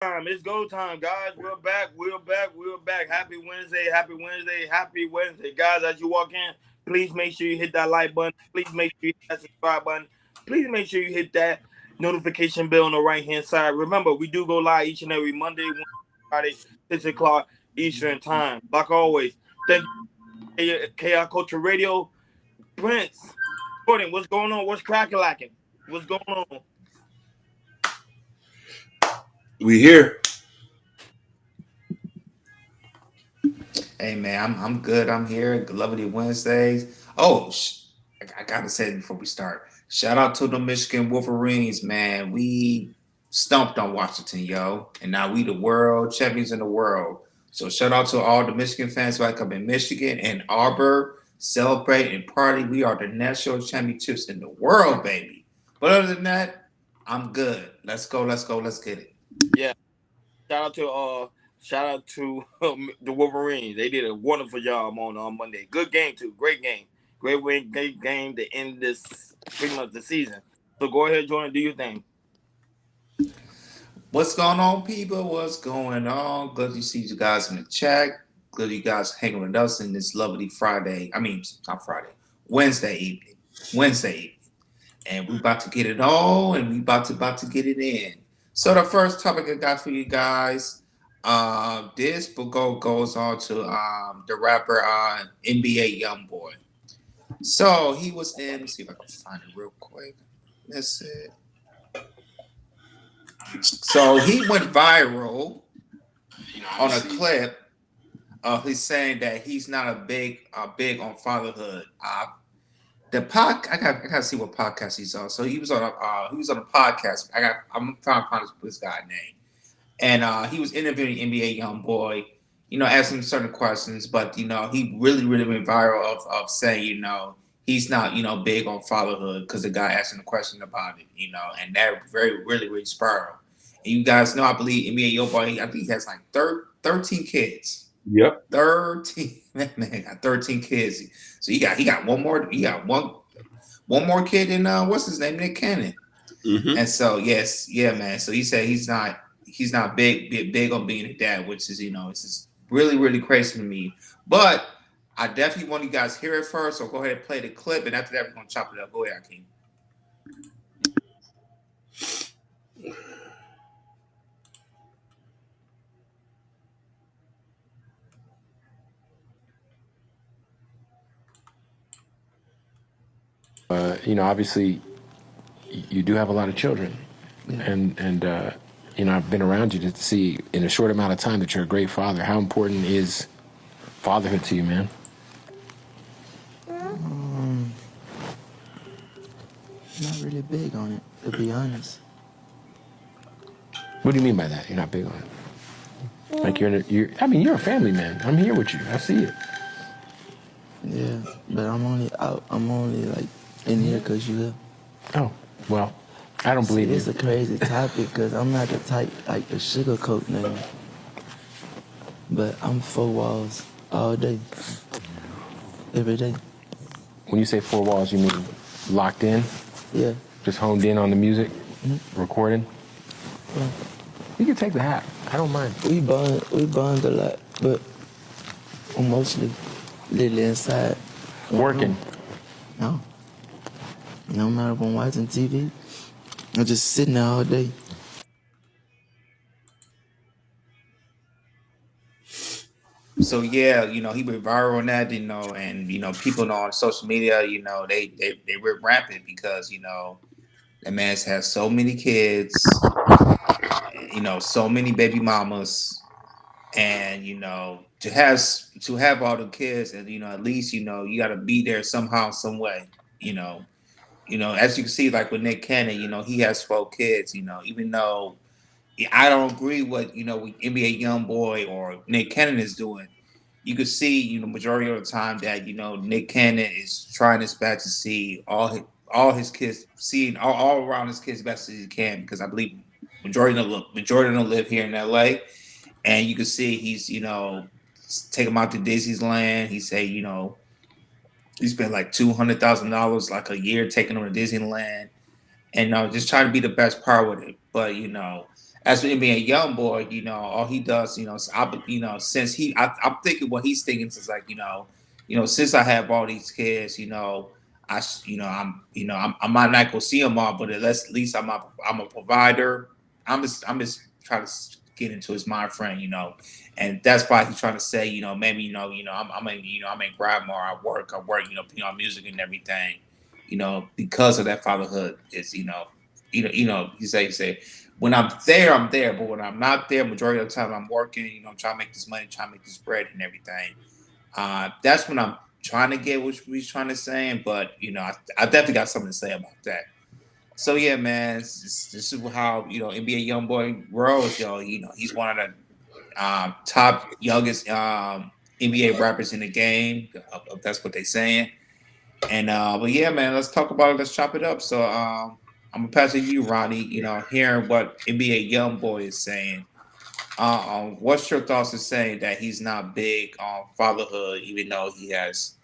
time. It's go time, guys. We're back. We're back. We're back. Happy Wednesday. Happy Wednesday. Happy Wednesday, guys. As you walk in, please make sure you hit that like button. Please make sure you hit that subscribe button. Please make sure you hit that notification bell on the right hand side. Remember, we do go live each and every Monday, Wednesday, Friday, 6 o'clock Eastern time. Like always, thank you, KI Culture Radio. Prince, Jordan, what's going on? What's cracking lacking? What's going on? We here. Hey man, I'm good. I'm here. Lovely Wednesdays. Oh, I gotta say it before we start. Shout out to the Michigan Wolverines, man. We stumped on Washington, yo, and now we the world champions in the world. So shout out to all the Michigan fans back up in Michigan and Auburn. Celebrate and party. We are the national championships in the world, baby. But other than that, I'm good. Let's go. Let's go. Let's get it. Yeah. Shout out to the Wolverines. They did a wonderful job on Monday. Good game too. Great game. Great win. Great game to end this pretty much the season. So go ahead, Jordan. Do your thing. What's going on, people? What's going on? Glad to see you guys in the chat. Glad you guys hanging with us in this lovely Friday. I mean, not Friday, Wednesday evening. Wednesday evening. And we about to get it all, and we about to get it in. So the first topic I got for you guys, this book goes on to the rapper NBA Youngboy. So he was in. Let me see if I can find it real quick. Let's see. So he went viral on a clip of he's saying that he's not big on fatherhood. I gotta see what podcast he's on. So he was on a podcast. I'm trying to find this guy name, and he was interviewing NBA young boy. Asking him certain questions, but he really went viral of saying he's not big on fatherhood because the guy asked him a question about it. And that really spiraled. And you guys know, I believe NBA young boy. I think he has like 13 kids. Yep. 13 man got 13 kids. So he got one more. He got one more kid in what's his name, Nick Cannon. Mm-hmm. And so yes, yeah, man. So he said he's not big on being a dad, which is it's just really crazy to me. But I definitely want you guys to hear it first. So go ahead and play the clip, and after that we're gonna chop it up. Go ahead, Akeem. Obviously, you do have a lot of children, and I've been around you to see in a short amount of time that you're a great father. How important is fatherhood to you, man? Not really big on it, to be honest. What do you mean by that? You're not big on it. Like you're a family man. I'm here with you. I see it. Yeah, but I'm only out. I'm only like in here because you here. Oh, well, I don't believe It's you. a crazy topic because I'm not the type like the sugarcoat name. But I'm 4 walls all day, every day. When you say 4 walls, you mean locked in, Yeah. just honed in on the music, recording? Yeah. You can take the hat. I don't mind. We bond a lot, but I'm mostly literally inside. Working. No. No matter if I'm watching TV, I'm just sitting there all day. So yeah, he went viral on that, and people know on social media, they were rampant because that man's has so many kids, so many baby mamas, and to have all the kids, and at least you got to be there somehow, some way, you know, as you can see, like with Nick Cannon, he has 12 kids, even though I don't agree with NBA young boy or Nick Cannon is doing. You could see, majority of the time that Nick Cannon is trying his best to see all his kids, seeing all around his kids best as he can, because I believe majority of them live here in LA, and you can see he's take them out to Disneyland. He say he spent like $200,000 like a year taking them to Disneyland, and just trying to be the best part with it. But as for him being a young boy, all he does, since I'm thinking what he's thinking is like, since I have all these kids, I might not go see them all, but at least I'm a provider. I'm just trying to get into his mind frame, and that's why he's trying to say, maybe, I'm in grandma, I work, putting on music and everything, because of that fatherhood is, you say, when I'm there, I'm there. But when I'm not there, majority of the time I'm working, trying to make this money, trying to make this bread and everything. That's when I'm trying to get what he's trying to say. But I definitely got something to say about that. So yeah, man, this is how NBA Youngboy grows, yo. He's one of the top youngest NBA rappers in the game. That's what they're saying. And but yeah, man, let's talk about it. Let's chop it up. So I'm gonna pass it to you, Ronnie. Hearing what NBA YoungBoy is saying. What's your thoughts in saying that he's not big on fatherhood, even though he has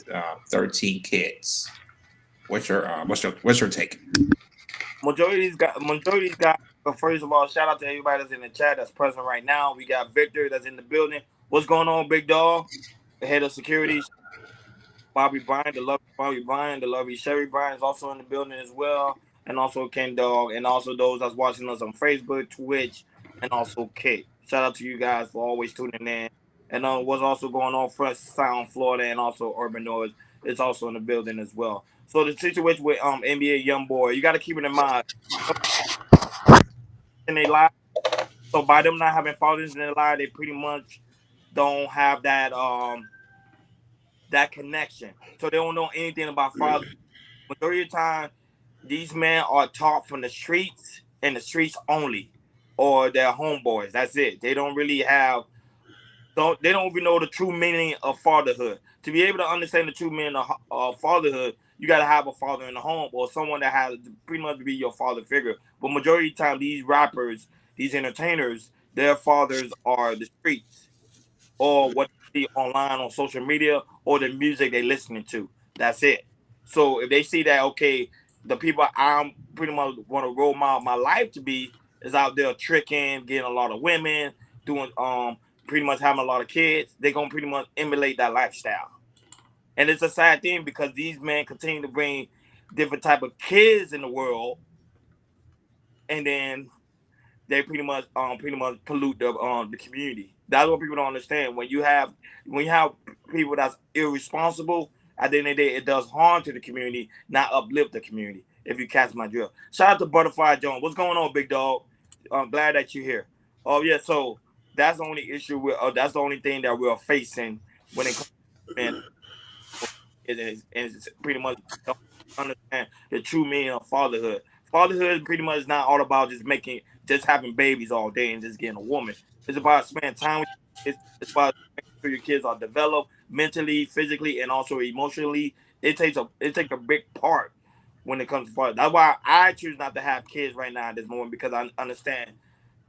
13 kids? What's your take? Majority of these guys. But first of all, shout out to everybody that's in the chat that's present right now. We got Victor that's in the building. What's going on, big dog? The head of security. Bobby Bryan, the lovely Bobby Bryan, the lovely Sherry Bryan is also in the building as well, and also Ken Dog, and also those that's watching us on Facebook, Twitch, and also Kate. Shout out to you guys for always tuning in. And what's also going on, Fresh Sound Florida, and also Urban Noise is also in the building as well. So the situation with NBA YoungBoy, you got to keep it in mind in their life. So by them not having fathers in their life, they pretty much don't have that connection. So they don't know anything about fathers. Majority of the time, these men are taught from the streets and the streets only, or their homeboys. That's it. They don't really have. They don't even know the true meaning of fatherhood. To be able to understand the true meaning of fatherhood, you got to have a father in the home or someone that has pretty much be your father figure. But majority of the time, these rappers, these entertainers, their fathers are the streets or what they see online on social media or the music they listening to. That's it. So if they see that, okay, the people I'm pretty much want to roll my life to be is out there tricking, getting a lot of women, doing pretty much having a lot of kids, they're gonna pretty much emulate that lifestyle. And it's a sad thing because these men continue to bring different type of kids in the world, and then they pretty much pollute the community. That's what people don't understand. When you have people that's irresponsible, at the end of the day, it does harm to the community, not uplift the community. If you catch my drill. Shout out to Butterfly Jones. What's going on, big dog? I'm glad that you're here. Oh yeah, so that's the only issue that's the only thing that we're facing when it comes to men. It's pretty much don't understand the true meaning of fatherhood. Fatherhood is pretty much not all about just having babies all day and just getting a woman. It's about spending time with your kids. It's about making sure your kids are developed mentally, physically, and also emotionally. It takes a big part when it comes to father. That's why I choose not to have kids right now at this moment because I understand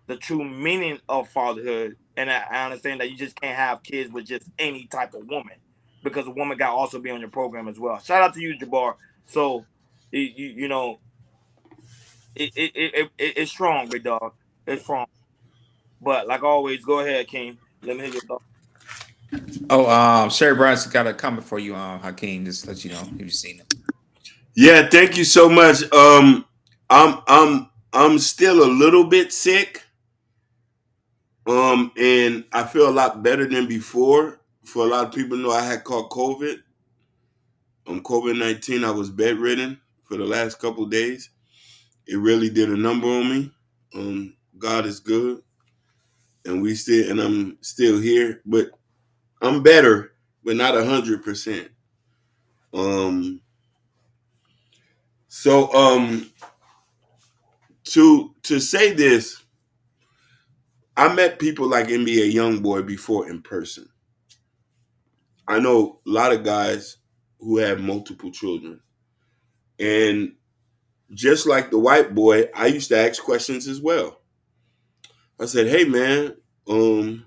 the true meaning of fatherhood, and I understand that you just can't have kids with just any type of woman because a woman got to also be on your program as well. Shout out to you, Jabbar. So, you know, it's strong, big dog. It's strong. But like always, go ahead, King. Let me hear your thoughts. Oh, Sherry Brown's got a comment for you, Hakeem. Just to let you know if you've seen it. Yeah, thank you so much. I'm still a little bit sick. And I feel a lot better than before. For a lot of people know I had caught COVID. COVID-19. I was bedridden for the last couple of days. It really did a number on me. God is good, and I'm still here, but I'm better, but not 100%. Um, so to say this, I met people like NBA YoungBoy before in person. I know a lot of guys who have multiple children, and just like the white boy, I used to ask questions as well. I said, "Hey man, you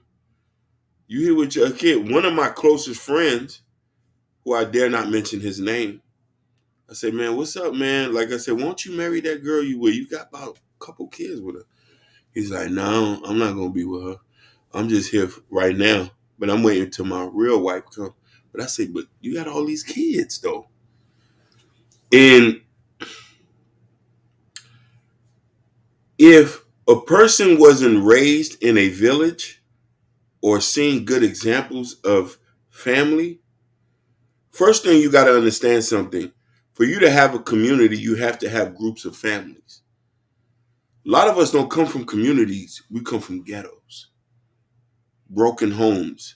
here with your kid?" One of my closest friends, who I dare not mention his name, I said, "Man, what's up, man? Like I said, won't you marry that girl you with? You got about a couple kids with her." He's like, no, I'm not gonna be with her. I'm just here right now, but I'm waiting till my real wife come. But I say, but you got all these kids though, and if a person wasn't raised in a village or seen good examples of family, first thing you got to understand something. For you to have a community, you have to have groups of families. A lot of us don't come from communities. We come from ghettos, broken homes,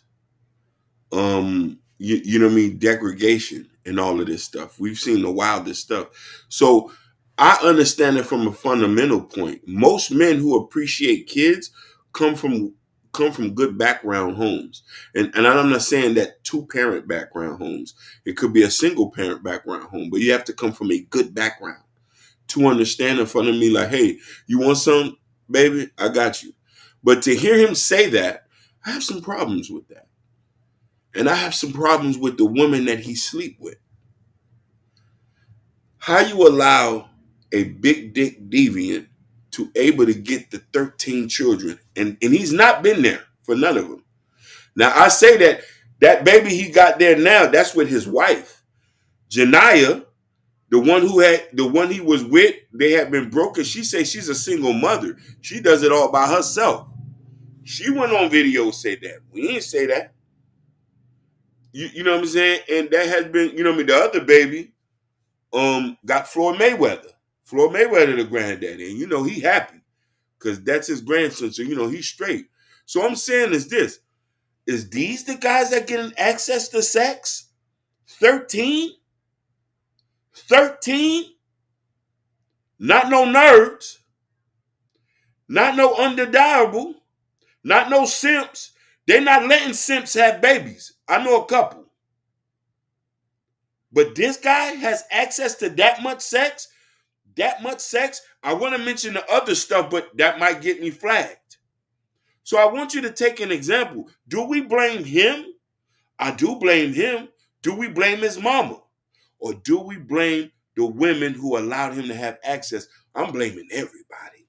you know what I mean, degradation and all of this stuff. We've seen the wildest stuff. So I understand it from a fundamental point. Most men who appreciate kids come from good background homes. And I'm not saying that two parent background homes. It could be a single parent background home, but you have to come from a good background to understand in front of me like, hey, you want some, baby? I got you. But to hear him say that, I have some problems with that. And I have some problems with the women that he sleep with. How you allow a big dick deviant to able to get the 13 children, and he's not been there for none of them. Now I say that baby he got there now, that's with his wife. Janiyah, the one he was with, they had been broken. She say she's a single mother. She does it all by herself. She went on video say that. We ain't say that. You know what I'm saying? And that has been, you know what I mean, the other baby got Floyd Mayweather. Floyd Mayweather the granddaddy. And you know he happy because that's his grandson. So you know he's straight. So I'm saying is this. Is these the guys that getting access to sex? 13? 13? Not no nerds. Not no undesirable. Not no simps. They're not letting simps have babies. I know a couple. But this guy has access to that much sex. That much sex. I want to mention the other stuff, but that might get me flagged. So I want you to take an example. Do we blame him? I do blame him. Do we blame his mama? Or do we blame the women who allowed him to have access? I'm blaming everybody.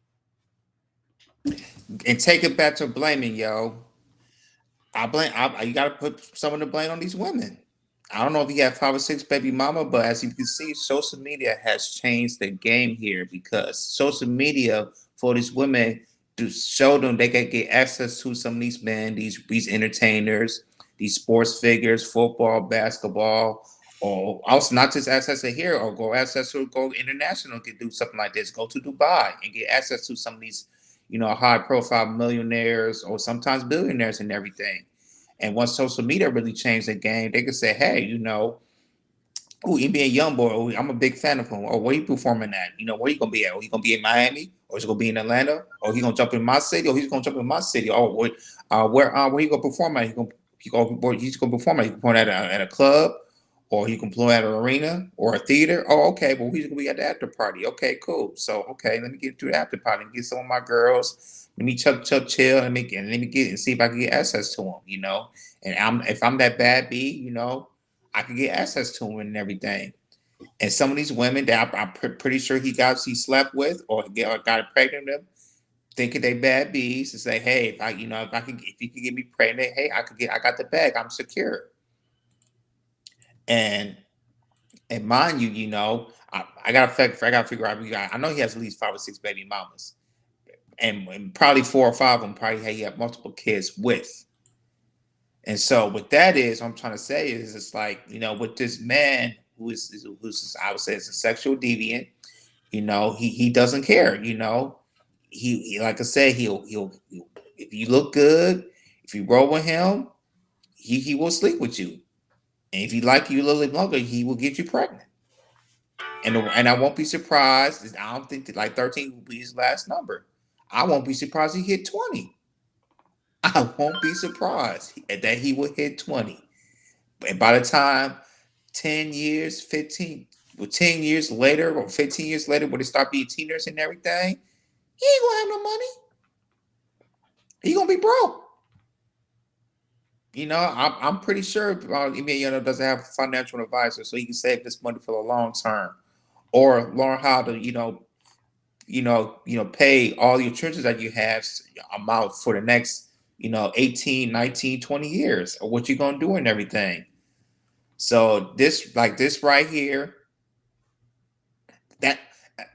And take it back to blaming, yo. You got to put some of the blame on these women. I don't know if he had 5 or 6 baby mama, but as you can see, social media has changed the game here because social media for these women to show them they can get access to some of these men, these entertainers, these sports figures, football, basketball, or also not just access to here or go access to go international, can do something like this, go to Dubai and get access to some of these, high profile millionaires or sometimes billionaires and everything. And once social media really changed the game, they could say, hey, oh, he being Youngboy. Oh, I'm a big fan of him. Oh, where he performing at? Where he gonna be at? Oh, he gonna be in Miami, or he's gonna be in Atlanta, or he gonna jump in my city, or he's gonna jump in my city. Oh, where he gonna perform at? He's gonna perform at? He can perform at a club, or he can play at an arena or a theater. Oh, okay. Well, he's gonna be at the after party. Okay, cool. So, okay, let me get to the after party and get some of my girls. Let me chuck chill and let me get and see if I can get access to him. And if I'm that bad B, I can get access to him and everything. And some of these women that I'm pretty sure he slept with or got pregnant with, thinking they bad bees, and say, hey, if you could get me pregnant, hey, I got the bag, I'm secure. And mind you, I gotta figure out. I know he has at least 5 or 6 baby mamas, and probably 4 or 5 of them probably he had multiple kids with. And so what that is, what I'm trying to say is, it's like, with this man who's I would say is a sexual deviant, he doesn't care, he like I said, he'll if you look good, if you roll with him, he will sleep with you. And if he like you a little bit longer, he will get you pregnant. And I won't be surprised. I don't think that like 13 will be his last number. I won't be surprised he hit 20. I won't be surprised that he will hit 20. And by the time 10 years, 15, 10 years later or 15 years later, when they start being teenagers and everything, he ain't gonna have no money. He gonna be broke. I'm pretty sure Emiliano doesn't have a financial advisor, so he can save this money for the long term, or learn how to, pay all your churches that you have amount for the next, 18, 19, 20 years, or what you gonna do and everything. So this right here, that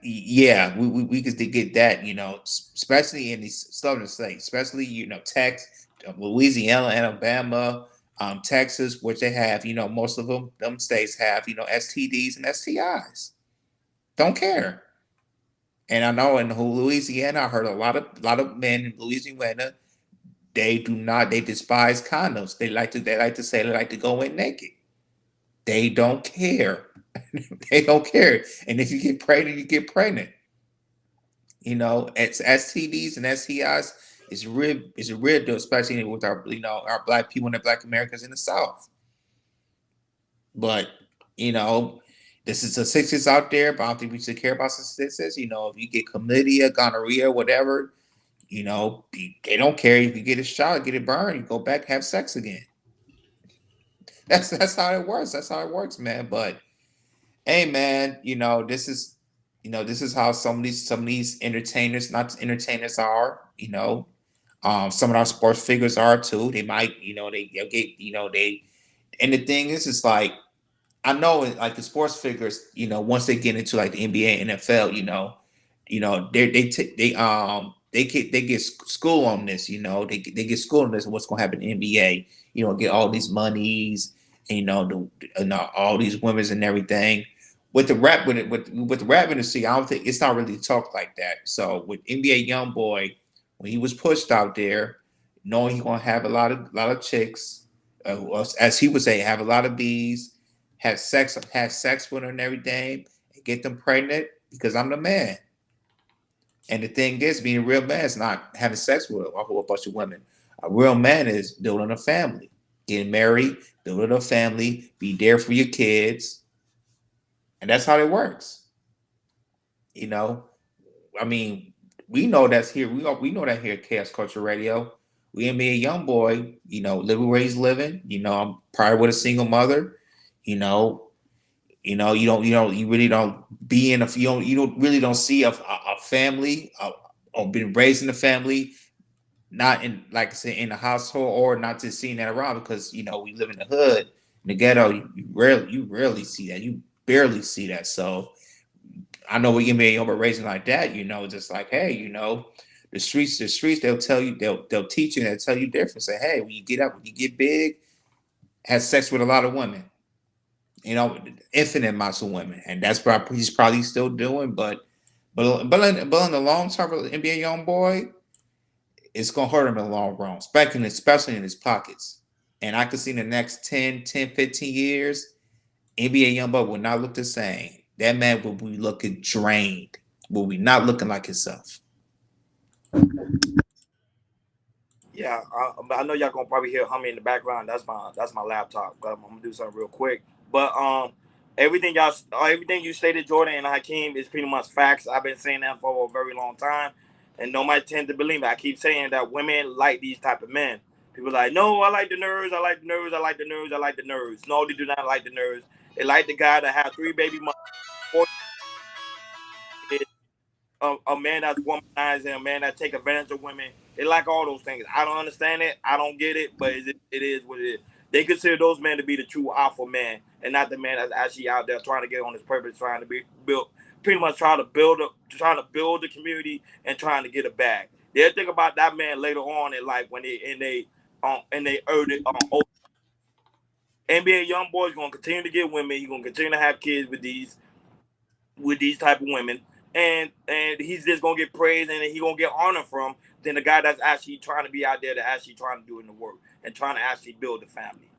yeah, we could get that, especially in these southern states, especially Texas, Louisiana, Alabama, Texas, which they have, most of them states have, STDs and STIs. Don't care. And I know in Louisiana, I heard a lot of men in Louisiana, they despise condoms. They like to say they like to go in naked. They don't care. They don't care. And if you get pregnant, you get pregnant. It's STDs and STIs is a real deal, especially with our black people and the black Americans in the South. But you know, this is statistics out there, but I don't think we should care about statistics. If you get chlamydia, gonorrhea, whatever, they don't care if you get a shot, get it burned, you go back, have sex again. That's how it works. That's how it works, man. But hey, man, this is how some of these entertainers, not entertainers, are. Some of our sports figures are too. They might, they'll get, they. And the thing is, it's like I know, like the sports figures, once they get into like the NBA, NFL, they get school on this. They get school on this. What's going to happen in the NBA? Get all these monies, and, all these women's and everything. With the rap, with the rap industry, I don't think it's not really talked like that. So with NBA YoungBoy, when he was pushed out there, knowing he's gonna have a lot of chicks, as he would say, have a lot of bees, have sex with her and everything, and get them pregnant because I'm the man. And the thing is, being a real man is not having sex with a whole bunch of women. A real man is building a family, getting married, building a family, be there for your kids, and that's how it works. You know, I mean, we know that's here. We know that here at Chaos Culture Radio. We and me a young boy, living where he's living. I'm probably with a single mother. You know, you really don't be in a you don't really don't see a family, or been raised in a family, not in, like I said, in a household, or not just seeing that around, because we live in the hood, in the ghetto. You rarely see that. You barely see that. So I know we can be over raising like that, just like, hey, the streets, they'll teach you and they'll tell you different. Say, hey, when you get up, when you get big, have sex with a lot of women, infinite amounts of women, and that's what he's probably still doing. But in the long term, for the NBA young boy, it's gonna hurt him in the long run, especially in his pockets. And I could see in the next 15 years, NBA young boy will not look the same. That man will be looking drained. Will be not looking like himself. Yeah, I know y'all gonna probably hear humming in the background. That's my laptop. But I'm gonna do something real quick. But everything you stated, Jordan and Hakeem, is pretty much facts. I've been saying that for a very long time, and nobody tend to believe it. I keep saying that women like these type of men. People are like, no, I like the nerds. I like the nerds. I like the nerds. I like the nerds. No, they do not like the nerds. They like the guy that have three baby mothers, 4 kids, a man that's womanizing, a man that take advantage of women. They like all those things. I don't understand it. I don't get it, but it is what it is. They consider those men to be the true alpha man, and not the man that's actually out there trying to get on his purpose, trying to be build, pretty much trying to build the community and trying to get a bag. They'll think about that man later on in life when they earned it on. NBA young boys gonna continue to get women. He's gonna continue to have kids with these type of women, and he's just gonna get praise and he gonna get honor from than the guy that's actually trying to be out there, to actually trying to do in the work and trying to actually build a family.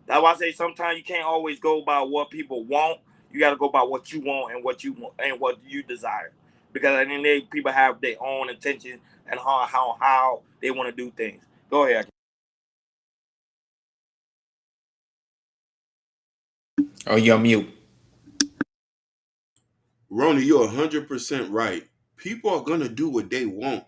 That's why I say sometimes you can't always go by what people want. You got to go by what you want and what you want and what you desire, because at the end of the day, people have their own intentions and how they want to do things. Go ahead. Oh, you're mute. Rona, you're 100% right. People are gonna do what they want,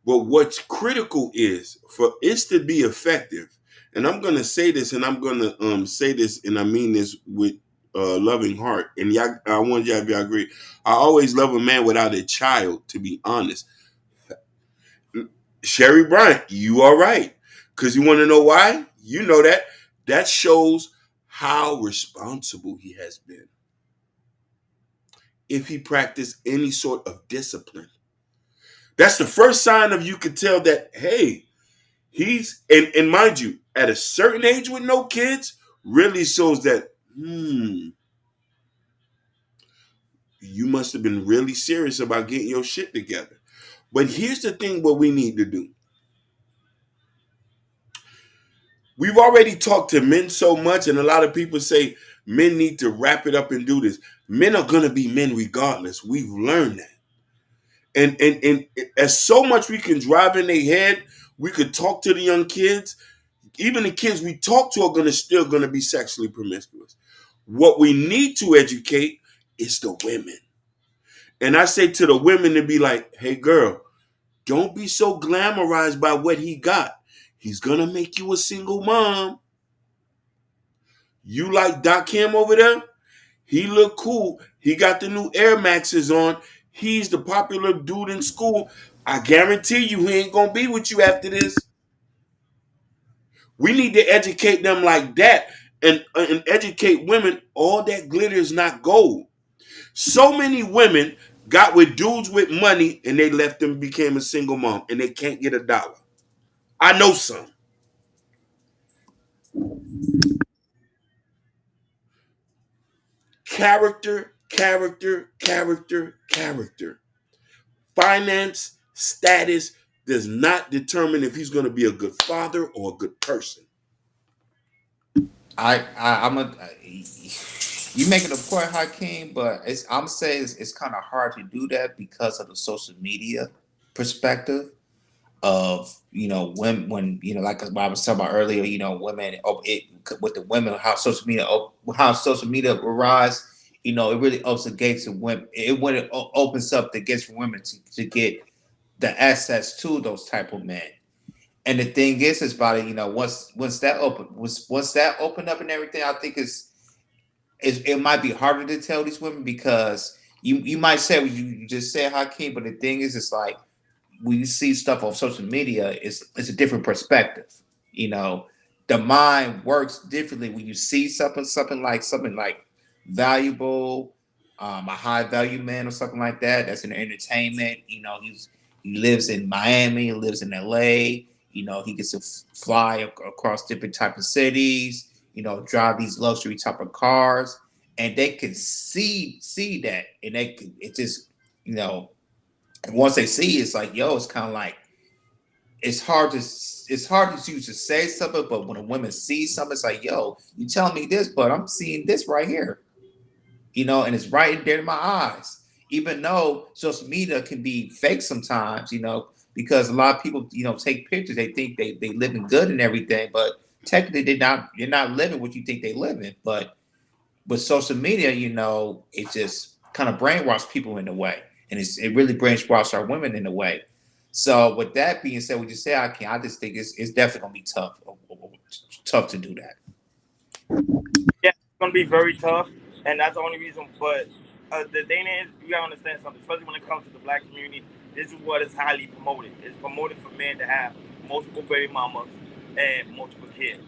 but what's critical is for it to be effective. And I'm gonna say this, and I'm gonna say this, and I mean this with loving heart, and y'all, I want y'all to agree. I always love a man without a child. To be honest, Sherry Bryant, you are right. Because you want to know why? You know that shows how responsible he has been. If he practiced any sort of discipline, that's the first sign of you could tell that, hey, he's, and mind you, at a certain age with no kids, really shows that, you must have been really serious about getting your shit together. But here's the thing: what we need to do. We've already talked to men so much, and a lot of people say men need to wrap it up and do this. Men are gonna be men regardless. We've learned that. And as so much we can drive in their head, we could talk to the young kids. Even the kids we talk to are still gonna be sexually promiscuous. What we need to educate is the women. And I say to the women to be like, hey girl, don't be so glamorized by what he got. He's gonna make you a single mom. You like Doc Kim over there? He look cool. He got the new Air Maxes on. He's the popular dude in school. I guarantee you he ain't gonna be with you after this. We need to educate them like that, and educate women. All that glitter is not gold. So many women got with dudes with money and they left them, became a single mom, and they can't get a dollar. I know some. Character, character, character, character. Finance, status does not determine if he's going to be a good father or a good person. I'm a. You making a point, Hakeem, but I'm saying it's kind of hard to do that because of the social media perspective of when like what I was talking about earlier, women with the women, how social media will rise. It really opens the gates to women. When it opens up the gates for women to get the access to those type of men. And the thing is about it, once that opened up and everything, I think it might be harder to tell these women because you might say what you just said, Hakeem, but the thing is, it's like when you see stuff on social media, it's a different perspective. You know, the mind works differently when you see something like valuable, a high value man or something like that. That's in entertainment. He lives in Miami, he lives in LA. He gets to fly across different type of cities. Drive these luxury type of cars, and they can see that, and it just you know and once they see it's like, yo, it's kind of like it's hard to you to say something, but when a woman sees something, it's like, yo, you telling me this, but I'm seeing this right here, and it's right there in my eyes. Even though social media can be fake sometimes, because a lot of people, take pictures, they think they living good and everything, but technically they're not living what you think they living. But with social media, it just kind of brainwash people in a way, and it really brainwash our women in a way. So with that being said, what you say, I just think it's definitely gonna be tough to do that. Yeah, it's gonna be very tough, and that's the only reason. But the thing is, you gotta understand something, especially when it comes to the black community. This is what is highly promoted. It's promoted for men to have multiple baby mamas and multiple kids.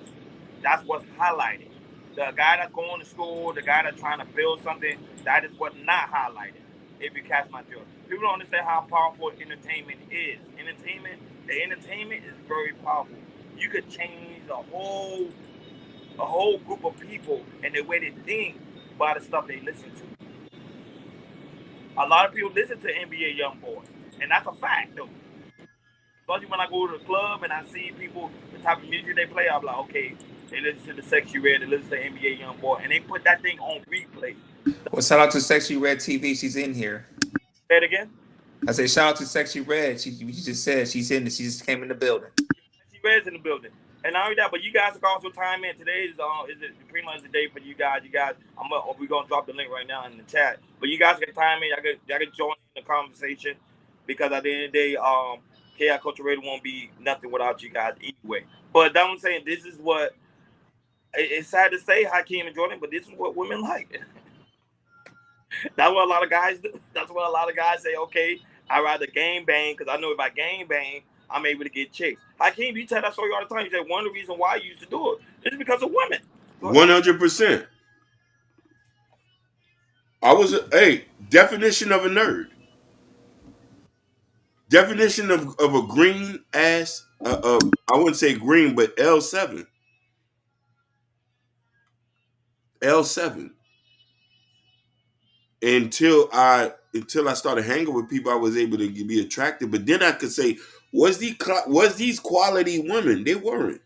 That's what's highlighted. The guy that's going to school, the guy that's trying to build something, that is what not highlighted. If you catch my drift, people don't understand how powerful entertainment is. The entertainment is very powerful. You could change a whole group of people and the way they think by the stuff they listen to. A lot of people listen to NBA Youngboy, and that's a fact though. Especially when I go to the club and I see people, the type of music they play, I'm like, okay, they listen to the Sexy Red, they listen to NBA Youngboy, and they put that thing on replay. Well, shout out to Sexy Red TV. She's in here. Say it again. I say shout out to Sexy Red. You just said she's in. She just came in the building. Sexy Red's in the building. And not only that, but you guys can also time in. Today is it pretty much the day for you guys. We're gonna drop the link right now in the chat. But you guys can time in. Y'all can join in the conversation because at the end of the day, KI Culture Radio won't be nothing without you guys anyway. But that I'm saying, this is what it's sad to say, Hakeem and Jordan, but this is what women like. That's what a lot of guys do. That's what a lot of guys say. Okay, I rather game bang because I know if I game bang, I'm able to get chicks. Hakeem, you tell that story all the time. You said one of the reasons why you used to do it is because of women. Go ahead. 100%. I was definition of a nerd. Definition of a green ass. I wouldn't say green, but L7. L7. Until I started hanging with people, I was able to be attracted. But then I could say, was these quality women? They weren't.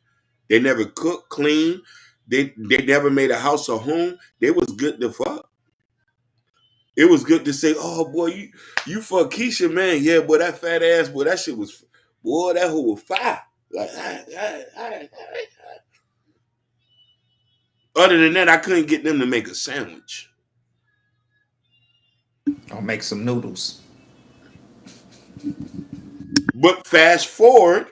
They never cooked, clean. They never made a house or home. They was good to fuck. It was good to say, oh boy, you fuck Keisha, man. Yeah, boy, that fat ass, boy, that shit was, boy, that hoe was fire. Like, other than that, I couldn't get them to make a sandwich. Or make some noodles. But fast forward,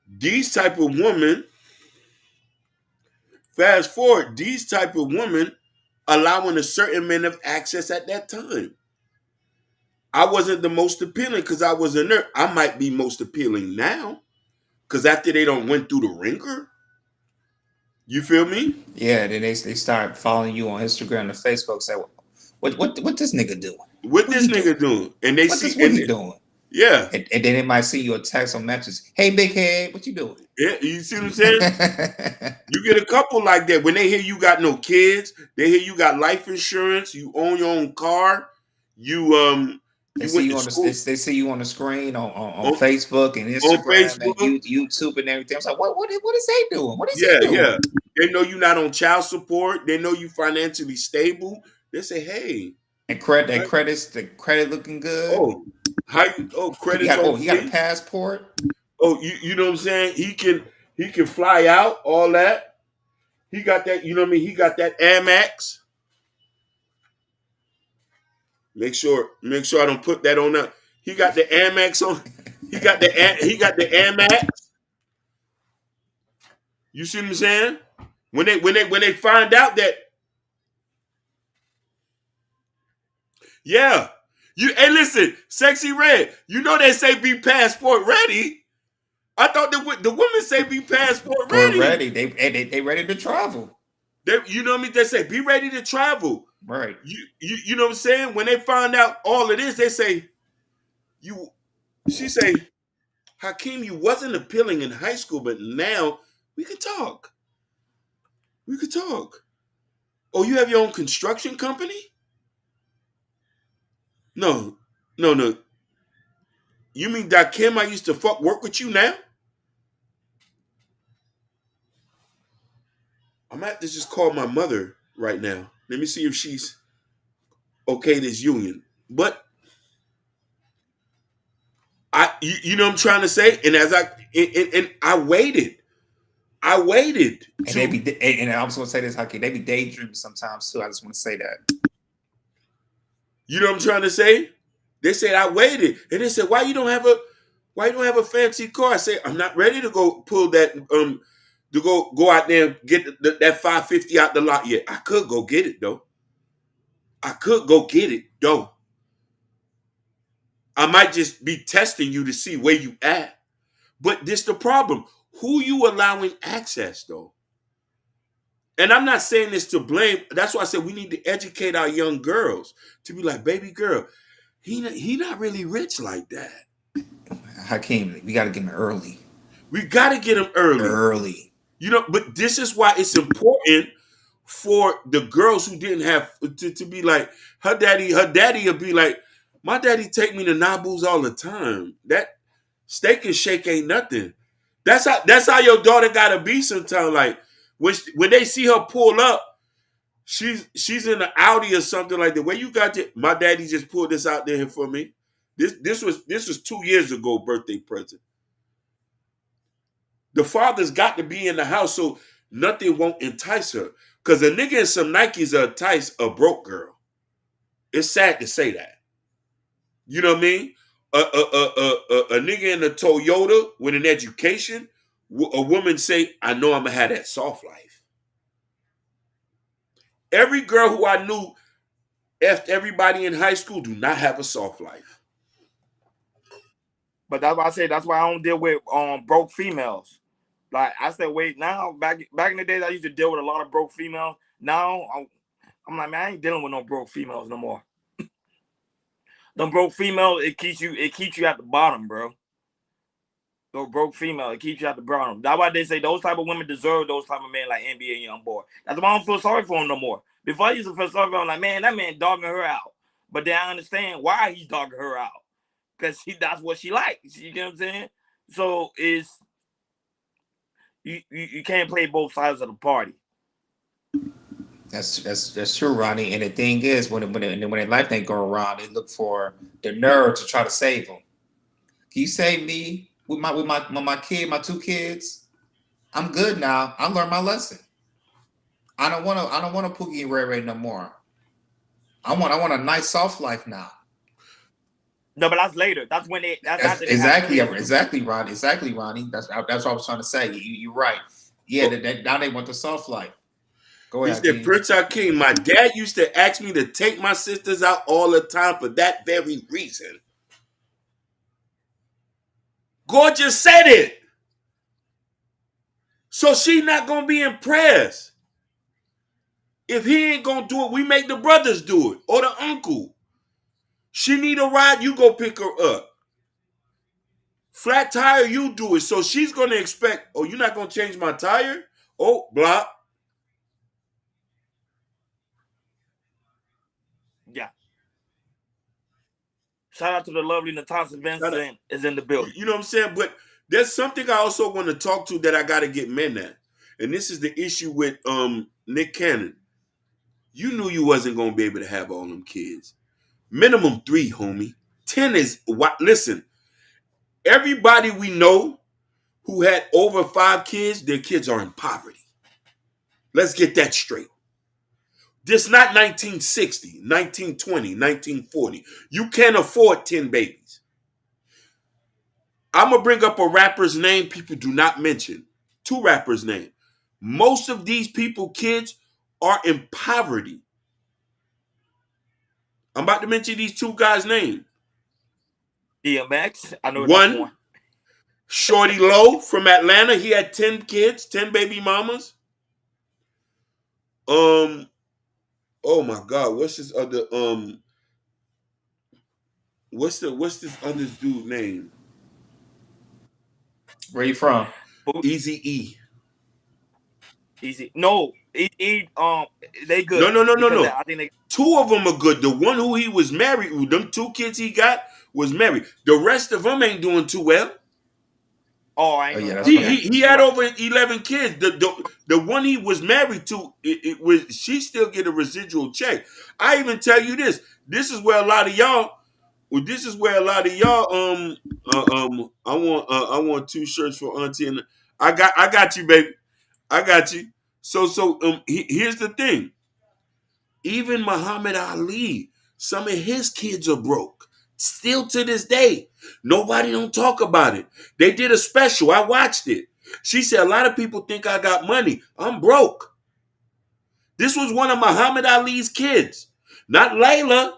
these type of women, these type of women allowing a certain men of access at that time. I wasn't the most appealing because I was a nerd. I might be most appealing now because after they don't went through the ringer, you feel me? Yeah, then they start following you on Instagram and Facebook. Say, what this nigga doing? What What this he doing? nigga doing? And they see, What he doing? yeah, And then they might see your text or message. Hey, big head, what you doing? yeah, you see what I'm saying? You get a couple like that when they hear you got no kids, they hear you got life insurance, you own your own car, They you see went you to on the school they see you on the screen on on, Facebook and on Instagram and Facebook. YouTube and everything. I was like, what is they doing? What is he Yeah, doing? yeah. They know you're not on child support. They know you financially stable. They say, hey, And the credit looking good. oh, how you, oh, credits He got a okay. passport. Oh, you know what I'm saying? He can fly out, all that. He got that, you know what I mean? He got that Amex. Make sure I don't put that on there. He got the Amex on. He got the Amex. You see what I'm saying? When they find out that, yeah. Hey, listen, Sexy Red, you know they say be passport ready. I thought the women say be passport We're ready. ready. They ready to travel. You know what I mean? They say be ready to travel. Right. You know what I'm saying? When they find out all of this, they say, you she say, Hakeem, you wasn't appealing in high school, but now we could talk. We could talk. Oh, you have your own construction company? No, no, no. You mean that Kim I used to work with you now? I'm at to just call my mother right now. Let me see if she's okay this union. But you know what I'm trying to say? And and I waited. I waited And to, and I was gonna say this, Hakeem. They be daydreaming sometimes too. I just want to say that. you know what I'm trying to say? They said I waited. And they said, why you don't have a fancy car? I said, I'm not ready to go pull that to go out there and get that 550 out the lot yet. I could go get it though. I could go get it though. I might just be testing you to see where you at. But this the problem. Who you allowing access though? And I'm not saying this to blame. That's why I said we need to educate our young girls to be like, baby girl, he not really rich like that. Hakeem, we got to get him early. We got to get him early. Early. You know, but this is why it's important for the girls who didn't have to be like her daddy. Her daddy will be like, my daddy take me to Naboo's all the time. That steak and shake ain't nothing. That's how your daughter gotta be sometimes. Like when they see her pull up, she's in an Audi or something like that. Where you got it? My daddy just pulled this out there for me. This was 2 years ago birthday present. The father's got to be in the house so nothing won't entice her. Cause a nigga in some Nikes will entice a broke girl. It's sad to say that. You know what I mean? A nigga in a Toyota with an education, a woman say, I know I'm gonna have that soft life. Every girl who I knew, after everybody in high school, do not have a soft life. But that's why I say that's why I don't deal with broke females. Like I said, wait now. Back in the days, I used to deal with a lot of broke females. Now I'm like, man, I ain't dealing with no broke females no more. Them broke females, it keeps you at the bottom, bro. Those broke female, it keeps you at the bottom. That's why they say those type of women deserve those type of men like NBA Youngboy. That's why I don't feel sorry for him no more. Before I used to feel sorry for him, like, man, that man dogging her out. But then I understand why he's dogging her out. Because that's what she likes. You get what I'm saying? So it's you can't play both sides of the party. That's true, Ronnie. And the thing is, when life ain't go around, they look for the nerve to try to save them. Can you save me with my kid, my two kids? I'm good now. I learned my lesson. I don't want to Pookie and Ray Ray no more. I want a nice soft life now. No, but that's later. That's when that's That's after they have kids. exactly, Ronnie. Exactly, Ronnie. That's what I was trying to say. You're right. Yeah, now they want the soft life. Go He ahead, said, King. Prince Hakeem, my dad used to ask me to take my sisters out all the time for that very reason. Gorgeous said it. So she not going to be impressed. If he ain't going to do it, we make the brothers do it or the uncle. She need a ride, you go pick her up. Flat tire, you do it. So she's going to expect, oh, you're not going to change my tire? Oh, blah. Yeah. Shout out to the lovely Natasha Vincent is in the building. You know what I'm saying? But there's something I also want to talk to that I got to get men at. And this is the issue with Nick Cannon. You knew you wasn't going to be able to have all them kids. Minimum 3, homie. 10 is what. Listen, everybody we know who had over 5 kids, their kids are in poverty. Let's get that straight. This not 1960, 1920, 1940. You can't afford 10 babies. I'm going to bring up a rapper's name people do not mention. 2 rappers' name. Most of these people, kids, are in poverty. I'm about to mention these 2 guys' names. DMX, I know that's one. One, Shorty Lowe from Atlanta. He had 10 kids, 10 baby mamas. Oh my God, what's this other what's this other dude name? Where you from? Easy E. Easy. No, they good because No. I think they. 2 of them are good. The one who he was married with, them 2 kids he got was married. The rest of them ain't doing too well. Oh, I Oh ain't yeah, know. that's He Okay, correct. he, he you're had right. over 11 kids. The one he was married to, it was she still get a residual check. I even tell you this. This is where a lot of y'all. Well, this is where a lot of y'all. I want 2 shirts for Auntie, and I got you, baby. I got you. Here's the thing. Even Muhammad Ali, some of his kids are broke. Still to this day. Nobody don't talk about it. They did a special. I watched it. She said, a lot of people think I got money. I'm broke. This was one of Muhammad Ali's kids. Not Layla.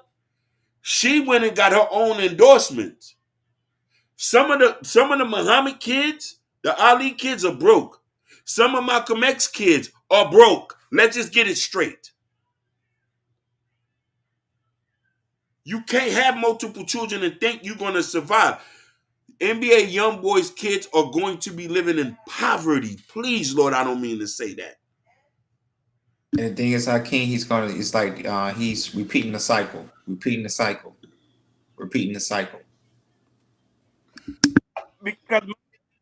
She went and got her own endorsements. Some of the Muhammad kids, the Ali kids are broke. Some of Malcolm X kids are broke. Let's just get it straight. You can't have multiple children and think you're going to survive. NBA Youngboy's kids are going to be living in poverty. Please, Lord, I don't mean to say that. And the thing is, King, it's like he's repeating the cycle, repeating the cycle, repeating the cycle. Because at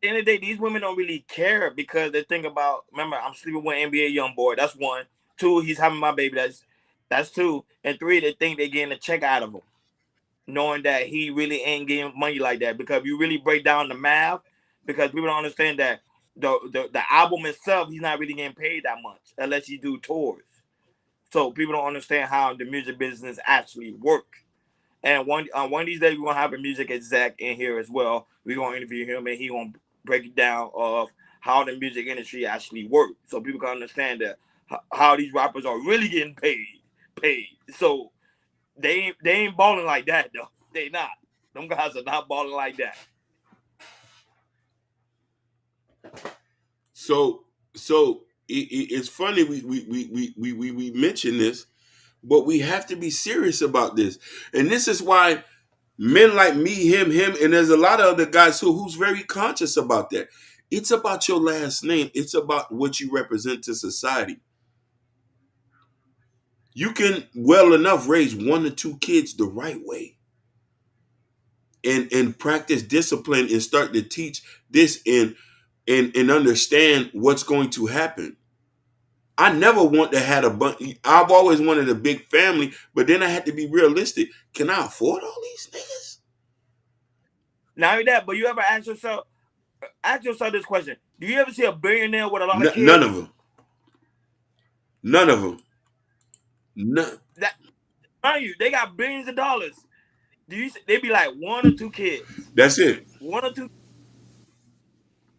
the end of the day, these women don't really care because they think about. Remember, I'm sleeping with NBA young boy. That's one. 2, he's having my baby. That's 2. And 3, they think they're getting a check out of him, knowing that he really ain't getting money like that. Because if you really break down the math, because people don't understand that the album itself, he's not really getting paid that much unless you do tours. So people don't understand how the music business actually work. And one of these days we're gonna have a music exec in here as well. We're gonna interview him and he gonna break it down of how the music industry actually works, so people can understand that how these rappers are really getting paid. So they ain't balling like that though. They not. Them guys are not balling like that. So it's funny we mention this, but we have to be serious about this, and this is why men like me, him, and there's a lot of other guys who's very conscious about that. It's about your last name. It's about what you represent to society. You can well enough raise 1 or 2 kids the right way, and practice discipline and start to teach this and understand what's going to happen. I never want to have a bunch. I've always wanted a big family, but then I had to be realistic. Can I afford all these niggas? Not only that, but you ever ask yourself this question: do you ever see a billionaire with a lot of None kids? of them. None of them. None. That mind you, they got billions of dollars. They be like 1 or 2 kids, That's it. 1 or 2.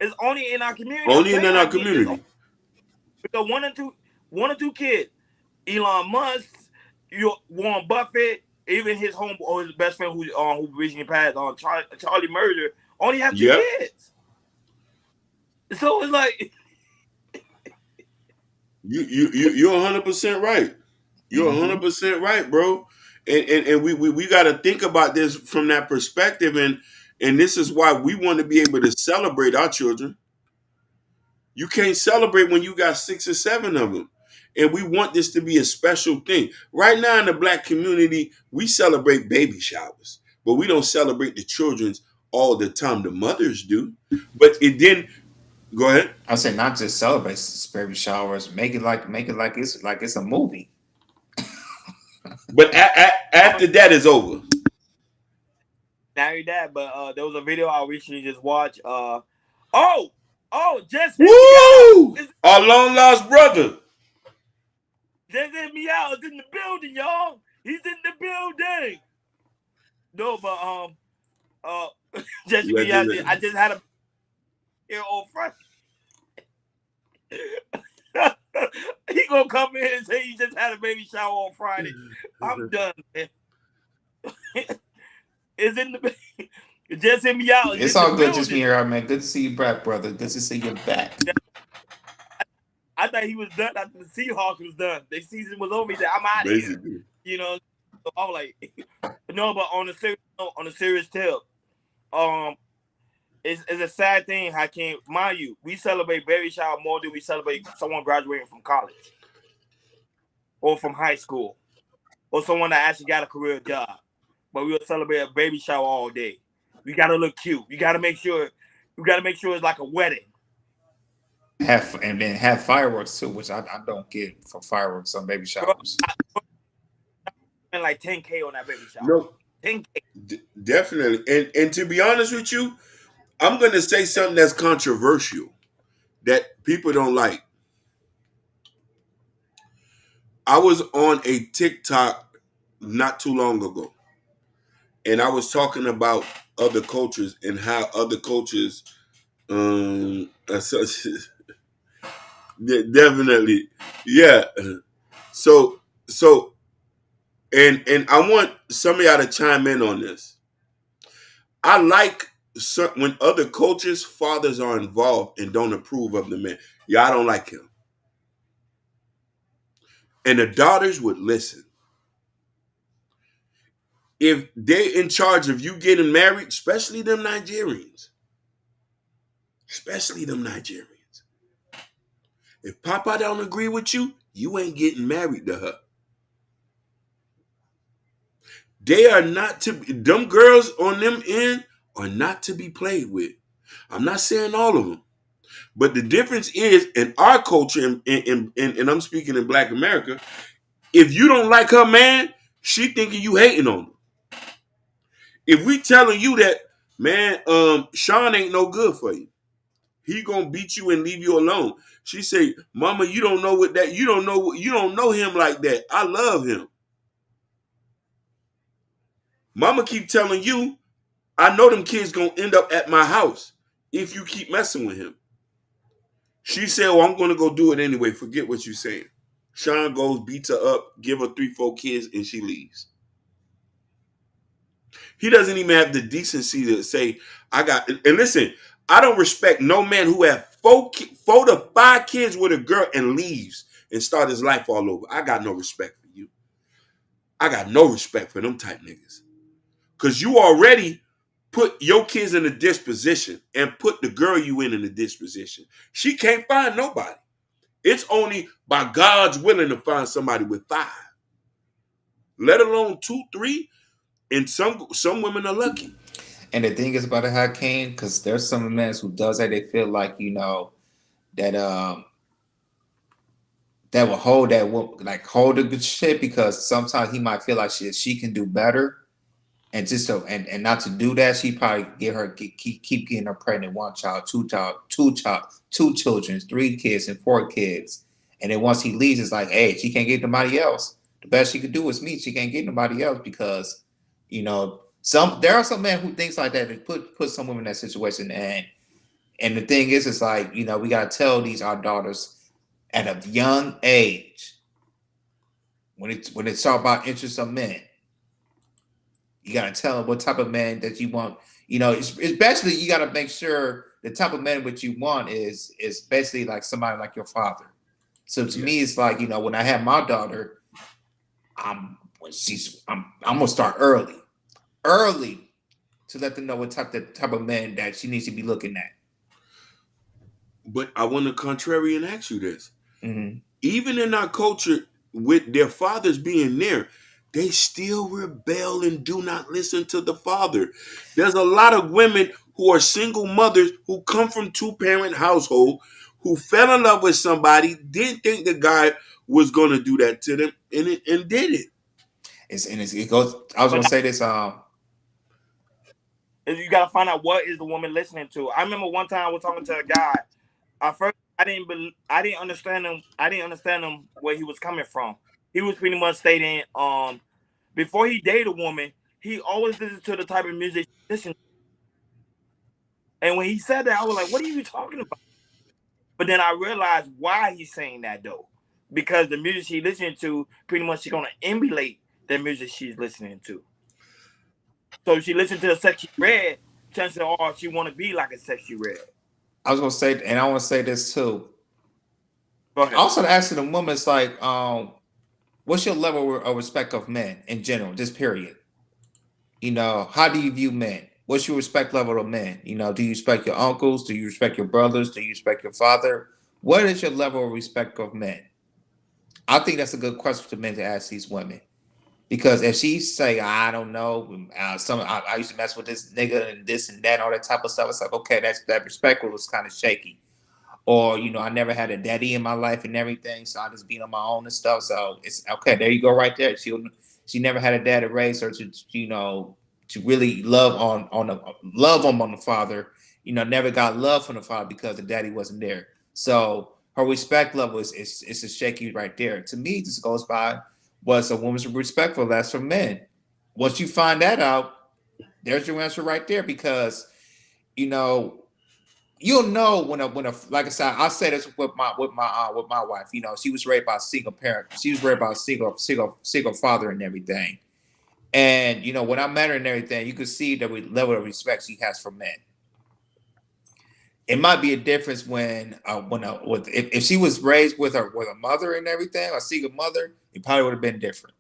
It's only in our community. I'm Only telling in you, our I get this community. because 1 or 2 kids. Elon Musk, Warren Buffett, even his home or his best friend who recently passed on Charlie Murder only have two Yep. kids. So it's like You're 100% right. You're Mm-hmm. 100% right, bro. And we got to think about this from that perspective, and this is why we want to be able to celebrate our children. You can't celebrate when you got 6 or 7 of them. And we want this to be a special thing. Right now in the black community, we celebrate baby showers, but we don't celebrate the children's all the time. The mothers do. But it didn't go ahead. I said not just celebrate baby showers, make it like it's a movie. But after that is over. not only that, but there was a video I recently just watched. Oh, just hit me out. Woo! Our long lost brother. Just hit me out. It's in the building, y'all. He's in the building. No, but uh, just hit me out. I Legend. just had a here on Friday. He gonna come in and say he just had a baby shower on Friday. I'm done, man. It's in the just hit me out. It's It's in the all good. Just building. me here, man. Good to see you back, brother. Good to see you back. I thought he was done after the Seahawks was done. The season was over. He said, "I'm out of here." Basically. You know, so I'm like, no. But on a serious tip, um, it's a sad thing. How can mind you, we celebrate baby shower more than we celebrate someone graduating from college or from high school or someone that actually got a career job. But we'll celebrate a baby shower all day. We gotta look cute. You gotta make sure. You gotta make sure it's like a wedding. And then have fireworks too, which I don't get for fireworks on baby Bro, showers. I spent like 10K on that baby shower. No, 10K. definitely. And to be honest with you, I'm gonna say something that's controversial that people don't like. I was on a TikTok not too long ago, and I was talking about other cultures and how other cultures definitely, yeah. So and I want some of y'all to chime in on this. I like when other cultures fathers are involved and don't approve of the man. Y'all don't like him, and the daughters would listen. If they in charge of you getting married, especially them Nigerians. If Papa don't agree with you, you ain't getting married to her. They are not to them girls on them end are not to be played with. I'm not saying all of them, but the difference is in our culture, and I'm speaking in Black America. If you don't like her man, she thinking you hating on him. If we telling you that, man, Sean ain't no good for you. He gonna beat you and leave you alone. She say, "Mama, you don't know what that. You don't know him like that. I love him." Mama keep telling you, "I know them kids gonna end up at my house if you keep messing with him." She said, "Oh, I'm gonna go do it anyway. Forget what you saying." Sean goes, beats her up, give her 3, 4 kids, and she leaves. He doesn't even have the decency to say, I got, and listen, I don't respect no man who have 4 to 5 kids with a girl and leaves and start his life all over. I got no respect for you. I got no respect for them type niggas. Because you already put your kids in a disposition and put the girl you in a disposition. She can't find nobody. It's only by God's willing to find somebody with 5, let alone 2, 3. And some women are lucky. And the thing is about it, how Kane, because there's some men who does that. They feel like that that will hold like hold the good shit because sometimes he might feel like she can do better, and just so and not to do that, she probably keep getting her pregnant, 1 child, 2 child, 2 child, 2 children, 3 kids, and 4 kids, and then once he leaves, it's like, hey, she can't get nobody else. The best she could do is me. She can't get nobody else because, there are some men who thinks like that to put some women in that situation, and the thing is, it's like we gotta tell our daughters at a young age when it's all about interest of men. You gotta tell them what type of man that you want. Especially you gotta make sure the type of man what you want is basically like somebody like your father. So to me, it's like when I have my daughter, I'm gonna start early to let them know what type of man that she needs to be looking at. But I want to contrarian ask you this. Mm-hmm. Even in our culture, with their fathers being there, they still rebel and do not listen to the father. There's a lot of women who are single mothers who come from 2-parent household, who fell in love with somebody, didn't think the guy was going to do that to them, and did it. It goes. I was But gonna say this. you gotta find out what is the woman listening to. I remember one time I was talking to a guy. At first, I didn't understand him. I didn't understand him where he was coming from. He was pretty much stating, before he dated a woman, he always listened to the type of music he listened. And when he said that, I was like, "What are you talking about?" But then I realized why he's saying that though, because the music she's listening to, pretty much she's gonna emulate the music she's listening to. So if she listens to a Sexy Red, chances are she want to be like a Sexy Red. I was gonna say, and I want to say this too. Go ahead. Also, asking the woman is like, what's your level of respect of men in general? Just period. How do you view men? What's your respect level of men? Do you respect your uncles? Do you respect your brothers? Do you respect your father? What is your level of respect of men? I think that's a good question for men to ask these women. Because if she say, I don't know, I used to mess with this nigga and this and that, all that type of stuff, it's like, okay, that respect was kind of shaky. Or, I never had a daddy in my life and everything, so I just beat on my own and stuff. So it's okay. There you go, right there. She never had a dad to raise her to really love on the father. Never got love from the father because the daddy wasn't there. So her respect level is a shaky right there. To me, this goes by what's a woman's respectful. That's for men. Once you find that out, there's your answer right there because you know you'll know when a like I said, I say this with my wife. She was raised by a single parent. She was raised by a single father and everything. And when I met her and everything, you could see the level of respect she has for men. It might be a difference if she was raised with a mother and everything, a single mother, it probably would have been different.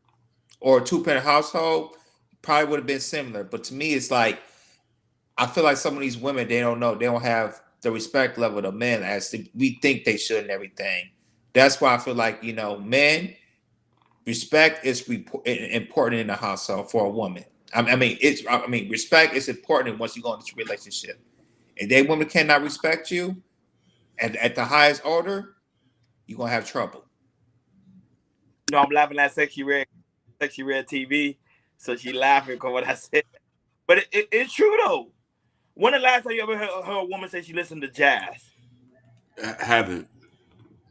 Or a 2-parent household, probably would have been similar. But to me, it's like I feel like some of these women, they don't know, they don't have the respect level of men as we think they should and everything. That's why I feel like men, respect is important in the household for a woman. Respect is important once you go into a relationship. If that woman cannot respect you at the highest order, you're gonna have trouble. I'm laughing at Sexy Red TV, so she laughing because what I said. But it's true though. When the last time you ever heard a woman say she listened to jazz? Haven't.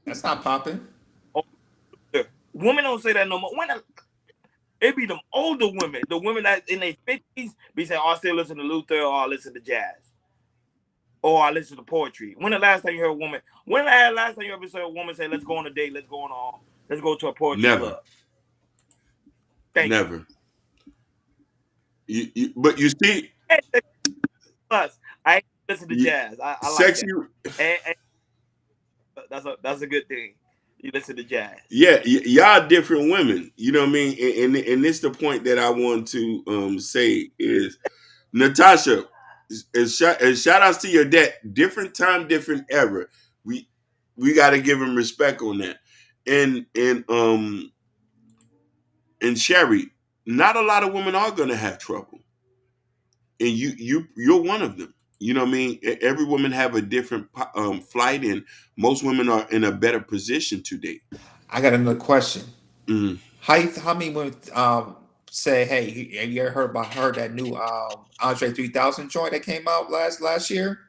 That's not popping. Oh, women don't say that no more. It be them older women, the women that in their 50s, be saying, "Oh, I still listen to Luther, or I listen to jazz, or I listen to poetry." When the last time you heard a woman? When the last time you ever saw a woman say, "Let's go on a date, let's go on Let's go to a poetry Never, club. Thank you. never. But you see, Plus, I ain't listen to you, jazz. I like sexy. that. And that's a good thing. You listen to jazz. Yeah, y'all different women. You know what I mean? And this the point that I want to say is Natasha. And shout outs to your dad. Different time, different era. We we got to give him respect on that. And Sherry, not a lot of women are gonna have trouble, and you're one of them. You know what I mean? Every woman have a different flight, and most women are in a better position to date. I got another question. Mm. How many women say, "Hey, have you ever heard that new Andre 3000 joint that came out last year?"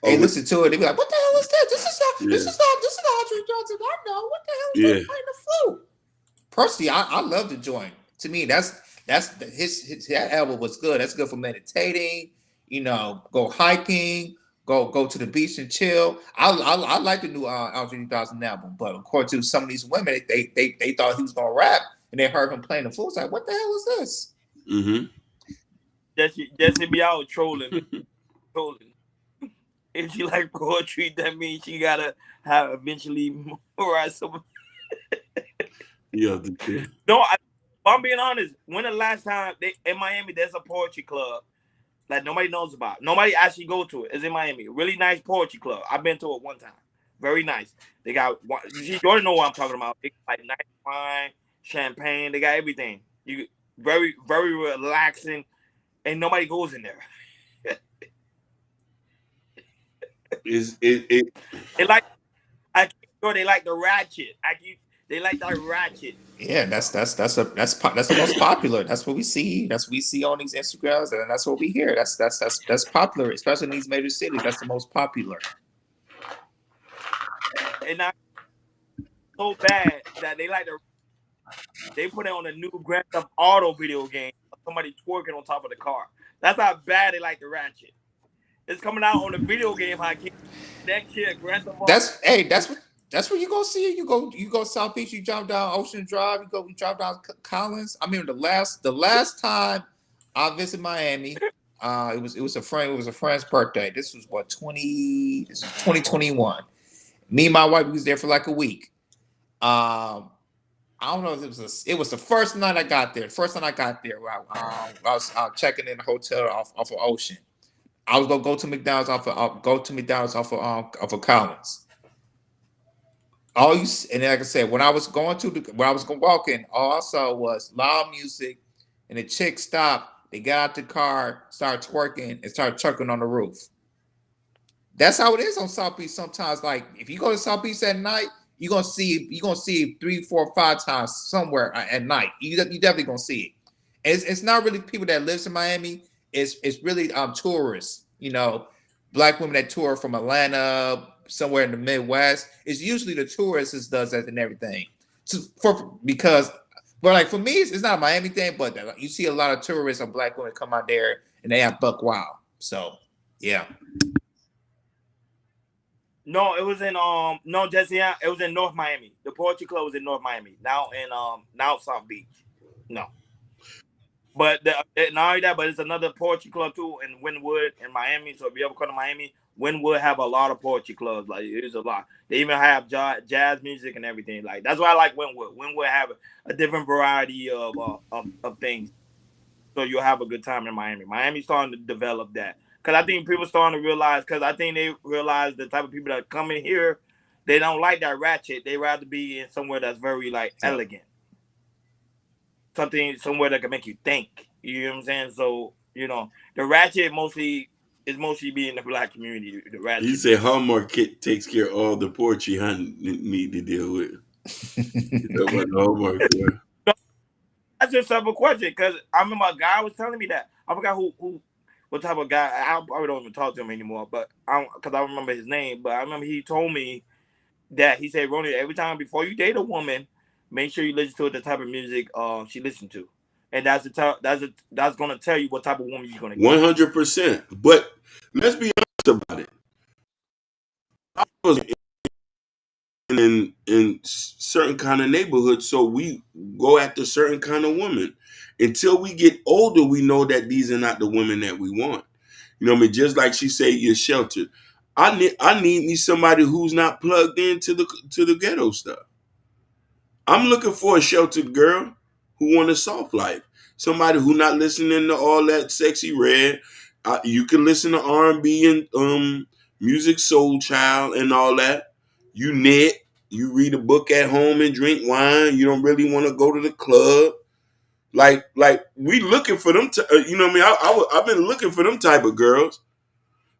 They Oh, listen to it. They be like, "What the hell is that? yeah, This is not Andre Johnson. I know. What the hell is yeah. that playing the flute?" Personally, I love the joint. To me, his that album was good. That's good for meditating. Go hiking, go to the beach and chill. I like the new Andre 3000 album, but according to some of these women, they thought he was gonna rap, and they heard him playing the flute. It's like, what the hell is this? Mm-hmm. Jesse be out trolling, man, trolling. If she like poetry, that means she gotta have eventually memorize some. Yeah, the truth. No, I'm being honest. When the last time in Miami, there's a poetry club that nobody knows about. Nobody actually go to it. It's in Miami. Really nice poetry club. I've been to it one time. Very nice. They got one. You already know what I'm talking about. They got like nice wine, champagne. They got everything. You very very relaxing, and nobody goes in there. Is it? They like I keep sure they like the ratchet. They like that ratchet. Yeah, that's the most popular. That's what we see. That's what we see on these Instagrams, and that's what we hear. That's popular, especially in these major cities. That's the most popular. And not so bad that they put it on a new Grand Theft Auto video game. Somebody twerking on top of the car. That's how bad they like the ratchet. It's coming out on the video game. How next year Grand Theft Auto. That's what you go see. You go South Beach. You drive down Ocean Drive. You drive down Collins. I mean, the last time I visited Miami, it was a friend's birthday. This was what 2021. Me and my wife was there for like a week. I don't know if it was the first night I got there. The first night I got there, I was checking in the hotel off of Ocean. I was gonna go to McDonald's off of Collins. And like I said, when I was walking, all I saw was loud music, and the chick stopped. They got out the car, started twerking, and started twerking on the roof. That's how it is on South Beach sometimes. Like if you go to South Beach at night, you're gonna see it 3, 4, 5 times somewhere at night. You definitely gonna see it. And it's not really people that lives in Miami. It's really tourists. Black women that tour from Atlanta, somewhere in the Midwest. It's usually the tourists that does that and everything. Because, but like for me, it's not a Miami thing. But you see a lot of tourists and black women come out there and they have buck wild. So yeah. No, it was in no Jesse. It was in North Miami. The poetry club was in North Miami. Now South Beach. No. But not only that, but it's another poetry club too in Wynwood in Miami. So if you ever come to Miami, Wynwood have a lot of poetry clubs. Like it's a lot. They even have jazz music and everything. Like that's why I like Wynwood. Wynwood have a different variety of things. So you'll have a good time in Miami. Miami's starting to develop that because I think people starting to realize. Because I think they realize the type of people that come in here, they don't like that ratchet. They rather be in somewhere that's very like elegant. Something somewhere that can make you think. You know what I'm saying? So the ratchet is mostly be in the black community. The ratchet. He said Hallmark Kit takes care of all the poetry I need to deal with. You know about the Hallmark Club. That's just a simple question because I remember a guy was telling me that. I forgot what type of guy. I probably don't even talk to him anymore, but because I remember his name. But I remember he told me that he said, Ronnie, every time before you date a woman, make sure you listen to the type of music she listened to, and that's gonna tell you what type of woman you're gonna get. 100%. But let's be honest about it. I was in in certain kind of neighborhoods, so we go after certain kind of women. Until we get older, we know that these are not the women that we want. You know what I mean? Just like she said, you're sheltered. I need me somebody who's not plugged into the ghetto stuff. I'm looking for a sheltered girl who want a soft life. Somebody who not listening to all that sexy red. You can listen to R&B and music, soul child, and all that. You knit. You read a book at home and drink wine. You don't really want to go to the club. Like we looking for them. You know what I mean? I've been looking for them type of girls,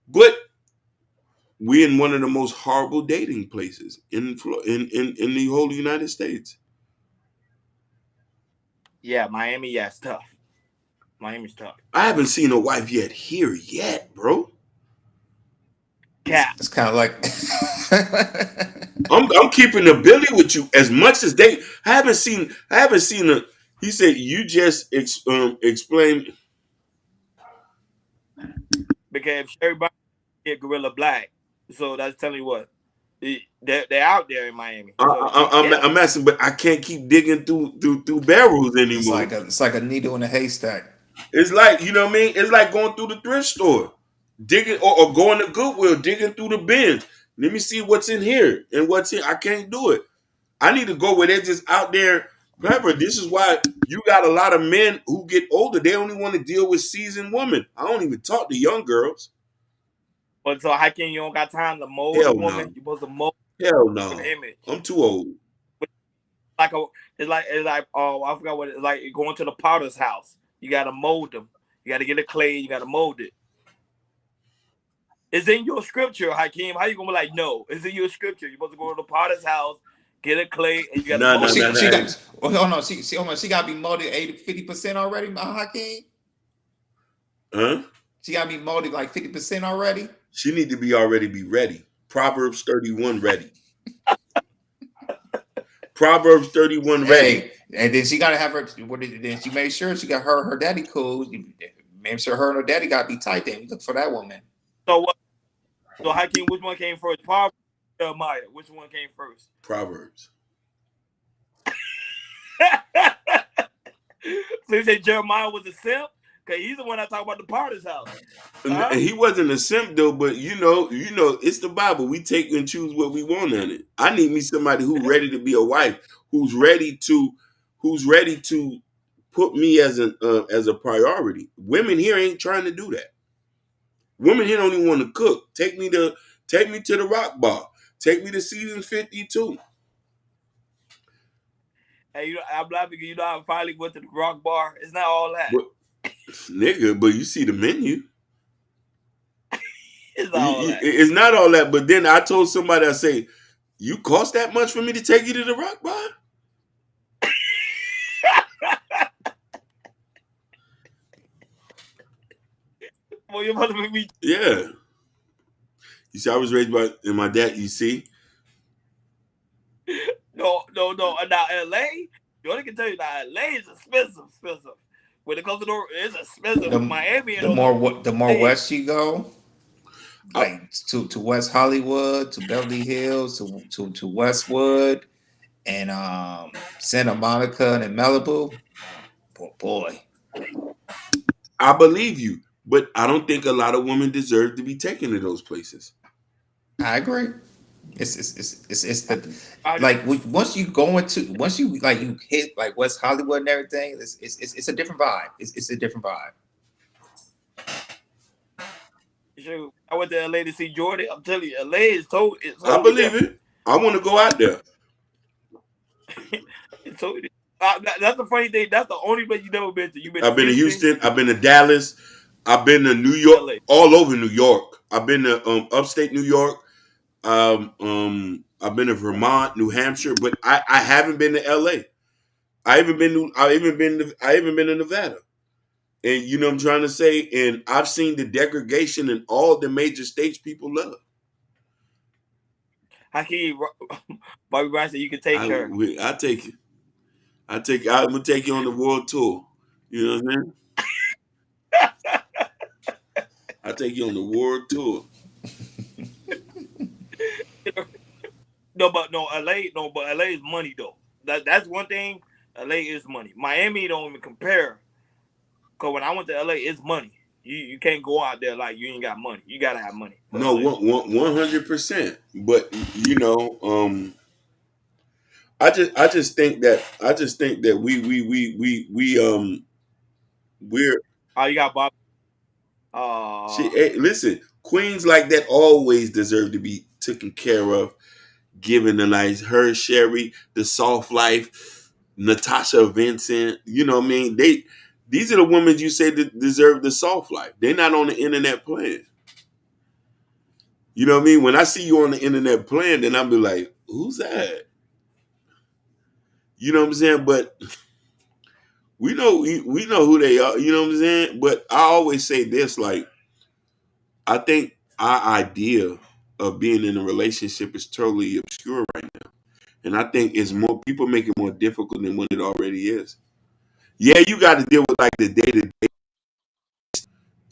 but we in one of the most horrible dating places in the whole United States. Yeah, Miami. Yeah, it's tough. Miami's tough. I haven't seen a wife yet here yet, bro. Cat. It's kind of like I'm keeping the Billy with you as much as they. I haven't seen a. He said you just explain. Because if everybody get Gorilla Black, so that's telling you what they're out there in Miami. So be careful. I'm asking, but I can't keep digging through barrels anymore. it's like a needle in a haystack. It's like, you know what I mean. It's like going through the thrift store, digging or going to Goodwill, digging through the bins. Let me see what's in here and what's here. I can't do it. I need to go where they're just out there. Remember, this is why you got a lot of men who get older. They only want to deal with seasoned women. I don't even talk to young girls. But so how can you don't got time to mold a Hell woman? no. You're supposed to mold Hell an no. image. I'm too old. Like a it's like oh I forgot what it's like going to the potter's house. You gotta mold them. You gotta get a clay, you gotta mold it. It's in your scripture, Hakeem. How you gonna be like, no? It's in your scripture. You're supposed to go to the potter's house, get a clay, and you gotta No, Well, no, mold no, them. she no. got. Well, oh no, hold on. She got to be molded 50% already, Hakeem. Huh? She got to be molded like 50% already. She need to be already be ready. Proverbs 31 ready. Proverbs 31 ready. Hey, and then she got to have her. Then she made sure she got her daddy cool. Made sure her and her daddy got to be tight. Then look for that woman. So what? So Hakeem, which one came first? Proverbs, Jeremiah. Which one came first? Proverbs. So you say Jeremiah was a simp? Cause he's the one that talk about the potter's house. And Huh? he wasn't a simp though, but you know, it's the Bible. We take and choose what we want in it. I need me somebody who's ready to be a wife, who's ready to, who's ready to put me as a priority. Women here ain't trying to do that. Women here don't even want to cook. Take me to the rock bar. Take me to season 52. Hey, I'm laughing because you know I finally went to the rock bar. It's not all that. But nigga, but you see the menu. It's not all that. It's not all that. But then I told somebody, I say, you cost that much for me to take you to the rock bar? Well, you're supposed to be Yeah. You see, I was raised by and my dad. You see, no. Now LA, you only can tell you now LA is expensive. When it comes to it's expensive. The Miami and the those more the more days. west you go, I, like to West Hollywood, to Beverly Hills, to Westwood, and Santa Monica and Malibu. Boy, I believe you, but I don't think a lot of women deserve to be taken to those places. I agree. It's the I do. like once you like you hit like West Hollywood and everything. It's a different vibe. It's a different vibe. Shoot, I went to LA to see Jordan. I'm telling you, LA is I totally believe different. it. I want to go out there. It's totally. That's the funny thing. That's the only place you've never been to. You've been to I've been to Houston, Houston. I've been to Dallas. I've been to New York, LA. all over New York. I've been to upstate New York. I've been to Vermont, New Hampshire, but I haven't been to LA. I even been to Nevada. And you know what I'm trying to say? And I've seen the degradation in all the major states people love. Hakeem, Bobby Brown said you can take her. I take it. I'm gonna take you on the world tour. You know what I'm saying? I take you on the world tour. no, LA, no, but LA is money though. That's one thing. LA is money. Miami don't even compare. Cause when I went to LA, it's money. You can't go out there like you ain't got money. You gotta have money for No, LA. 100%. But you know, I just think that we're Oh, you got Bob. hey, listen, queens like that always deserve to be taken care of, given a nice her Sherry, the soft life, Natasha Vincent. You know what I mean? These are the women you say that deserve the soft life. They're not on the internet playing. You know what I mean? When I see you on the internet playing, then I'll be like, who's that? You know what I'm saying? But we know who they are. You know what I'm saying? But I always say this: like, I think our idea of being in a relationship is totally obscure right now, and I think it's more people make it more difficult than what it already is. Yeah, you got to deal with like the day to day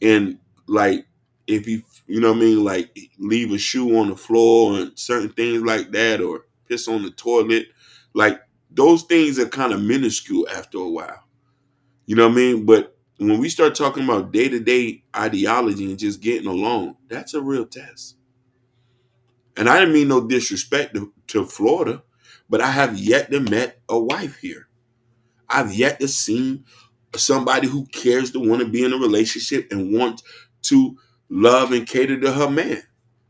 and like if you know what I mean, like leave a shoe on the floor and certain things like that, or piss on the toilet, like those things are kind of minuscule after a while. You know what I mean? But when we start talking about day to day ideology and just getting along, that's a real test. And I didn't mean no disrespect to Florida, but I have yet to met a wife here. I've yet to see somebody who cares to want to be in a relationship and want to love and cater to her man.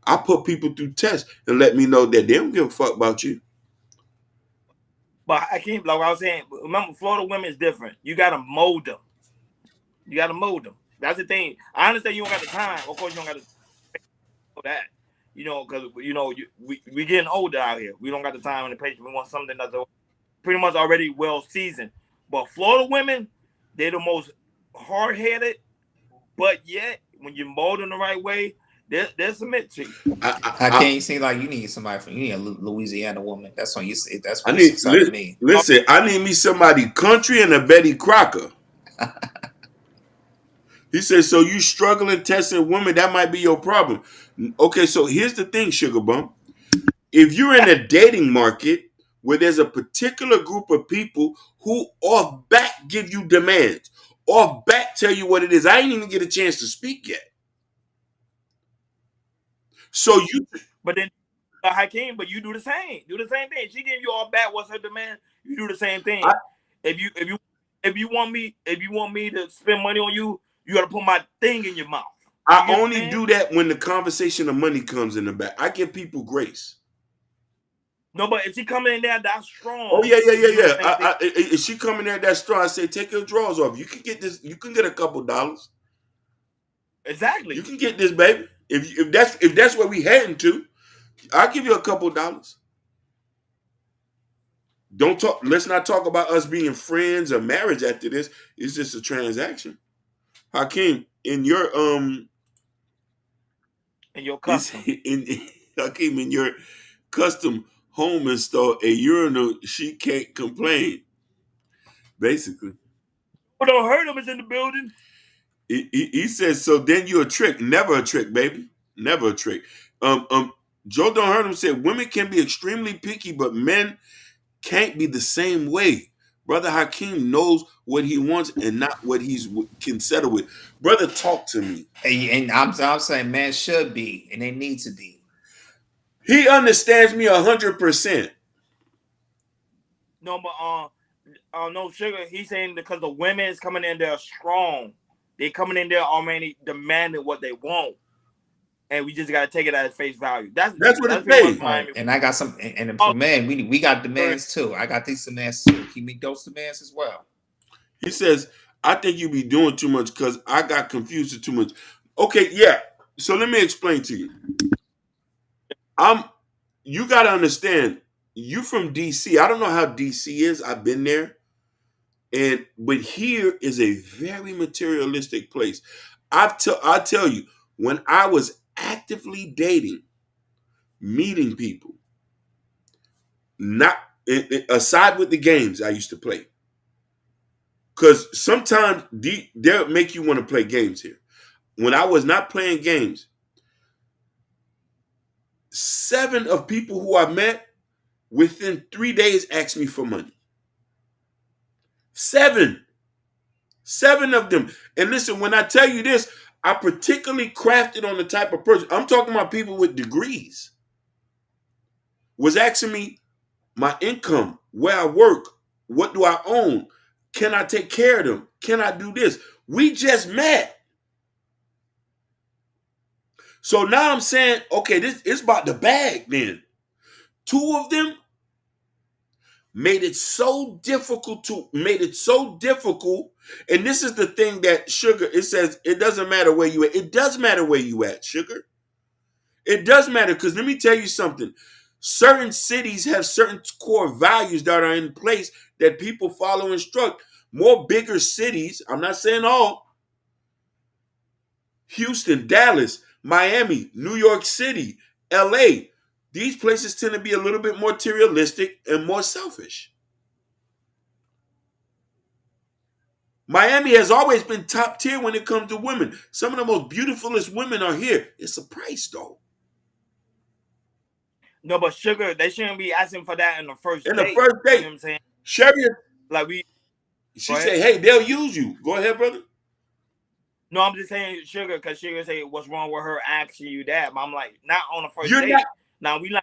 I put people through tests and let me know that they don't give a fuck about you. But I can't like I was saying. Remember, Florida women is different. You gotta mold them. You gotta mold them. That's the thing. I understand you don't got the time. Of course, you don't got to know that. You know, because we getting older out here. We don't got the time and the patience. We want something that's pretty much already well seasoned. But Florida women, they're the most hard headed. But yet, when you mold them the right way, they'll submit to you. How can you seem like you need somebody from you need a Louisiana woman? That's when you that's I when you need excited me. listen. I need me somebody country and a Betty Crocker. He said, "So you struggling testing women? That might be your problem." Okay, so here's the thing, Sugar Bump. If you're in a dating market where there's a particular group of people who off back give you demands, off back tell you what it is, I ain't even get a chance to speak yet. So you, But then Hakeem, but you do the same. Do the same thing. She give you all back. What's her demand? You do the same I, thing. If you want me to spend money on you, you got to put my thing in your mouth. You I get what I'm only saying? do that when the conversation of money comes in the back. I give people grace. No, but if she coming in there that Oh strong, yeah, yeah, you yeah, do the yeah. same thing. If she come in there that strong, I say take your drawers off. You can get this. You can get a couple dollars. You Exactly. can get this, baby. If that's where we heading to, I'll give you a couple dollars. Don't talk. Let's not talk about us being friends or marriage after this. It's just a transaction. Hakeem, in your And your is custom. in Hakeem in your custom home install a urinal. She can't complain. Basically, But don't hurt him. Is in the building. he says. So then you're a trick. Never a trick, baby. Never a trick. Um um. Joe Don't Hurt Him said women can be extremely picky, but men can't be the same way. Brother Hakeem knows what he wants and not what he's can settle with. Brother, talk to me. And I'm saying man should be and they need to be. He understands me 100%. No, but no sugar. He's saying because the women is coming in there strong. They coming in there already demanding what they want, and we just gotta take it at face value. That's what That's it pretty much All pays. right, Miami. and I got some, and Oh, for men, we got demands too. I got these demands too. Can you meet those demands as well? He says, I think you be doing too much because I got confused with too much. Okay, yeah. So let me explain to you. I'm you gotta understand, you from DC. I don't know how DC is. I've been there. But here is a very materialistic place. I tell you, when I was actively dating, meeting people, not aside with the games I used to play, because sometimes they'll make you want to play games here. When I was not playing games, 7 of people who I met, within 3 days asked me for money. Seven. Seven of them. And listen, when I tell you this, I particularly crafted on the type of person. I'm talking about people with degrees. Was asking me my income, where I work, what do I own? Can I take care of them? Can I do this? We just met. So now I'm saying, okay, this is about the bag then. Two of them made it so difficult. And this is the thing that Sugar, it says it doesn't matter where you at. It does matter where you at, Sugar. It does matter, because let me tell you something. Certain cities have certain core values that are in place that people follow and instruct. More bigger cities, I'm not saying all, Houston, Dallas, Miami, New York City, LA, these places tend to be a little bit more materialistic and more selfish. Miami has always been top tier when it comes to women. Some of the most beautifulest women are here. It's a price, though. No, but Sugar, they shouldn't be asking for that in the first In the date. first You know date, what I'm saying? Sherry, Like we go she ahead. said, hey, they'll use you. Go ahead, brother. No, I'm just saying Sugar, because Sugar say what's wrong with her asking you that. But I'm like, not on the first You're not date. Now we like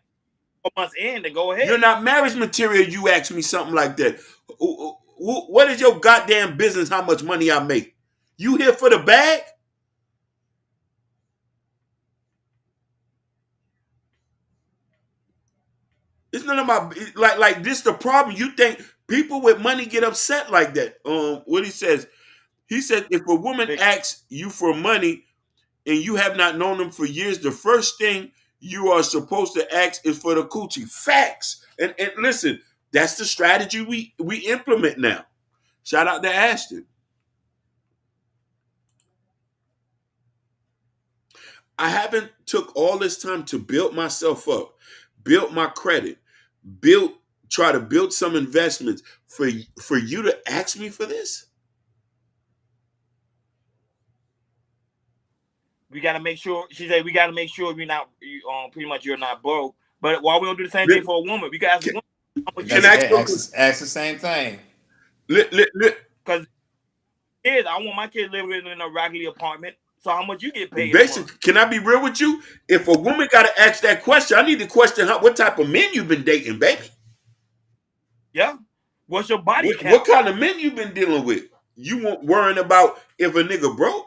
4 months in to go you're ahead. not marriage material. You ask me something like that. What is your goddamn business? How much money I make? You here for the bag? It's none of my like this. The problem. You think people with money get upset like that? What he says. He said if a woman Big asks you for money and you have not known them for years, the first thing you are supposed to ask is for the coochie. Facts. And listen, that's the strategy we implement now. Shout out to Ashton. I haven't took all this time to build myself up, build my credit, build try to build some investments for you to ask me for this. we gotta make sure she said we gotta make sure pretty much you're not broke. But why we don't do the same thing Let- for a woman? We can ask a Can, woman how much you can That's I get ask paid. you? ask the same thing. Because kids, I want my kids living in a raggedy apartment. So how much you get paid a month? Basically, can I be real with you? If a woman got to ask that question, I need to question her. What type of men you been dating, baby? Yeah. What's your body What count? kind of men you been dealing with? You weren't worrying about if a nigga broke.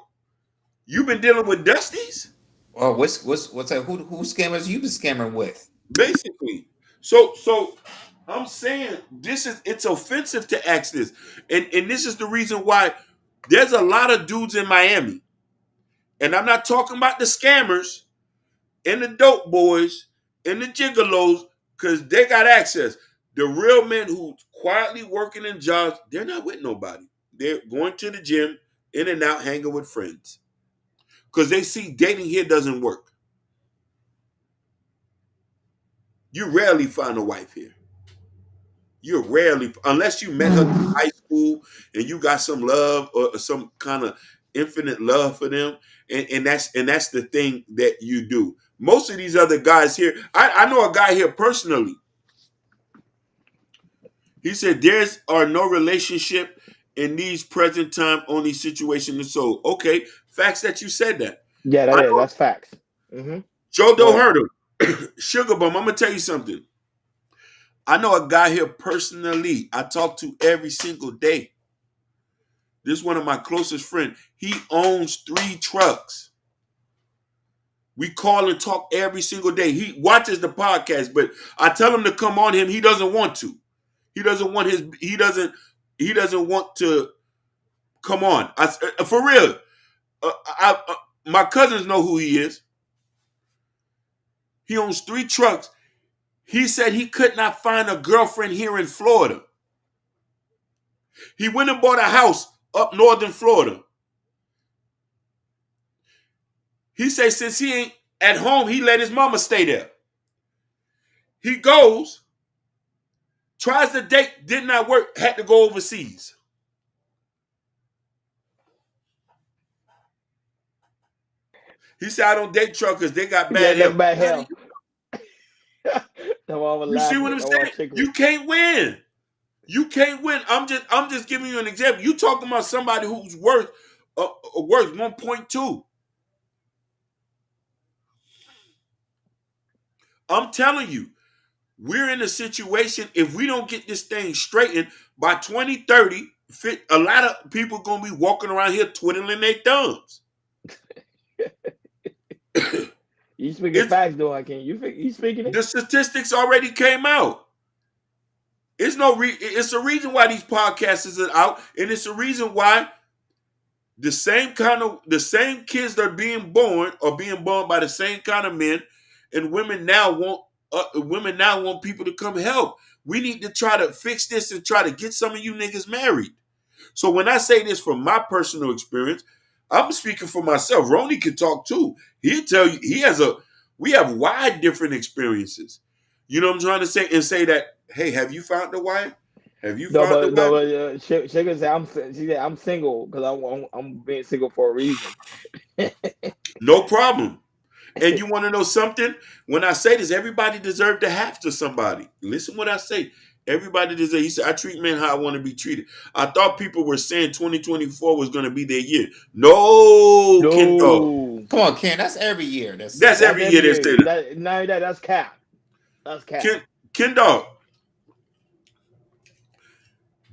You been dealing with dusties. Well, what's that? Who scammers you been scammering with? Basically. So I'm saying it's offensive to ask this. And this is the reason why there's a lot of dudes in Miami. And I'm not talking about the scammers and the dope boys and the gigolos, because they got access. The real men who quietly working in jobs, they're not with nobody. They're going to the gym, in and out, hanging with friends. Because they see dating here doesn't work. You rarely find a wife here. You're rarely, unless you met her in high school and you got some love or some kind of infinite love for them, and that's the thing that you do. Most of these other guys here, I know a guy here personally. He said there's are no relationship in these present time only situations. So okay, facts that you said that. Yeah, I that is. know That's facts. Hmm. Joe Go don't ahead. hurt him. Sugar bum. I'm gonna tell you something. I know a guy here personally. I talk to every single day. This is one of my closest friends. He owns 3 trucks. We call and talk every single day. He watches the podcast, but I tell him to come on him. He doesn't want to. He doesn't want his. He doesn't want to come on. For real. My cousins know who he is. He owns 3 trucks. He said he could not find a girlfriend here in Florida. He went and bought a house up northern Florida. He said since he ain't at home, he let his mama stay there. He goes, tries to date, did not work, had to go overseas. He said, I don't date truckers, they got Yeah, bad they health. bad How do hell. you Come mama You see laughing what I'm at all saying? chicklets. You can't win. You can't win. I'm just giving you an example. You talking about somebody who's worth 1.2. I'm telling you, we're in a situation, if we don't get this thing straightened by 2030, a lot of people gonna be walking around here twiddling their thumbs. You speaking It's facts though, I can't. You speaking it? the statistics already came out. It's a reason why these podcasts are out, and it's a reason why the same kids that are being born by the same kind of men, and women now want people to come help. We need to try to fix this and try to get some of you niggas married. So when I say this from my personal experience, I'm speaking for myself. Ronnie can talk too. He'll tell you we have wide different experiences. You know what I'm trying to say? And say that, hey, have you found the wife? Have you No, found the but no, wife? but Sugar said she said I'm single because I'm being single for a reason. No problem. And you want to know something? When I say this, everybody deserves to have to somebody. Listen what I say. Everybody deserves. He said, I treat men how I want to be treated. I thought people were saying 2024 was going to be their year. No, Ken Dog. No, Come on, Ken. That's every year they say That's that. that's every year every they year. say that. That now that's cap. That's cap. Ken Dog,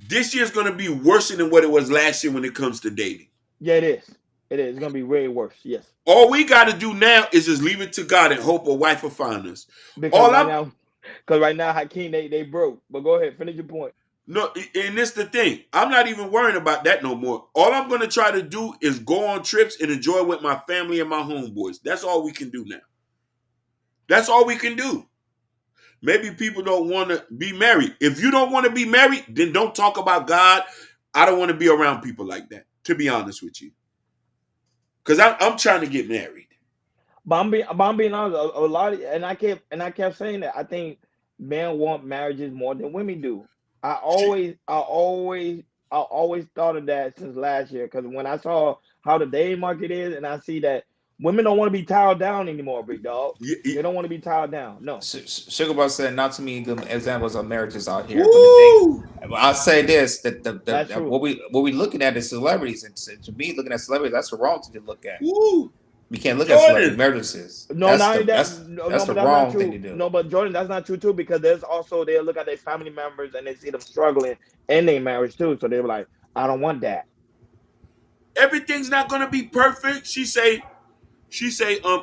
this year's going to be worse than what it was last year when it comes to dating. Yeah, it is. It is. It's gonna be way worse. Yes, All we got to do now is just leave it to God and hope a wife will find us. because All right I'm now, because right now Hakeem they broke. But go ahead, finish your point. No, and this the thing. I'm not even worrying about that no more. All I'm gonna try to do is go on trips and enjoy with my family and my homeboys. That's all we can do now. That's all we can do. Maybe people don't want to be married. If you don't want to be married, then don't talk about God. I don't want to be around people like that, to be honest with you. Because I'm trying to get married. But I'm being honest. A lot of, and I kept saying that. I think men want marriages more than women do. I Shit. always, I always, I always thought of that since last year. Because when I saw how the dating market is, and I see that women don't want to be tied down anymore, big dog. They don't want to be tied down. No. Sugar Boy said, "Not too many good examples of marriages out here." But the thing, Woo! I'll say this: that That's true. what we looking at is celebrities, and to me, looking at celebrities, that's the wrong thing to look at. Woo! We can't look at celebrity Jordan. marriages. No, not only that. No, That's no, the but that's not wrong thing true. to do. No, but Jordan, that's not true too. Because there's also they look at their family members and they see them struggling in their marriage too. So they're like, I don't want that. Everything's not gonna be perfect. She say,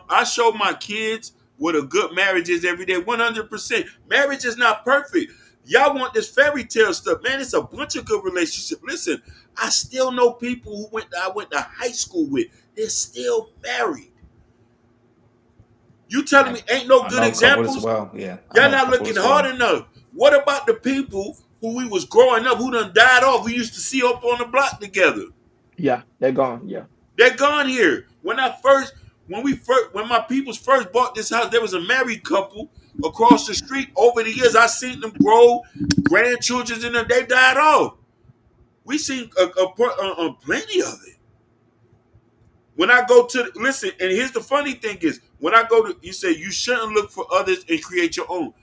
I show my kids what a good marriage is every day. 100%. Marriage is not perfect. Y'all want this fairy tale stuff, man. It's a bunch of good relationships. Listen, I still know people I went to high school with. They're still married. You telling me ain't no I good know a couple as examples? well. Yeah, I Y'all know a not couple looking as hard well. enough. What about the people who we was growing up, who done died off? We used to see up on the block together. Yeah, they're gone. Yeah, They're gone here. When my peoples first bought this house, there was a married couple across the street. Over the years, I seen them grow, grandchildren in them. They died off. We seen plenty of it. When I go to listen, and here's the funny thing is, when I go to, you say you shouldn't look for others and create your own.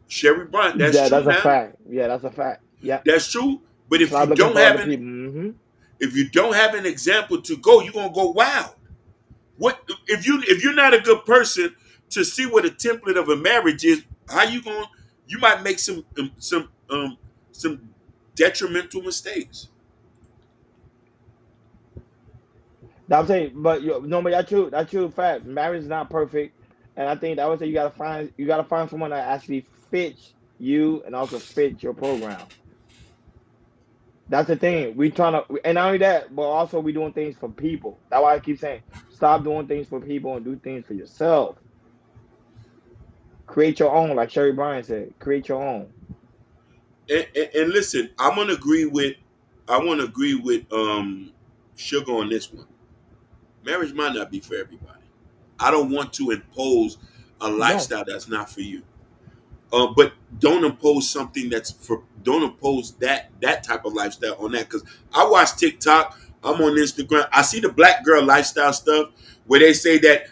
Sherry Bryant, that's yeah, true that's a now. fact. Yeah, that's a fact. Yeah, That's true. But stop looking for other people. Hmm. if you don't have an example to go, you're gonna go wild. What if you're not a good person to see what a template of a marriage is? How you going? You might make some detrimental mistakes. I'm saying, but no, but that's true. That's true. Fact. Marriage is not perfect, and I think I would say you gotta find someone that actually fits you and also fits your program. That's the thing. We trying to, and not only that, but also we doing things for people. That's why I keep saying, stop doing things for people and do things for yourself. Create your own, like Sherry Bryan said. Create your own. And listen, I want to agree with Sugar on this one. Marriage might not be for everybody. I don't want to impose a No, lifestyle that's not for you. But don't impose something that's for. Don't impose that type of lifestyle on that. Because I watch TikTok. I'm on Instagram. I see the black girl lifestyle stuff where they say that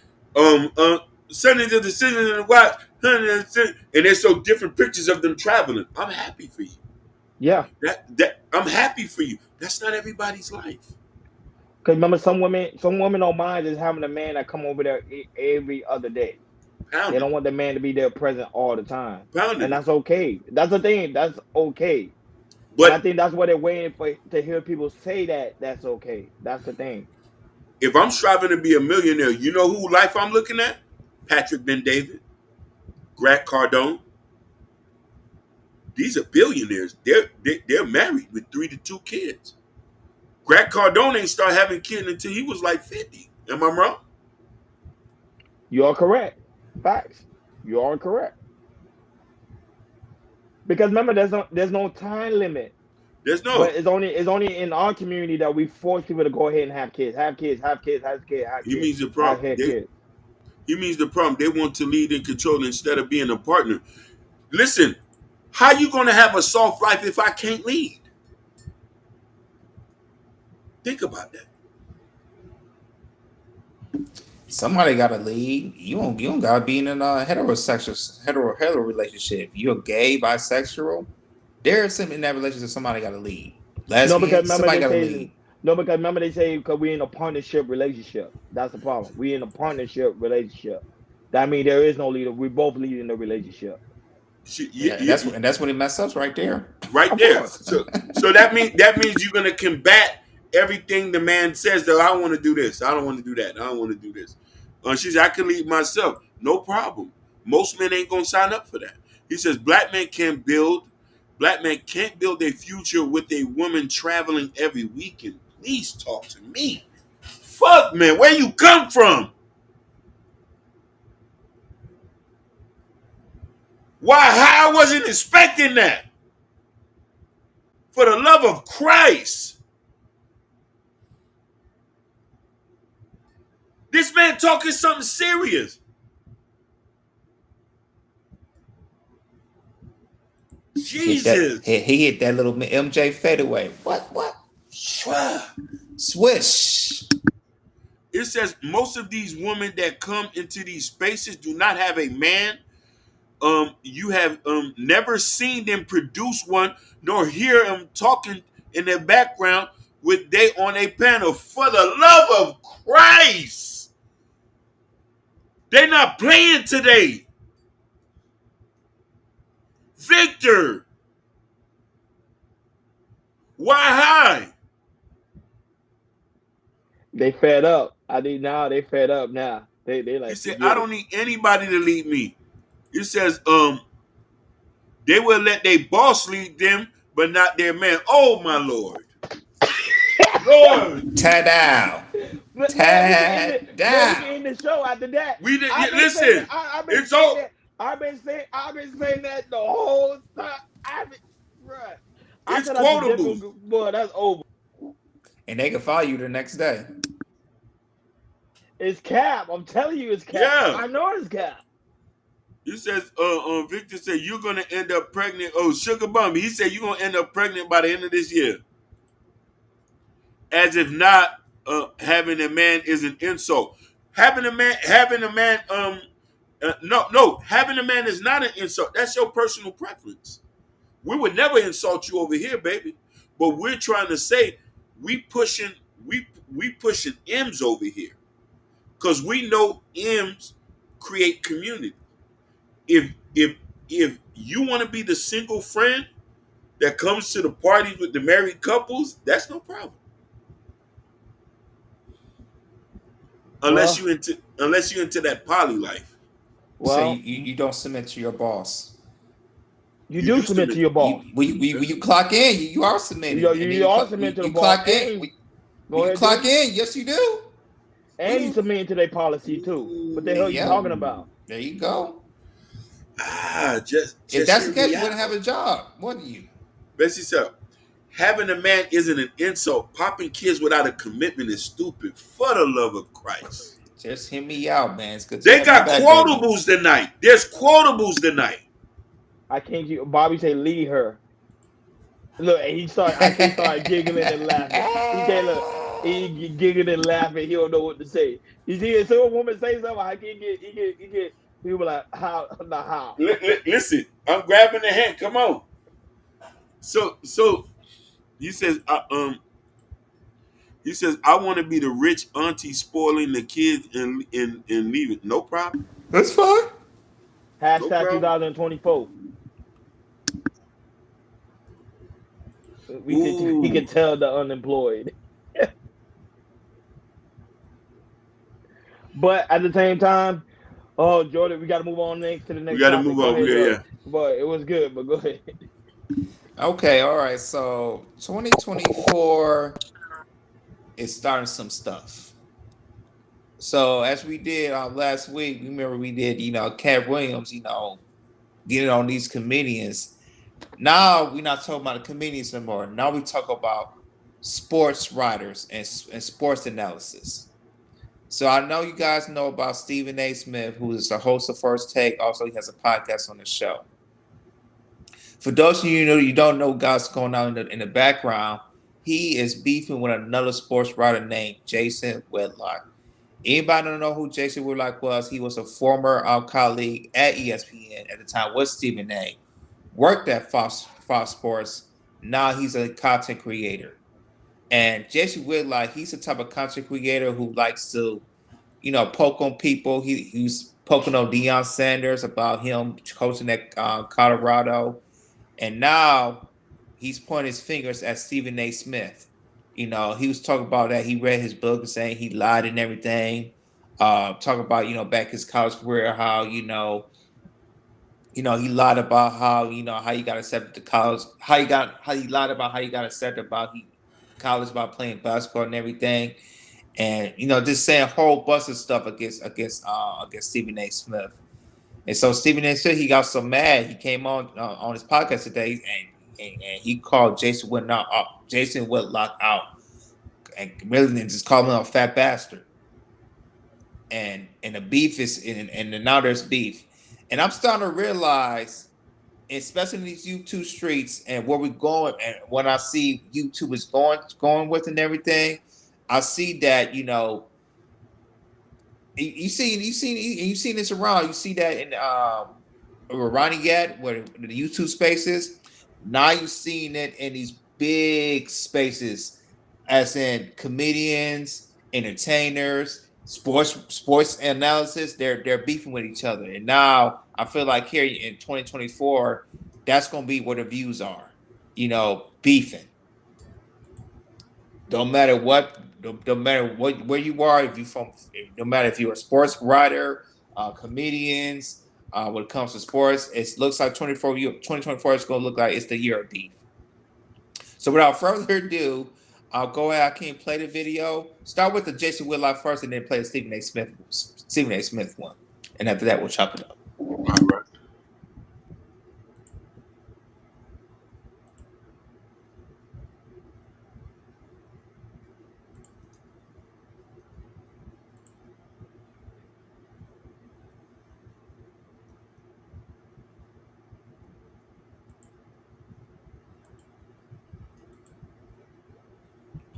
sending the decision in the wife. And there's so different pictures of them traveling. I'm happy for you. Yeah, That I'm happy for you. That's not everybody's life. because remember, some women don't mind just having a man that come over there every other day. They Pounding don't it, want the man to be there present all the time, and pounding it. that's okay. That's the thing. That's okay. And I But think that's what they're waiting for to hear people say that that's okay. That's the thing. if I'm striving to be a millionaire, you know who life I'm looking at? Patrick Ben David, Grant Cardone. These are billionaires. They're married with 3 to 2 kids. Grant Cardone ain't start having kids until he was like 50. Am I wrong? You are correct. Facts. You are correct. Because remember, there's no time limit. There's But no. it's only in our community that we force people to go ahead and have kids, have kids, have kids, have kids, have He kids, means the have problem. kids. He means the problem. They want to lead and control instead of being a partner. Listen, how you gonna have a soft life if I can't lead? Think about that. Somebody got to lead. You don't got to be in a heterosexual hetero relationship. You're gay, bisexual. There's something in that relationship. Somebody got to lead. No, because Lesbian. remember Somebody they got to say lead. no, because remember they say because we're in a partnership relationship. That's the problem. We in a partnership relationship. That means there is no leader. We both lead in the relationship. You, Yeah, and you, that's and that's when it mess up right there. right Of there. course. So that means you're gonna combat everything the man says. That I want to do this. I don't want to do that. I don't want to do this. She said I can lead myself. No problem. Most men ain't gonna sign up for that. He says black men can't build. Black men can't build a future with a woman traveling every weekend. Please talk to me. Fuck man, where you come from? Why? How I wasn't expecting that. For the love of Christ. This man talking something serious. Hit that. Jesus. He hit that little MJ fadeaway. What? Swish. It says most of these women that come into these spaces do not have a man. You have never seen them produce one, nor hear them talking in their background with they on a panel. For the love of Christ, they're not playing today. Victor, why high? They fed up. I think now they fed up now. They He like said, I forget it. don't need anybody to lead me. It says, they will let their boss lead them, but not their man. Oh my Lord. Lord. Tie down. But man, we can end it. Tie Man, we can down. end the show after that. We did I've been saying that. listen, I've been it's saying all that. I've been saying that the whole time. I've been, bruh. I it's said after Jericho, quotables. boy, that's over. And they can follow you the next day. It's cap. I'm telling you, it's cap. Yeah. I know it's cap. It says, Victor said you're gonna end up pregnant. Oh, Sugar Bum. He said you're gonna end up pregnant by the end of this year. As if not, having a man is an insult. Having a man, no, having a man is not an insult. That's your personal preference. We would never insult you over here, baby. But we're trying to say we pushing we pushing M's over here because we know M's create community. If you want to be the single friend that comes to the parties with the married couples, that's no problem. Well, Unless you into that poly life, You say you, well, you, you don't submit to your boss. you you do do submit to submit. your You boss. when you clock in, you are submitting, and then You also submit to the you boss, clock in. and When go you ahead, clock do. in, yes, you do. And you submit to their policy too. What the hell are you Yep. talking about? There you go. Just If that's hear the case, me you wouldn't have out. a job, wouldn't you? Bessie said, having a man isn't an insult. Popping kids without a commitment is stupid. For the love of Christ. Just hear me out, man. It's good to They have you got back, baby. quotables tonight. There's quotables tonight. I can't keep. Bobby say leave her. Look, and he started. I can't start giggling and laughing. He can't look. He giggling and laughing. He don't know what to say. You see, so a woman say something. I can't get. He get. People like, how? Not how. Listen, I'm grabbing the hand. Come on. So he says, he says, I want to be the rich auntie spoiling the kids and leaving. No problem. That's fine. No Hashtag problem. 2024. He Ooh, could tell the unemployed. But at the same time, oh Jordan, we got to move on next to the we next got to topic. move Go on. ahead, Yeah, Jordan. yeah. But it was good. But go ahead. Okay, all right. So 2024 is starting some stuff. So as we did last week, remember we did, Cat Williams, getting on these comedians. Now we're not talking about the comedians anymore. Now we talk about sports writers and sports analysis. So I know you guys know about Stephen A. Smith, who is the host of First Take. Also, he has a podcast on the show. For those of you who you don't know what's going on in the background, he is beefing with another sports writer named Jason Whitlock. Anybody don't know who Jason Whitlock was? He was a former colleague at ESPN at the time with Stephen A. Worked at Fox Sports. Now he's a content creator. And Jason Whitlock, he's the type of content creator who likes to, poke on people. He's poking on Deion Sanders about him coaching at Colorado. And now he's pointing his fingers at Stephen A. Smith. He was talking about that. He read his book and saying he lied and everything. Talking about, back his college career, how, he lied about how, how he got accepted to college, how he lied about how he got accepted about college about playing basketball and everything. And, just saying a whole bunch of stuff against Stephen A. Smith. And so Stephen A. Smith, he got so mad, he came on his podcast today and he called Jason Whitlock out, and really just called him a fat bastard. And the beef is and now there's beef. And I'm starting to realize, especially in these YouTube streets and where we're going, and when I see YouTube is going with and everything, I see that, you've seen this around. You see that in where Ronnie Gat, where the YouTube spaces. Now you're seeing it in these big spaces, as in comedians, entertainers, sports analysis. They're beefing with each other, and now I feel like here in 2024, that's gonna be where the views are. Beefing. Don't matter what, don't matter what where you are. If you from, no matter if you're a sports writer, comedians. When it comes to sports, it looks like 2024 is going to look like it's the year of beef. So without further ado, I'll go ahead. I can play the video. Start with the Jason Whitlock first, and then play the Stephen A. Smith one, and after that, we'll chop it up. All right.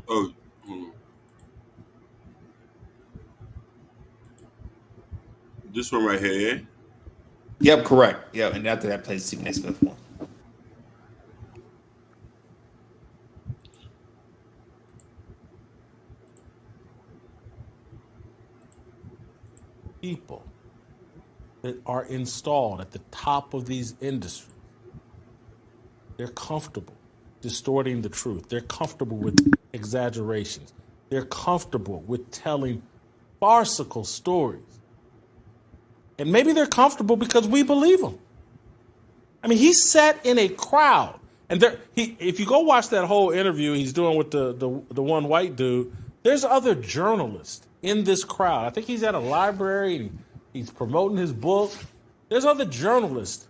Oh, this one right here, yeah? Yep, correct. Yep, and after that, play the Stephen A. Smith one. People that are installed at the top of these industries, they're comfortable distorting the truth. They're comfortable with exaggerations. They're comfortable with telling farcical stories. And maybe they're comfortable because we believe them. I mean, he sat in a crowd. And if you go watch that whole interview he's doing with the one white dude, there's other journalists in this crowd. I think he's at a library and he's promoting his book. There's other journalists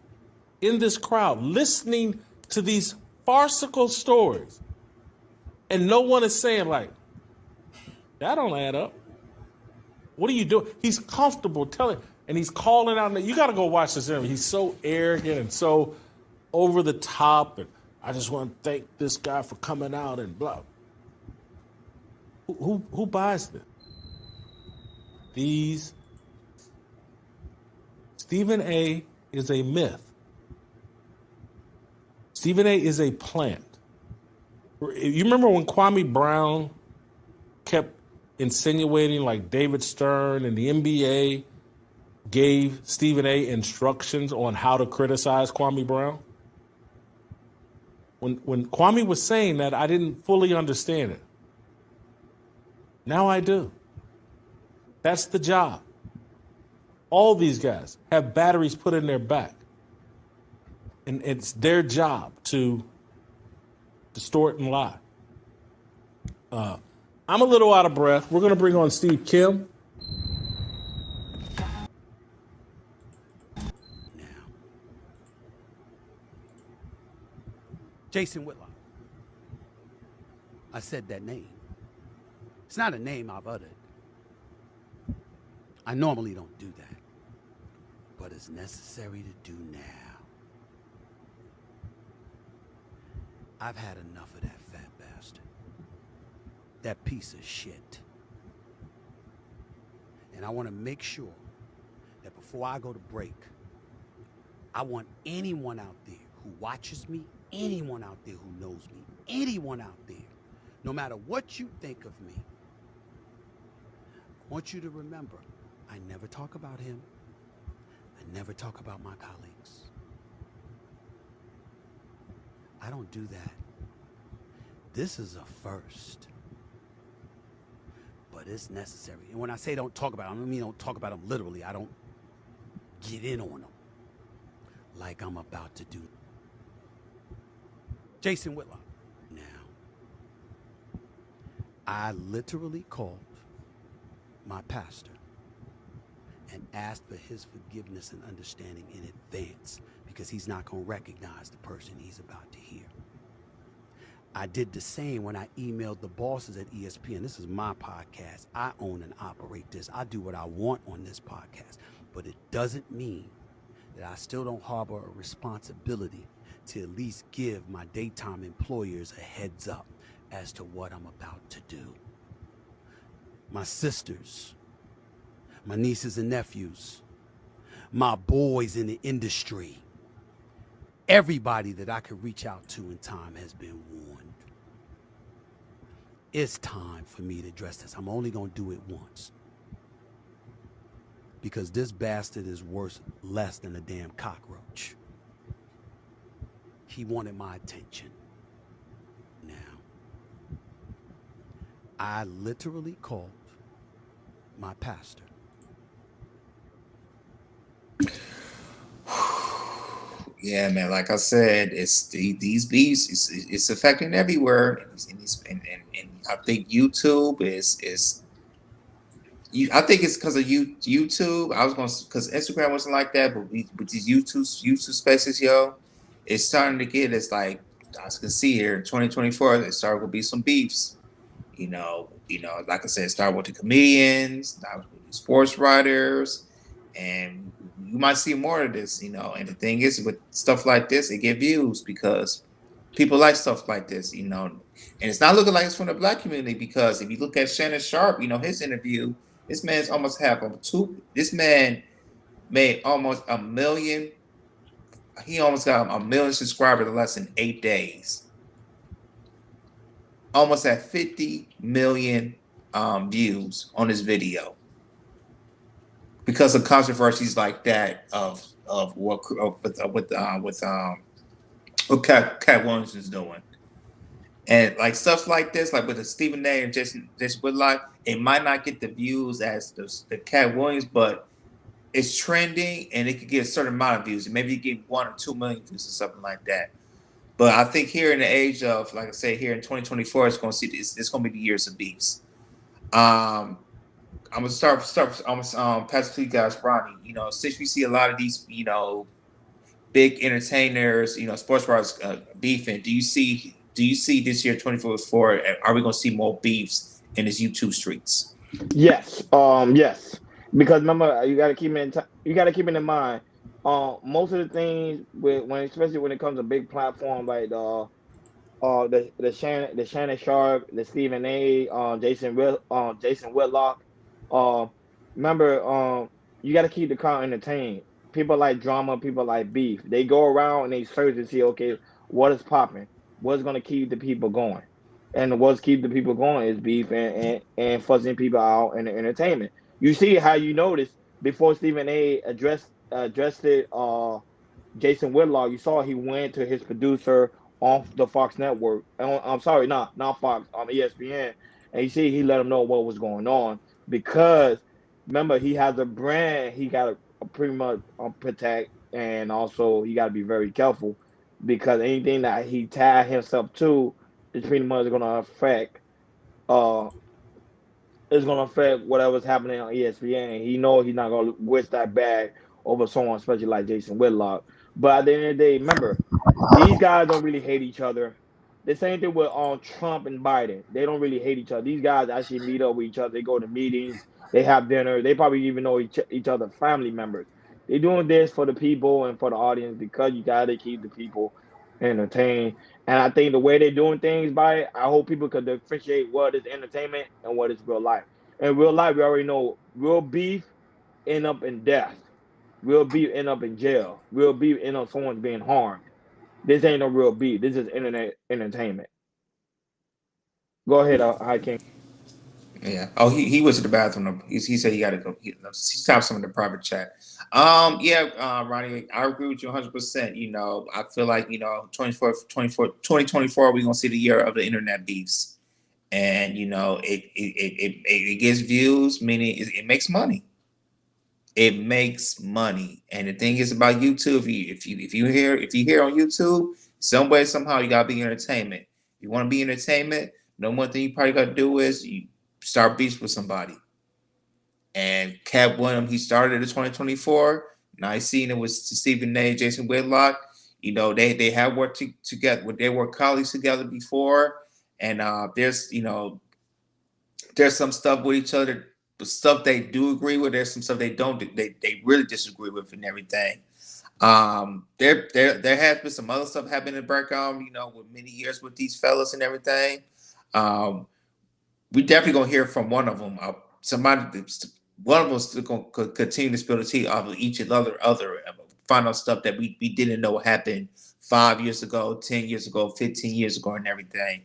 in this crowd listening to these farcical stories. And no one is saying, like, that don't add up. What are you doing? He's comfortable telling, and he's calling out. You got to go watch this interview. He's so arrogant and so over the top. And I just want to thank this guy for coming out and blah. Who buys this? These Stephen A. is a myth. Stephen A. is a plant. You remember when Kwame Brown kept insinuating like David Stern and the NBA gave Stephen A. instructions on how to criticize Kwame Brown? When Kwame was saying that, I didn't fully understand it. Now I do. That's the job. All these guys have batteries put in their back. And it's their job to distort and lie. I'm a little out of breath. We're going to bring on Steve Kim. Now, Jason Whitlock. I said that name. It's not a name I've uttered. I normally don't do that, but it's necessary to do now. I've had enough of that fat bastard. That piece of shit. And I want to make sure that before I go to break, I want anyone out there who watches me, anyone out there who knows me, anyone out there, no matter what you think of me, I want you to remember, I never talk about him. I never talk about my colleagues. I don't do that. This is a first. But it's necessary. And when I say don't talk about them, I don't mean don't talk about them literally. I don't get in on them like I'm about to do. Jason Whitlock. Now, I literally called my pastor and asked for his forgiveness and understanding in advance because he's not going to recognize the person he's about to hear. I did the same when I emailed the bosses at ESPN. This is my podcast. I own and operate this. I do what I want on this podcast. But it doesn't mean that I still don't harbor a responsibility to at least give my daytime employers a heads up as to what I'm about to do. My sisters, my nieces and nephews, my boys in the industry, everybody that I could reach out to in time has been warned. It's time for me to address this. I'm only going to do it once. Because this bastard is worth less than a damn cockroach. He wanted my attention. Now, I literally called my pastor. Yeah, man. Like I said, it's these beefs. It's affecting everywhere, and I think YouTube is. I think it's because of YouTube. I was going because Instagram wasn't like that, but with these YouTube spaces, yo, it's starting to get. It's like I can see here, 2024, there started to be some beefs. Like I said, start with the comedians, start with the sports writers, and you might see more of this. And the thing is, with stuff like this, it get views because people like stuff like this. And it's not looking like it's from the black community because if you look at Shannon Sharp, his interview, this man's almost have two. This man made almost a million. He almost got a million subscribers in less than 8 days. Almost at 50 million views on his video because of controversies like that of what Cat Williams is doing, and like stuff like this, like with the Stephen A. and Jason Whitlock, it might not get the views as the Cat Williams, but it's trending and it could get a certain amount of views. Maybe you get 1 or 2 million views or something like that. But I think here in the age of, like I say, here in 2024, it's going to be the years of beefs. I'm gonna start. I'm gonna pass it to you guys, Ronnie. Since we see a lot of these, big entertainers, sports writers beefing, do you see this year 2024? Are we going to see more beefs in this YouTube streets? Yes. Yes. Because remember, you got to keep it. You got to keep it in mind. Most of the things especially when it comes to big platform like the Shannon Sharp, the Stephen A, Jason Whitlock. Uh, remember, you got to keep the crowd entertained. people like drama, people like beef. They go around and they search and see, okay, what is popping, what's gonna keep the people going, and what's keep the people going is beef and fuzzing people out in the entertainment. You see how you notice before Stephen A. addressed it. Jason Whitlock, you saw he went to his producer on the Fox network. I'm sorry, not Fox, ESPN, and you see he let him know what was going on because remember he has a brand he got to pretty much protect, and also he got to be very careful because anything that he tied himself to is pretty much going to affect uh it's gonna affect whatever's happening on ESPN. He know he's not gonna wish that bag over someone, especially like Jason Whitlock. But at the end of the day, remember, these guys don't really hate each other. The same thing with Trump and Biden. They don't really hate each other. These guys actually meet up with each other. They go to meetings. They have dinner. They probably even know each other family members. They're doing this for the people and for the audience because you gotta keep the people entertained. And I think the way they're doing things by it, I hope people could differentiate what is entertainment and what is real life. In real life, we already know real beef end up in death. Real beef end up in jail. Real beef end up someone's being harmed. This ain't no real beef. This is internet entertainment. Go ahead, High King. Yeah. Oh, he went to the bathroom. He said he got to go. He stopped some in the private chat. Yeah, Ronnie, I agree with you 100%. You know, I feel like, 2024, we're going to see the year of the internet beefs. And, it gets views, meaning it makes money. It makes money. And the thing is about YouTube, if you hear on YouTube, some way, somehow you gotta be entertainment. If you want to be entertainment, no one thing you probably gotta do is you start beefs with somebody. And Cat Williams, he started in 2024. Now I seen it with Stephen A, Jason Whitlock. They have worked together. They were colleagues together before. And there's some stuff with each other, the stuff they do agree with. There's some stuff they don't. They really disagree with and everything. There has been some other stuff happening in the background. With many years with these fellas and everything. Um, we definitely gonna hear from one of them. One of us gonna continue to spill the tea off of each and other find out stuff that we didn't know happened 5 years ago, 10 years ago, 15 years ago, and everything.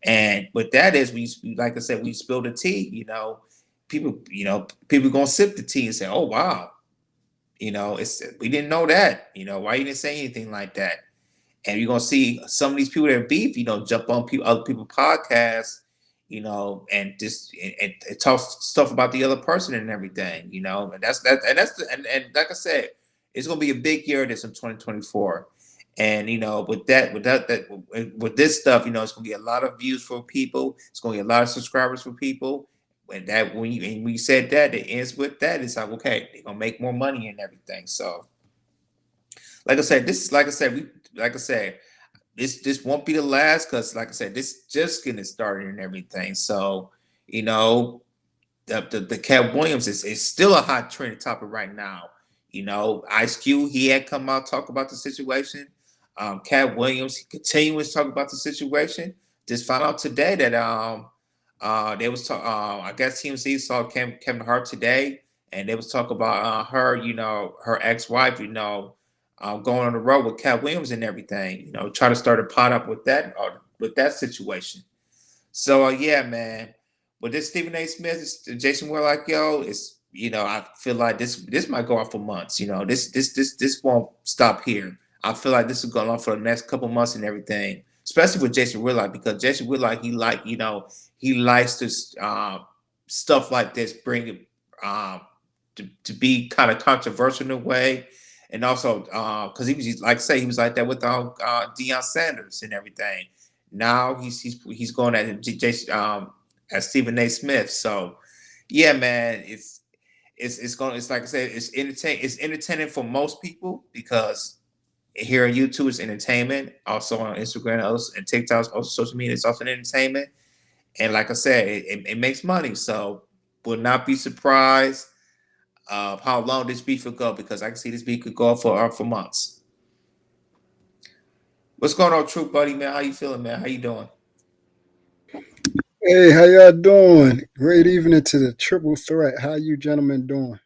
And what that is, like I said, we spill the tea. People gonna sip the tea and say, "Oh wow, it's we didn't know that. Why you didn't say anything like that?" And you're gonna see some of these people that beef, jump on other people's podcasts, and just and talk stuff about the other person and everything, and and like I said, it's gonna be a big year this in 2024. And with this stuff, it's gonna be a lot of views for people. It's gonna be a lot of subscribers for people. When you said that, it ends with that. It's like, okay, they're gonna make more money and everything. So, like I said, this won't be the last because, like I said, this just getting started and everything. So, you know, the Cat Williams is still a hot trending topic right now. Ice Cube, he had come out talk about the situation. Cat Williams, he continues to talk about the situation. Just found out today that they was talk. I guess TMZ saw Kevin Hart today, and they was talking about her, her ex-wife, going on the road with Cat Williams and everything. Try to start a pot up with that situation. So yeah, man. But this Stephen A. Smith, Jason Whitlock, yo, it's I feel like this might go on for months. This won't stop here. I feel like this is going on for the next couple months and everything, especially with Jason Whitlock because Jason Whitlock he likes to stuff like this bring it to be kind of controversial in a way, and also because he was like I say he was like that with Deion Sanders and everything. Now he's going at Jason at Stephen A. Smith. So yeah, man, it's like I said, it's entertaining for most people because here on YouTube it's entertainment. Also on Instagram and TikTok, also social media, it's also entertainment. And like I said, it makes money. So will not be surprised of how long this beef will go because I can see this beef could go for months. What's going on, Troop Buddy, man? How you feeling, man? How you doing? Hey, how y'all doing? Great evening to the triple threat. How you gentlemen doing?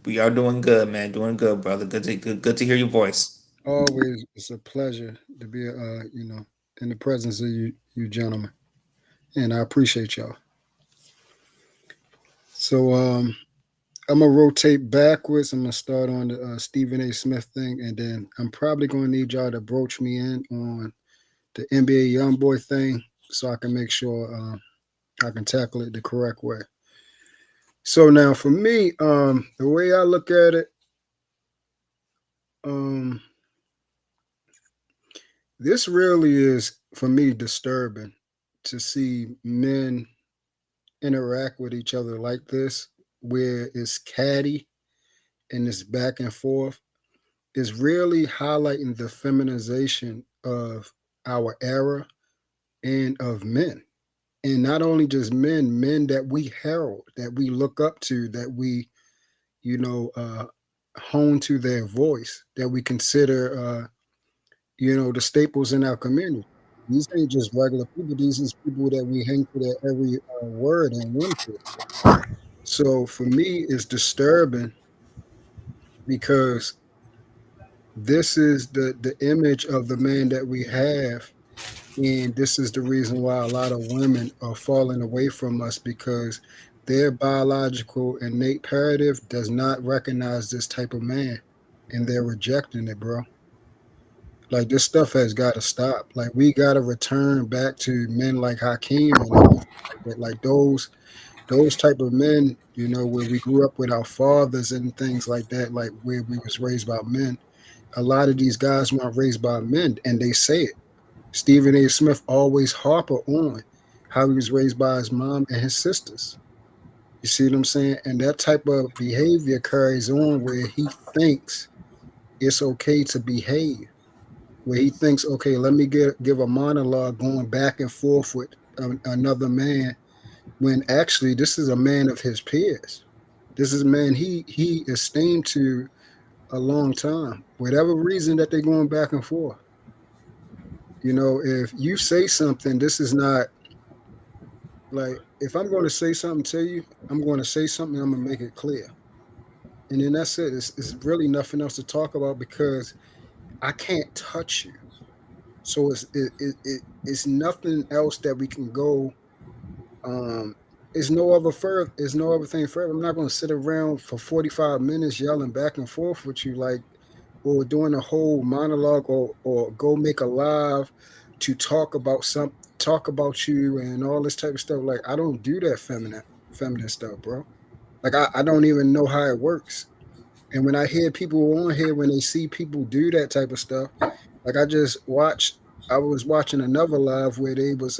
We are doing good, man. Doing good, brother. Good to hear your voice. Always, it's a pleasure to be, in the presence of you gentlemen, and I appreciate y'all. So, I'm gonna rotate backwards. I'm gonna start on the Stephen A. Smith thing, and then I'm probably gonna need y'all to broach me in on the NBA YoungBoy thing, so I can make sure I can tackle it the correct way. So now, for me, the way I look at it, um, this really is for me disturbing to see men interact with each other like this, where it's catty and it's back and forth, is really highlighting the feminization of our era and of men. And not only just men, men that we herald, that we look up to, that we, you know, hone to their voice, that we consider, the staples in our community. These ain't just regular people. These is people that we hang to their every word and win for. So for me, it's disturbing because this is the image of the man that we have, and this is the reason why a lot of women are falling away from us because their biological innate imperative does not recognize this type of man, and they're rejecting it, bro. Like this stuff has got to stop. Like we got to return back to men like Hakeem and everything like that. Like those type of men, where we grew up with our fathers and things like that, like where we was raised by men. A lot of these guys weren't raised by men, and they say it. Stephen A. Smith always harper on how he was raised by his mom and his sisters. You see what I'm saying? And that type of behavior carries on where he thinks it's okay to behave, where he thinks, okay, let me give a monologue going back and forth with another man, when actually this is a man of his peers. This is a man he esteemed to a long time. Whatever reason that they're going back and forth. If you say something, this is not like if I'm going to say something to you, I'm going to say something. I'm going to make it clear, and then that's it. It's really nothing else to talk about because I can't touch you. So it's nothing else that we can go. Um, it's no other thing further. I'm not going to sit around for 45 minutes yelling back and forth with you, like, or doing a whole monologue, or go make a live to talk about you and all this type of stuff. Like I don't do that feminine stuff, bro. Like I don't even know how it works. And when I hear people on here, when they see people do that type of stuff, like I was watching another live where they was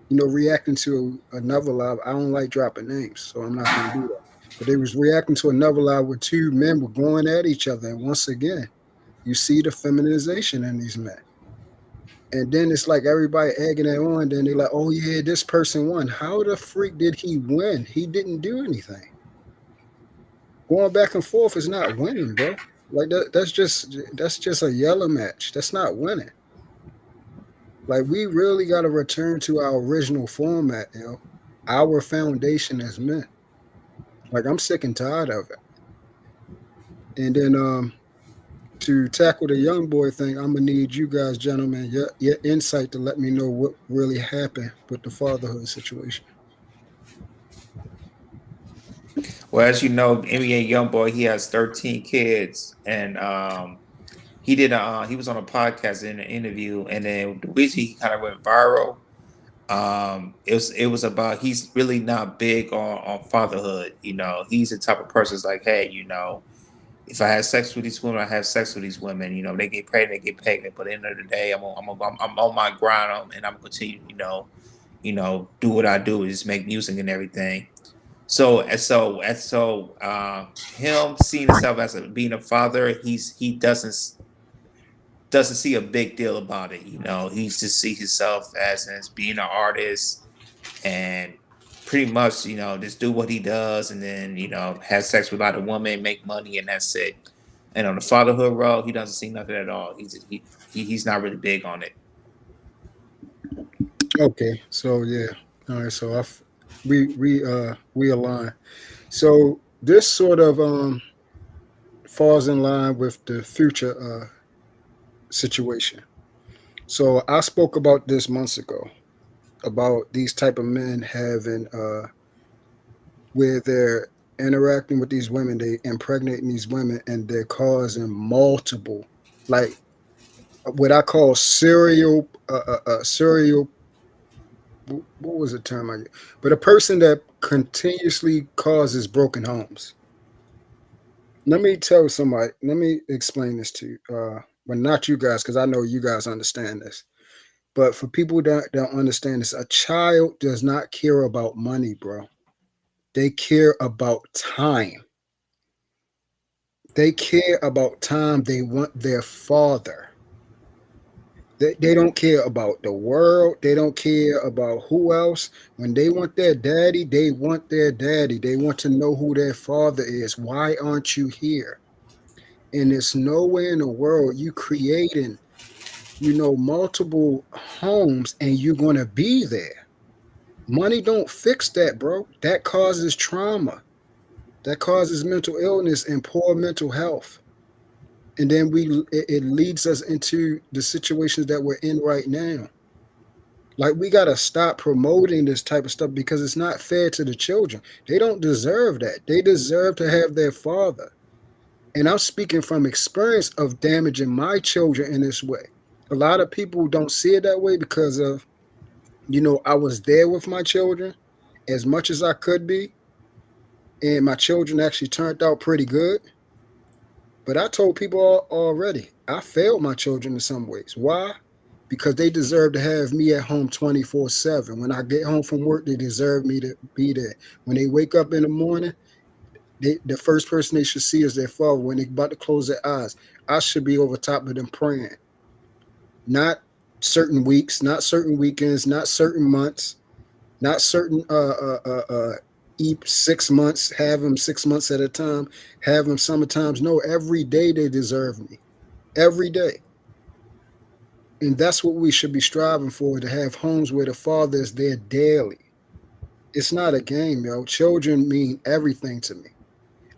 reacting to another live. I don't like dropping names, so I'm not going to do that. But they was reacting to another live where two men were going at each other, and once again, you see the feminization in these men. And then it's like everybody egging it on. Then they're like, "Oh yeah, this person won." How the freak did he win? He didn't do anything. Going back and forth is not winning, bro. Like that's just a yellow match. That's not winning. Like we really got to return to our original format, our foundation as men. Like I'm sick and tired of it. And then to tackle the young boy thing, I'm gonna need you guys, gentlemen, your insight to let me know what really happened with the fatherhood situation. Well, as you know, NBA YoungBoy, he has 13 kids, and he was on a podcast in an interview, and then the reason he kind of went viral, it was about he's really not big on fatherhood. He's the type of person that's like, hey, if I have sex with these women, I have sex with these women. They get pregnant, they get pregnant. But at the end of the day, I'm on my grind, and I'm gonna continue, do what I do, is make music and everything. So him seeing himself as being a father, he doesn't see a big deal about it. He just sees himself as being an artist, and pretty much, just do what he does, and then, have sex with a lot of women, make money, and that's it. And on the fatherhood road, he doesn't see nothing at all. He's not really big on it. Okay, so yeah, all right. So we align. So this sort of falls in line with the future situation. So I spoke about this months ago about these type of men having where they're interacting with these women, they impregnating these women, and they're causing multiple, like what I call serial. What was the term I used? But a person that continuously causes broken homes. Let me tell somebody. Let me explain this to you. Well, not you guys, because I know you guys understand this. But for people that don't understand this, a child does not care about money, bro. They care about time. They care about time. They want their father. They don't care about the world. They don't care about who else. When they want their daddy, they want their daddy. They want to know who their father is. Why aren't you here? And there's nowhere in the world you creating, multiple homes and you're gonna be there. Money don't fix that, bro. That causes trauma. That causes mental illness and poor mental health. And then it leads us into the situations that we're in right now. Like we gotta stop promoting this type of stuff because it's not fair to the children. They don't deserve that. They deserve to have their father. And I'm speaking from experience of damaging my children in this way. A lot of people don't see it that way because of, I was there with my children as much as I could be, and my children actually turned out pretty good. But I told people already, I failed my children in some ways. Why? Because they deserve to have me at home 24/7. When I get home from work, they deserve me to be there. When they wake up in the morning, the first person they should see is their father. When they're about to close their eyes, I should be over top of them praying. Not certain weeks, not certain weekends, not certain months, not certain 6 months, have them 6 months at a time, have them summertimes. No, every day they deserve me. Every day. And that's what we should be striving for, to have homes where the father is there daily. It's not a game, yo. Children mean everything to me.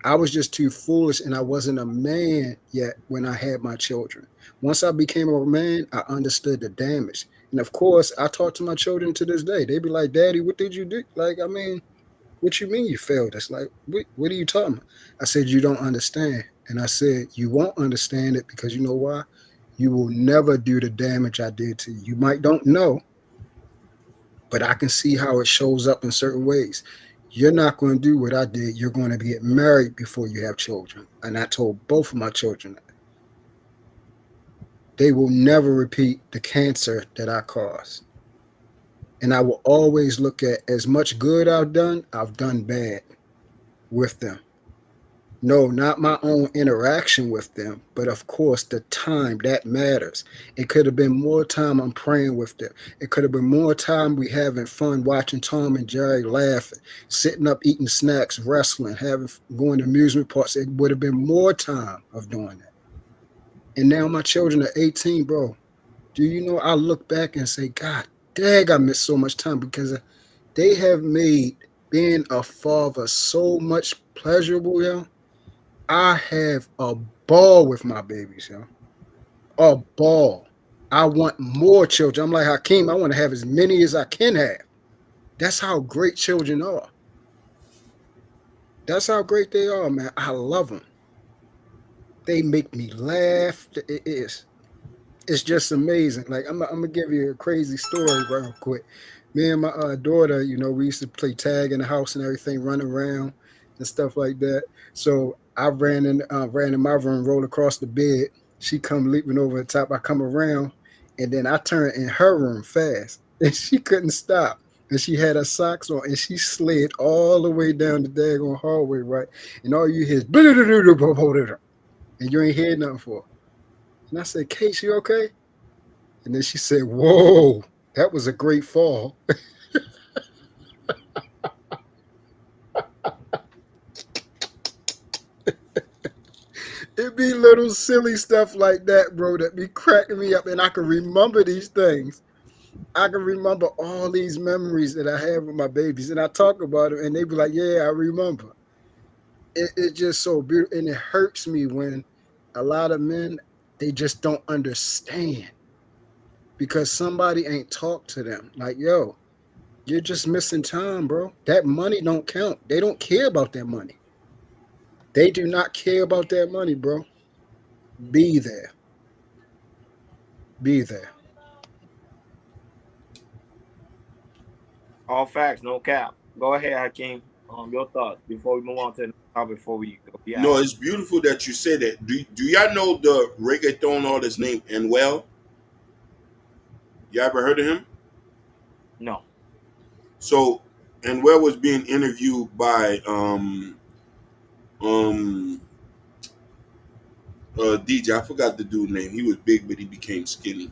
I was just too foolish and I wasn't a man yet when I had my children. Once I became a man, I understood the damage. And of course, I talk to my children to this day. They be like, Daddy, what did you do? Like, I mean, what you mean you failed us? Like, what are you talking about? I said, you don't understand. And I said, you won't understand it because you know why? You will never do the damage I did to you. You might don't know, but I can see how it shows up in certain ways. You're not going to do what I did. You're going to get married before you have children. And I told both of my children that. They will never repeat the cancer that I caused. And I will always look at as much good I've done bad with them. No, not my own interaction with them, but of course the time that matters. It could have been more time I'm praying with them. It could have been more time we having fun watching Tom and Jerry laughing, sitting up eating snacks, wrestling, having going to amusement parks. It would have been more time of doing that. And now my children are 18, bro. Do you know I look back and say, God dang, I missed so much time because they have made being a father so much pleasurable, yo. I have a ball with my babies, yo. A ball. I want more children. I'm like Hakeem. I want to have as many as I can have. That's how great children are. That's how great they are, man. I love them. They make me laugh. It's just amazing. Like I'm gonna give you a crazy story real quick. Me and my daughter, we used to play tag in the house and everything, run around and stuff like that. So I ran in my room, rolled across the bed. She come leaping over the top. I come around, and then I turn in her room fast, and she couldn't stop. And she had her socks on, and she slid all the way down the daggone hallway, right? And all you hear is, and you ain't hear nothing for her. And I said, Kate, you okay? And then she said, whoa, that was a great fall. It be little silly stuff like that, bro, that be cracking me up. And I can remember these things. I can remember all these memories that I have with my babies. And I talk about them, and they be like, yeah, I remember. It's just so beautiful, and it hurts me when a lot of men, they just don't understand because somebody ain't talked to them. Like, yo, you're just missing time, bro. That money don't count. They don't care about that money. They do not care about that money, bro. Be there. Be there. All facts, no cap. Go ahead, Hakeem. Your thoughts before we move on to the next topic. Before we go, yeah, No, it's beautiful that you say that. Do y'all know the reggaeton artist named Anuel? You ever heard of him? no, So Anuel was being interviewed by um DJ. I forgot the dude name. He was big, but he became skinny.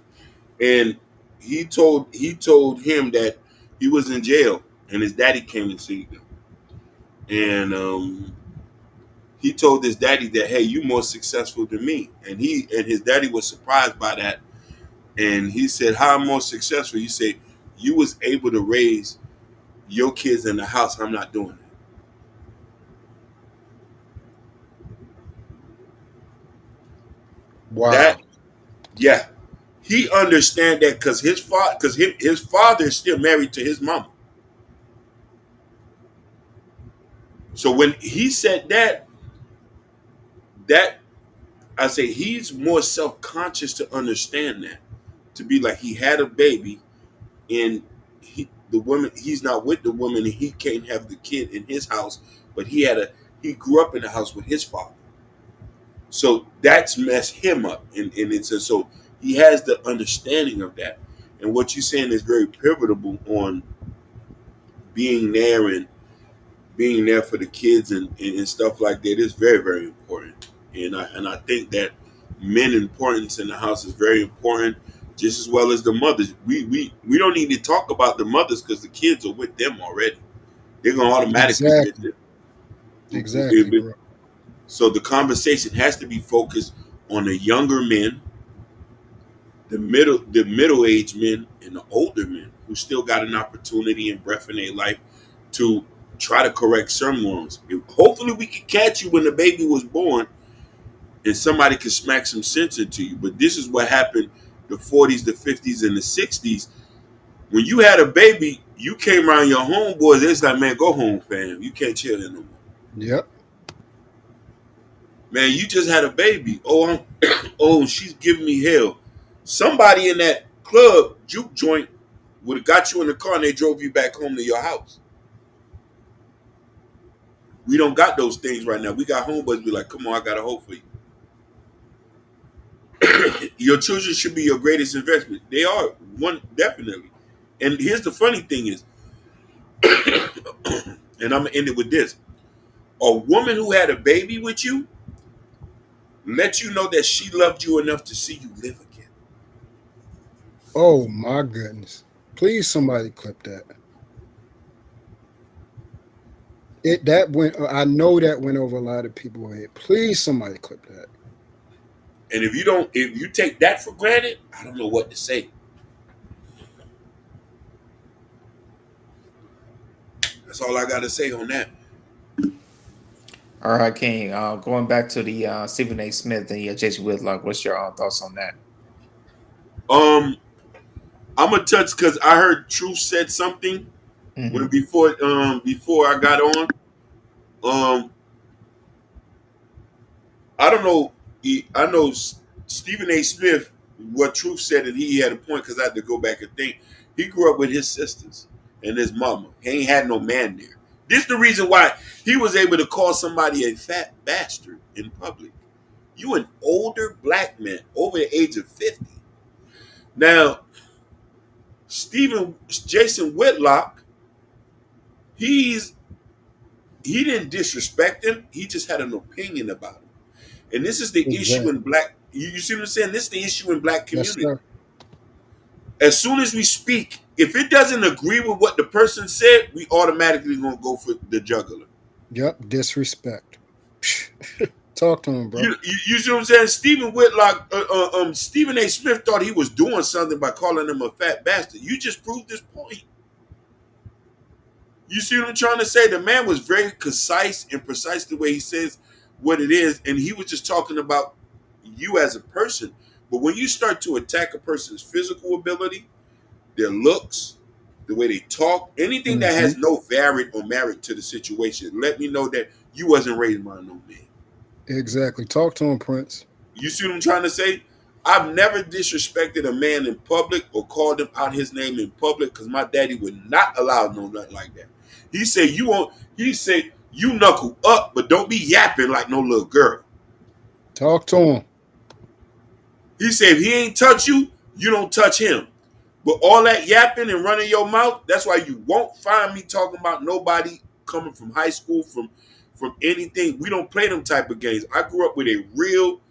And he told him that he was in jail, and his daddy came and see him. And he told his daddy that, hey, you more successful than me. And his daddy was surprised by that. And he said, how I'm more successful? He said, you was able to raise your kids in the house. I'm not doing that. Wow. Yeah, he understand that because his father is still married to his mama. So when he said that I say he's more self conscious to understand that, to be like he had a baby and the woman, he's not with the woman and he can't have the kid in his house, but he grew up in the house with his father. So that's messed him up, and it's so he has the understanding of that. And what you're saying is very pivotal on being there and being there for the kids and stuff like that is very, very important. And I think that men importance in the house is very important, just as well as the mothers. We don't need to talk about the mothers because the kids are with them already. They're gonna automatically be Exactly. there. Exactly, bro. So the conversation has to be focused on the younger men, the middle aged men, and the older men who still got an opportunity and breath in their life to try to correct some wrongs. Hopefully, we can catch you when the baby was born, and somebody can smack some sense into you. But this is what happened: the 40s, the 50s, and the 60s. When you had a baby, you came around your homeboys. It's like, man, go home, fam. You can't chill here no more. Yep. Man, you just had a baby. Oh, she's giving me hell. Somebody in that club juke joint would have got you in the car and they drove you back home to your house. We don't got those things right now. We got homeboys be like, come on, I got a hope for you. Your children should be your greatest investment. They are, one, definitely. And here's the funny thing is, and I'm gonna end it with this: a woman who had a baby with you let you know that she loved you enough to see you live again. Oh my goodness. Please somebody clip that. It that went I know that went over a lot of people's head. Please somebody clip that. And if you take that for granted, I don't know what to say. That's all I got to say on that. All right, King. Going back to the Stephen A. Smith and Jason Whitlock, what's your thoughts on that? Um, I'm gonna touch because I heard Truth said something when Hmm. before I got on. Um, I don't know. I know Stephen A. Smith. What Truth said, and he had a point because I had to go back and think. He grew up with his sisters and his mama. He ain't had no man there. This is the reason why he was able to call somebody a fat bastard in public. You an older black man over the age of 50. Now, Jason Whitlock, he's he didn't disrespect him. He just had an opinion about him. And this is the issue in Exactly. black. You see what I'm saying? This is the issue in black Yes, community. sir. As soon as we speak, if it doesn't agree with what the person said, we automatically gonna go for the juggler. Yep. Disrespect. Talk to him, bro. You see what I'm saying? Stephen Whitlock, Stephen A. Smith thought he was doing something by calling him a fat bastard. You just proved this point. You see what I'm trying to say? The man was very concise and precise the way he says what it is, and he was just talking about you as a person. But when you start to attack a person's physical ability, their looks, the way they talk, anything that Hmm. has no variant or merit to the situation, let me know that you wasn't raised by no man. Exactly. Talk to him, Prince. You see what I'm trying to say? I've never disrespected a man in public or called him out his name in public because my daddy would not allow no nothing like that. He said you won't. He said you knuckle up, but don't be yapping like no little girl. Talk to him. He said if he ain't touch you, you don't touch him. But all that yapping and running your mouth, that's why you won't find me talking about nobody coming from high school, from anything. We don't play them type of games. I grew up with a real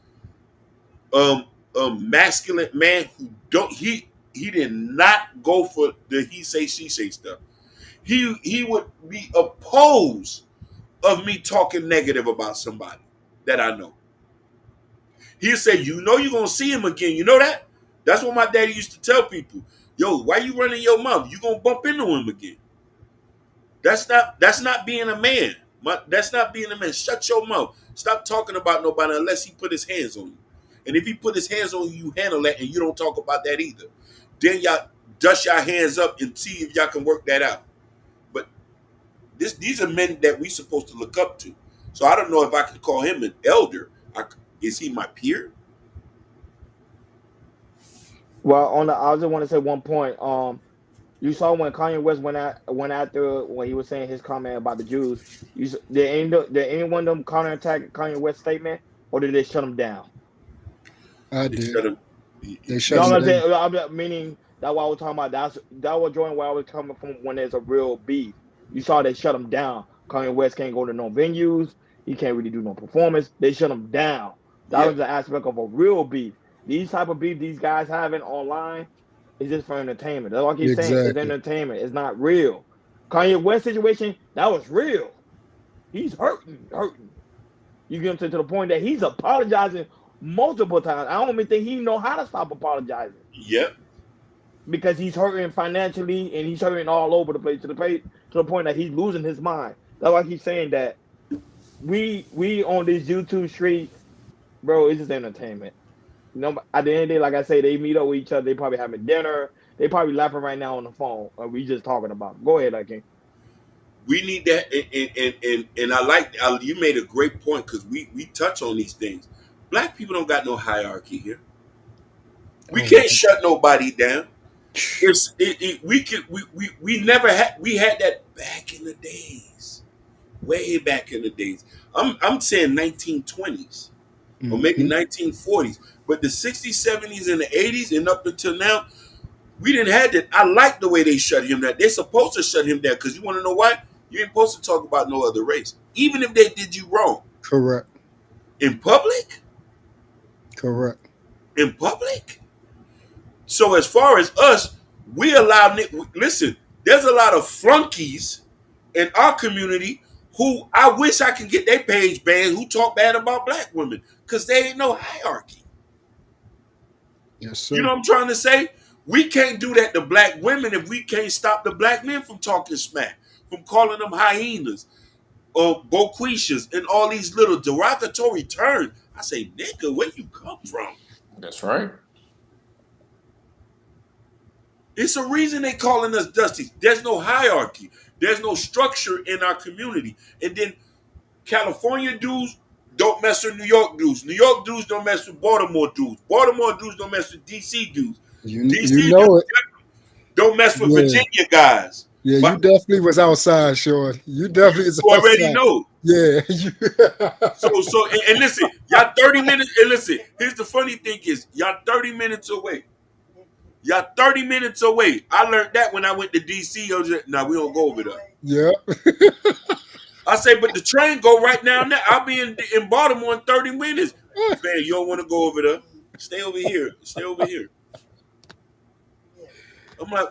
um masculine man who don't he did not go for the he say she say stuff. He would be opposed of me talking negative about somebody that I know. He'd say, you know you're gonna see him again. You know that? That's what my daddy used to tell people. Yo, why you running your mouth? You gonna bump into him again. That's not being a man. That's not being a man. Shut your mouth. Stop talking about nobody unless he put his hands on you. And if he put his hands on you, you handle that and you don't talk about that either. Then y'all dust your hands up and see if y'all can work that out. But these are men that we supposed to look up to. So I don't know if I could call him an elder. Is he my peer? Well, I just want to say one point. You saw when Kanye West went after when he was saying his comment about the Jews. Did anyone of them counter attack Kanye West's statement, or did they shut him down? I They did. shut him. They You shut know him what I'm down. saying? Meaning that's what I was talking about. That was joint where I was coming from when there's a real beef. You saw they shut him down. Kanye West can't go to no venues. He can't really do no performance. They shut him down. That Yeah, was the aspect of a real beef. These type of beef these guys having online is just for entertainment. That's what I keep saying. It's Exactly. entertainment. It's not real. Kanye West situation, that was real. He's hurting. You get him to the point that he's apologizing multiple times. I don't even think he know how to stop apologizing yeah, because he's hurting financially and he's hurting all over the place to the point that he's losing his mind. That's why he's saying that we on these YouTube streets, bro. It's just entertainment. You know, at the end of the day, like I say, they meet up with each other. They probably having dinner. They probably laughing right now on the phone. Or we just talking about it. Go ahead, I can. we need that. And I like you made a great point because we touch on these things. Black people don't got no hierarchy here. We Oh can't my. shut nobody down. We could we never had we had that back in the days, way back in the days. I'm saying 1920s or maybe Hmm. 1940s, but the 60s, 70s, and the 80s and up until now, we didn't have that. I like the way they shut him down. They're supposed to shut him down because you want to know why? You ain't supposed to talk about no other race, even if they did you wrong Correct. in public. Correct. In public. So as far as us, we allow. Listen, there's a lot of flunkies in our community who I wish I could get their page banned who talk bad about black women because they ain't no hierarchy. Yes, You know sir. what I'm trying to say? We can't do that to black women if we can't stop the black men from talking smack, from calling them hyenas or boquishas and all these little derogatory terms. I say, nigga, where you come from? That's right. It's a reason they calling us dusties. There's no hierarchy. There's no structure in our community. And then California dudes don't mess with New York dudes. New York dudes don't mess with Baltimore dudes. Baltimore dudes don't mess with DC dudes. You DC know dudes it. don't mess with Yeah. Virginia guys. Yeah. But You definitely was outside, Sean. You definitely was you already outside. know. Yeah. So listen, y'all 30 minutes. And listen, here's the funny thing is, y'all 30 minutes away. Y'all 30 minutes away. I learned that when I went to DC. I was like, nah, we don't go over there. Yeah. I say, but the train go right now. I'll be in Baltimore in 30 minutes. Man, you don't want to go over there. Stay over here. Stay over here. I'm like,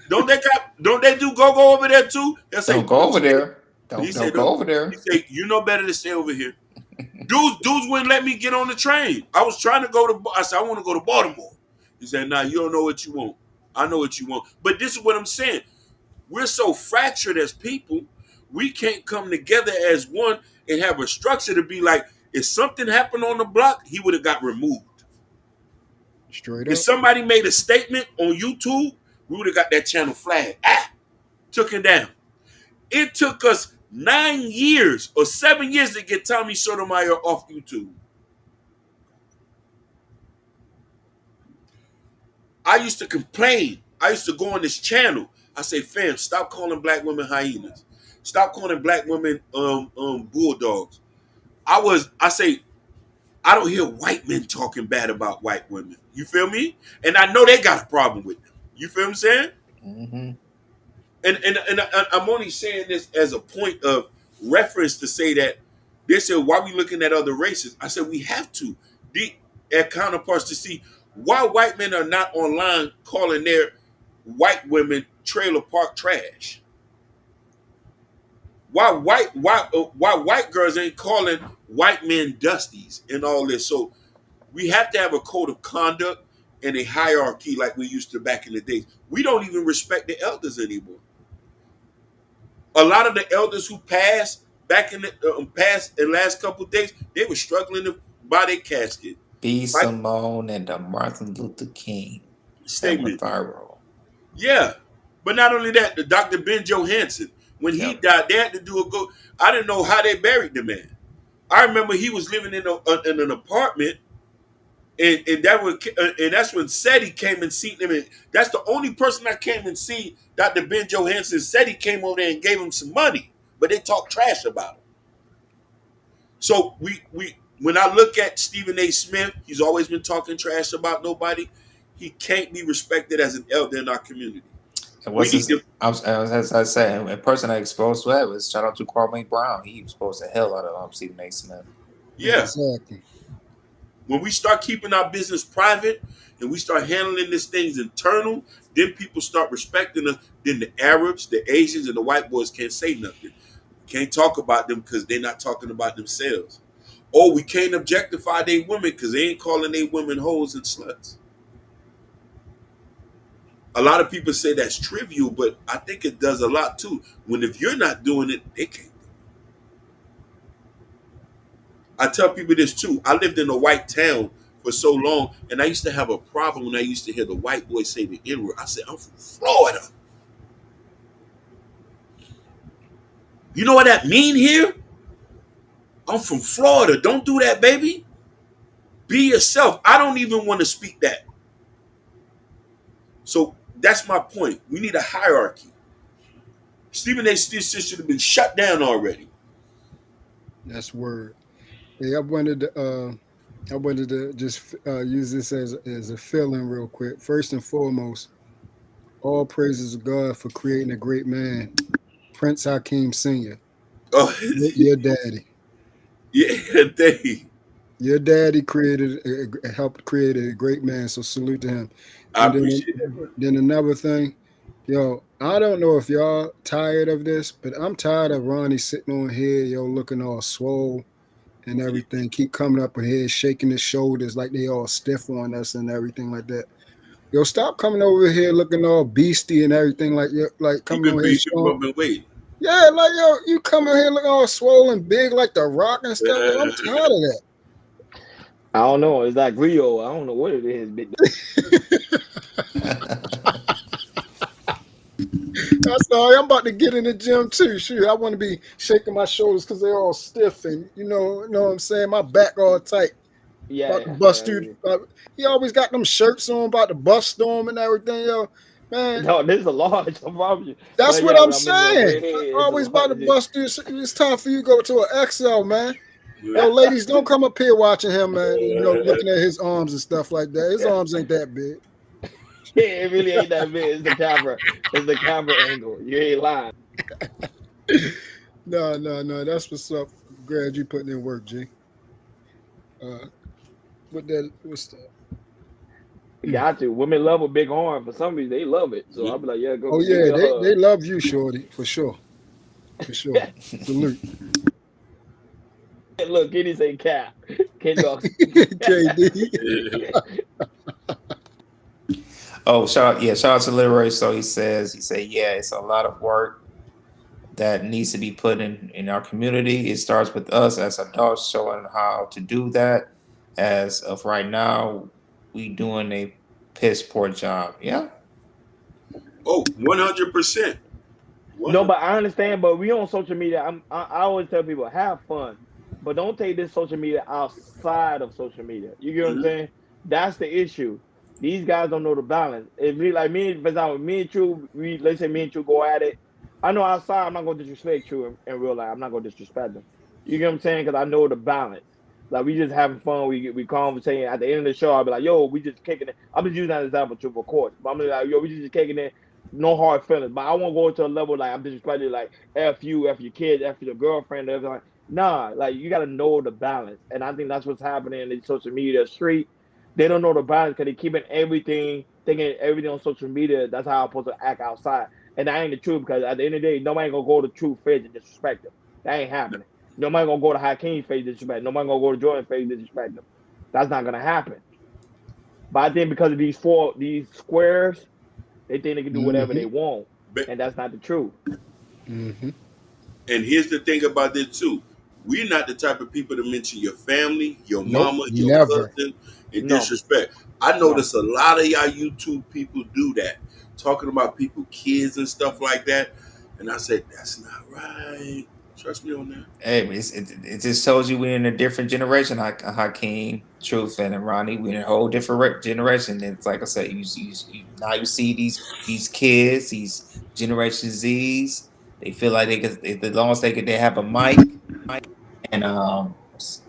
don't they do go over there too? They'll say, Don't go over there. he Don't said, go over he there. said, you know better to stay over here. Dudes wouldn't let me get on the train. I was trying to go to. I said I want to go to Baltimore. He said, "Nah, you don't know what you want. I know what you want." But this is what I'm saying. We're so fractured as people, we can't come together as one and have a structure to be like, if something happened on the block, he would have got removed. Straight If up. somebody made a statement on YouTube, we would have got that channel flagged. Took it down. It took us 9 years or 7 years to get Tommy Sotomayor off YouTube. I used to complain. I used to go on this channel. I say, fam, stop calling black women hyenas. Stop calling black women bulldogs. I say, I don't hear white men talking bad about white women. You feel me? And I know they got a problem with them. You feel what I'm saying? Mm-hmm. And I'm only saying this as a point of reference to say that they said, why are we looking at other races? I said, we have to. At counterparts to see why white men are not online calling their white women trailer park trash. Why white girls ain't calling white men dusties and all this. So we have to have a code of conduct and a hierarchy like we used to back in the days. We don't even respect the elders anymore. A lot of the elders who passed back in the past and last couple of days, they were struggling to buy their casket. B. Like Simone and the Martin Luther King that went statement. viral. Yeah. But not only that, the Dr. Ben Johansen, when he Yep. died, they had to do a go. I didn't know how they buried the man. I remember he was living in an apartment, and that's when SETI came and seen him. And that's the only person that came and see Dr. Ben Johansen. SETI came over there and gave him some money, but they talked trash about him. So we when I look at Stephen A. Smith, he's always been talking trash about nobody. He can't be respected as an elder in our community. And We what's need his? to, As I said, a person I exposed to that was shout out to Kwame Brown. He exposed the hell out of Stephen A. Smith. yeah. Exactly. When we start keeping our business private and we start handling these things internal, then people start respecting us. Then the Arabs, the Asians, and the white boys can't say nothing. Can't talk about them because they're not talking about themselves. Or we can't objectify their women because they ain't calling their women hoes and sluts. A lot of people say that's trivial, but I think it does a lot too. When if you're not doing it, they can't. I tell people this too. I lived in a white town for so long, and I used to have a problem when I used to hear the white boys say the N word. I said, I'm from Florida. You know what that mean here? I'm from Florida. Don't do that, baby. Be yourself. I don't even want to speak that. So that's my point. We need a hierarchy. Stephen A. Smith should have been shut down already. That's word. Hey, I wanted to just use this as a feeling real quick. First and foremost, all praises to God for creating a great man, Prince Hakeem Sr., Oh, your daddy. yeah, they. Your daddy helped create a great man, so salute to him. I And appreciate it. then another thing, yo, I don't know if y'all tired of this, but I'm tired of Ronnie sitting on here, yo, looking all swole and everything. Keep coming up here, shaking his shoulders like they all stiff on us and everything like that. Yo, stop coming over here looking all beastie and everything like You've coming been, on here you've been, showing. been waiting. Yeah, like yo, you coming here looking all swollen, big like the Rock and stuff. Yo, I'm tired of that. I don't know. It's like Rio. I don't know what it is. But That's all. I'm about to get in the gym too. Shoot, I want to be shaking my shoulders because they're all stiff and you know what I'm saying. My back all tight. About to yeah, bust yeah. through. He always got them shirts on, about to bust storm and everything. Yo, man, No, this is a large. I promise you. that's But what yeah, I'm I mean, no, saying. but hey, it's a Always about to large. bust through. It's time for you to go to an XL, man. Yeah. Yo, ladies, don't come up here watching him, man. Looking at his arms and stuff like that. His arms ain't that big. It really ain't that big. It's the camera. It's the camera angle. You ain't lying. No. That's what's up. Glad you putting in work, G. Uh, what's that? Got to. Women love a big arm. For some reason, they love it. So I'll be like, yeah, go Oh give yeah, me a hug. they love you, Shorty, for sure. For sure. Salute. Look, Kenny say cap. Kenny goes. KD. Oh, shout out to Literary. So he said, yeah, it's a lot of work that needs to be put in our community. It starts with us as adults showing how to do that. As of right now, we doing a piss poor job. Yeah. Oh, 100%. No, 100. but I understand. But we on social media. I always tell people have fun, but don't take this social media outside of social media. You get what I'm Mhm. saying? That's the issue. These guys don't know the balance. If me like me, for example, me and True, we let's say me and True go at it. I know outside I'm not gonna disrespect True in real life. I'm not gonna disrespect them. You get what I'm saying? Because I know the balance. Like we just having fun. We conversating. At the end of the show, I'll be like, "Yo, we just kicking it." I'm just using that example, True, of course. But I'm like, "Yo, we just kicking it, no hard feelings." But I won't go to a level like I'm disrespecting, like F you, F your kids, F your girlfriend, everything. Like, nah, like you gotta know the balance. And I think that's what's happening in the social media street. They don't know the balance because they keeping everything, thinking everything on social media. That's how I'm supposed to act outside. And that ain't the truth because at the end of the day, nobody gonna go to True Face and disrespect them. That ain't happening. Nobody gonna go to Hakeem face disrespect. Nobody gonna go to Jordan face disrespect them. That's not gonna happen. But I think because of these squares, they think they can do whatever Mm-hmm. they want, But and that's not the truth. Mm-hmm. and here's the thing about this too. We're not the type of people to mention your family, your Nope. mama, your Never. cousin, and No, disrespect. I no. notice a lot of y'all YouTube people do that, talking about people, kids and stuff like that. And I said, that's not right. Trust me on that. Hey, it just shows you we're in a different generation, Hakeem, Truth, and Ronnie. We're in a whole different generation. It's like I said, now you see these kids, these Generation Zs. They feel like they could, as long as they have a mic and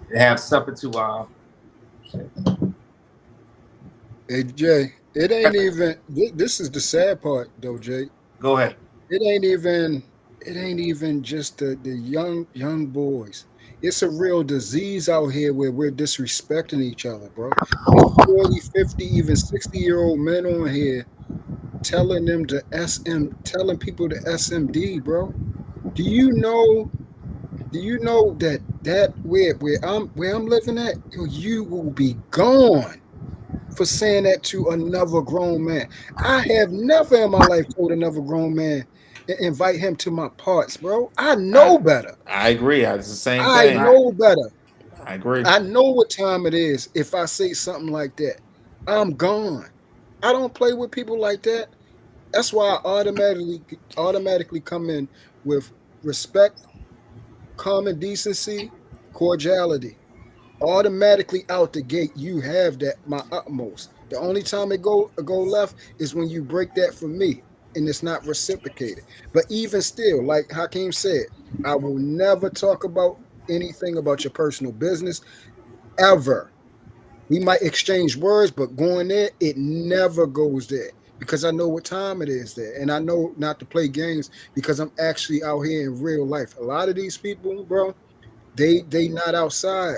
they have something to Hey Jay, it ain't even. This is the sad part, though, Jay. go ahead. It ain't even. It ain't even just the young boys. It's a real disease out here where we're disrespecting each other, bro. It's 40, 50, even 60-year-old men on here telling them to telling people to SMD, bro. Do you know? Do you know that where I'm living at, you will be gone for saying that to another grown man. I have never in my life told another grown man and invite him to my parts, bro. I I know better. I agree. It's the same I thing. Fact. know better. I agree. I know what time it is. If I say something like that, I'm gone. I don't play with people like that. That's why I automatically come in with respect, common decency, cordiality. Automatically out the gate, you have that my utmost. The only time it go left is when you break that from me and it's not reciprocated. But even still, like Hakeem said, I will never talk about anything about your personal business ever. We might exchange words, but going there, it never goes there because I know what time it is there, and I know not to play games because I'm actually out here in real life. A lot of these people, bro, they not outside.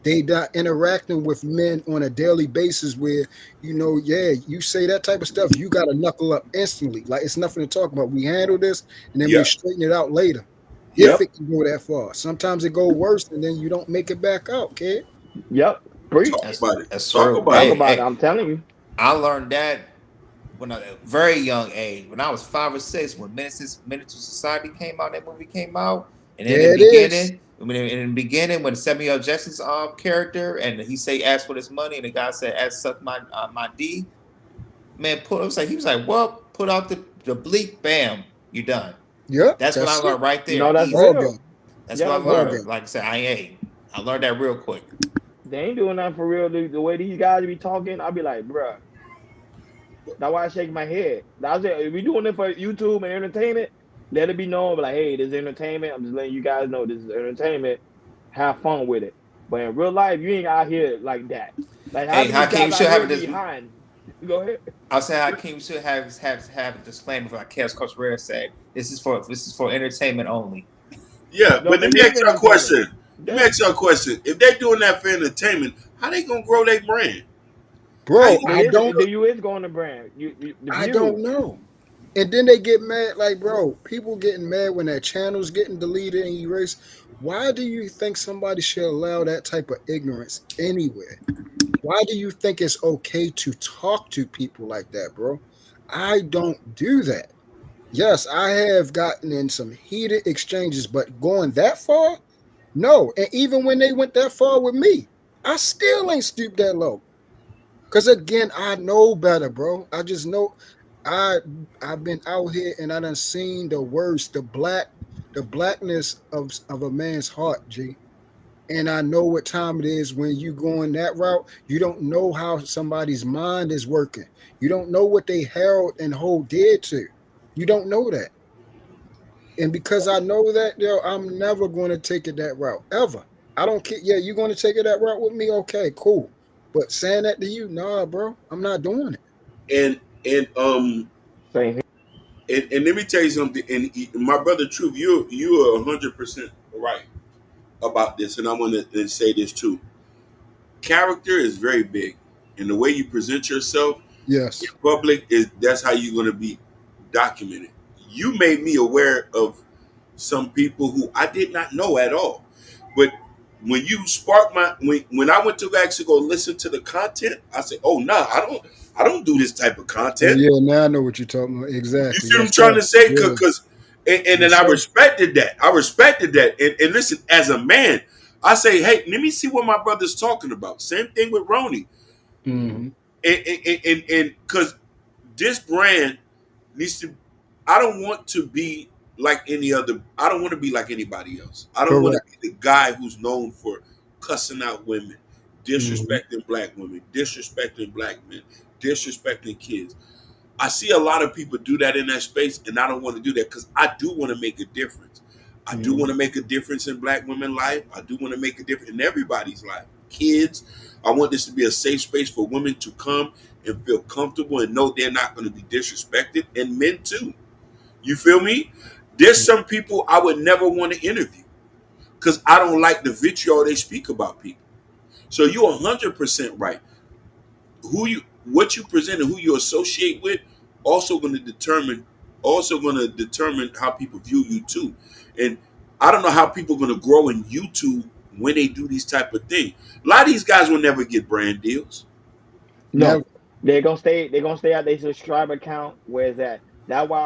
They not interacting with men on a daily basis where, yeah, you say that type of stuff, you got to knuckle up instantly. Like it's nothing to talk about. We handle this and then we Yep. straighten it out later. If Yep. it can go that far. Sometimes it go worse and then you don't make it back out, kid. Yep. Talk Preach. about it. That's Talk true. about Talk it. about it. I'm telling you. I learned that when I, at a very young age, when I was 5 or 6, when Menace to Society came out, that movie came out, and in the There it is. beginning, in the beginning, when Samuel L. Jackson's character, and he asked for his money, and the guy said, "Ask suck my D." Man, he was like, "Well, put out the bleak, bam, you done." Yep, That's what I that's it. learned right there, No, that's Ball easy. game. real. That's Yeah, what I that's Ball learned. real. game. Like I said, I learned that real quick. They ain't doing that for real. The way these guys be talking, I'll be like, bruh. That's why I shake my head. That's it. If we doing it for YouTube and entertainment, let it be known. But like, hey, this is entertainment. I'm just letting you guys know this is entertainment. Have fun with it. But in real life, you ain't out here like that. Like half Hey, of these Hakeem guys out should here have be this. hiding. Go ahead. I'll say Hakeem should have a disclaimer for like Chaos Coach Rare say this is for entertainment only. Yeah, No, but let this me is ask you a entertainment. question. Let me Yeah, ask you a question. If they're doing that for entertainment, how they gonna grow their brand? How you Bro, gonna they is. The you is going to brand. The I don't views. know. And then they get mad, like, bro, people getting mad when their channel's getting deleted and erased. Why do you think somebody should allow that type of ignorance anywhere? Why do you think it's okay to talk to people like that, bro? I don't do that. Yes, I have gotten in some heated exchanges, but going that far, no. And even when they went that far with me, I still ain't stooped that low. Cause again, I know better, bro. I just know I I've been out here and I done seen the worst, the blackness of a man's heart, G. And I know what time it is when you going that route. You don't know how somebody's mind is working. You don't know what they held and hold dear to. You don't know that. And because I know that, yo, I'm never going to take it that route ever. I don't care. Yeah, you're going to take it that route with me? Okay, cool. But saying that to you, nah, bro, I'm not doing it. And Same here. and let me tell you something. And my brother, Truth, you are 100% right about this. And I want to say this too. Character is very big, and the way you present yourself in Yes. public is that's how you're going to be documented. You made me aware of some people who I did not know at all, but when you sparked my when I went to actually go listen to the content, I said, "Oh no, I don't do this type of Oh content." yeah, now I know what you're talking about. You Exactly. see what Yes, I'm trying sir. to say? Yeah. Because and then Yes, I sir. respected that. I respected that. And listen, as a man, I say, hey, let me see what my brother's talking about. Same thing with Roni. Mm-hmm. And because this brand needs to, I don't want to be like any other. I don't want to be like anybody else. I don't want to Correct. be the guy who's known for cussing out women, Mm-hmm. disrespecting black women, disrespecting black men, disrespecting kids. I see a lot of people do that in that space, and I don't want to do that because I do want to make a difference. I do Mm-hmm. want to make a difference in black women's life. I do want to make a difference in everybody's life. Kids, I want this to be a safe space for women to come and feel comfortable and know they're not going to be disrespected, and men too. You feel me? There's some people I would never want to interview because I don't like the vitriol they speak about people. So you're 100% right. Who you what you present and who you associate with also going to determine how people view you too. And I don't know how people are going to grow in YouTube when they do these type of things. A lot of these guys will never get brand deals. Never. No, they're gonna stay. They're gonna stay at their subscriber count. Where's that? That's why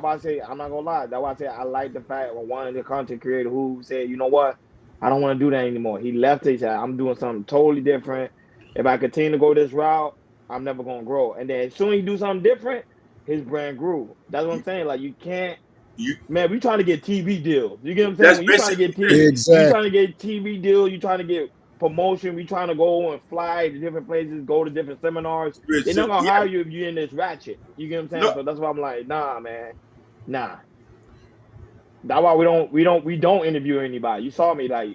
I say I'm not gonna lie. That's why I say I like the fact of one of the content creator who said, you know what, I don't want to do that anymore. He left it. He said, I'm doing something totally different. If I continue to go this route, I'm never gonna grow. And then as soon as he do something different, his brand grew. That's what I'm You, saying. Like you can't. you Man, we trying to get TV deals. You get what I'm saying? that's When you trying to basically get what it TV, is. when you trying to Exactly. get TV deal, you trying to get promotion. We trying to go and fly to different places, go to different seminars. It's real They're not simple. gonna hire Yeah. you if you're in this ratchet. You get what I'm saying? No. So that's why I'm like, nah, man, nah. That's why we don't interview anybody. You saw me like,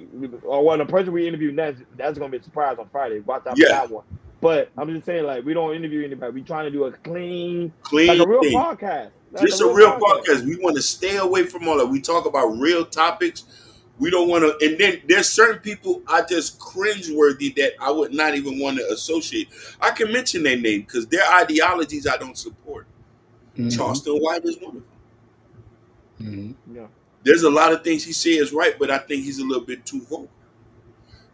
or well, the person we interview next, that's gonna be a surprise on Friday. Watch out for Yeah. that one. But I'm just saying, like, we don't interview anybody. We trying to do a clean, like Clean a real thing. podcast, like a Just a real real podcast. podcast. We want to stay away from all that. We talk about real topics. We don't want to. And then there's certain people I just cringeworthy that I would not even want to associate. I can mention their name because their ideologies I don't support. Mm-hmm. Charleston White is one of them. Mm-hmm. Yeah. There's a lot of things he says right, but I think he's a little bit too vocal.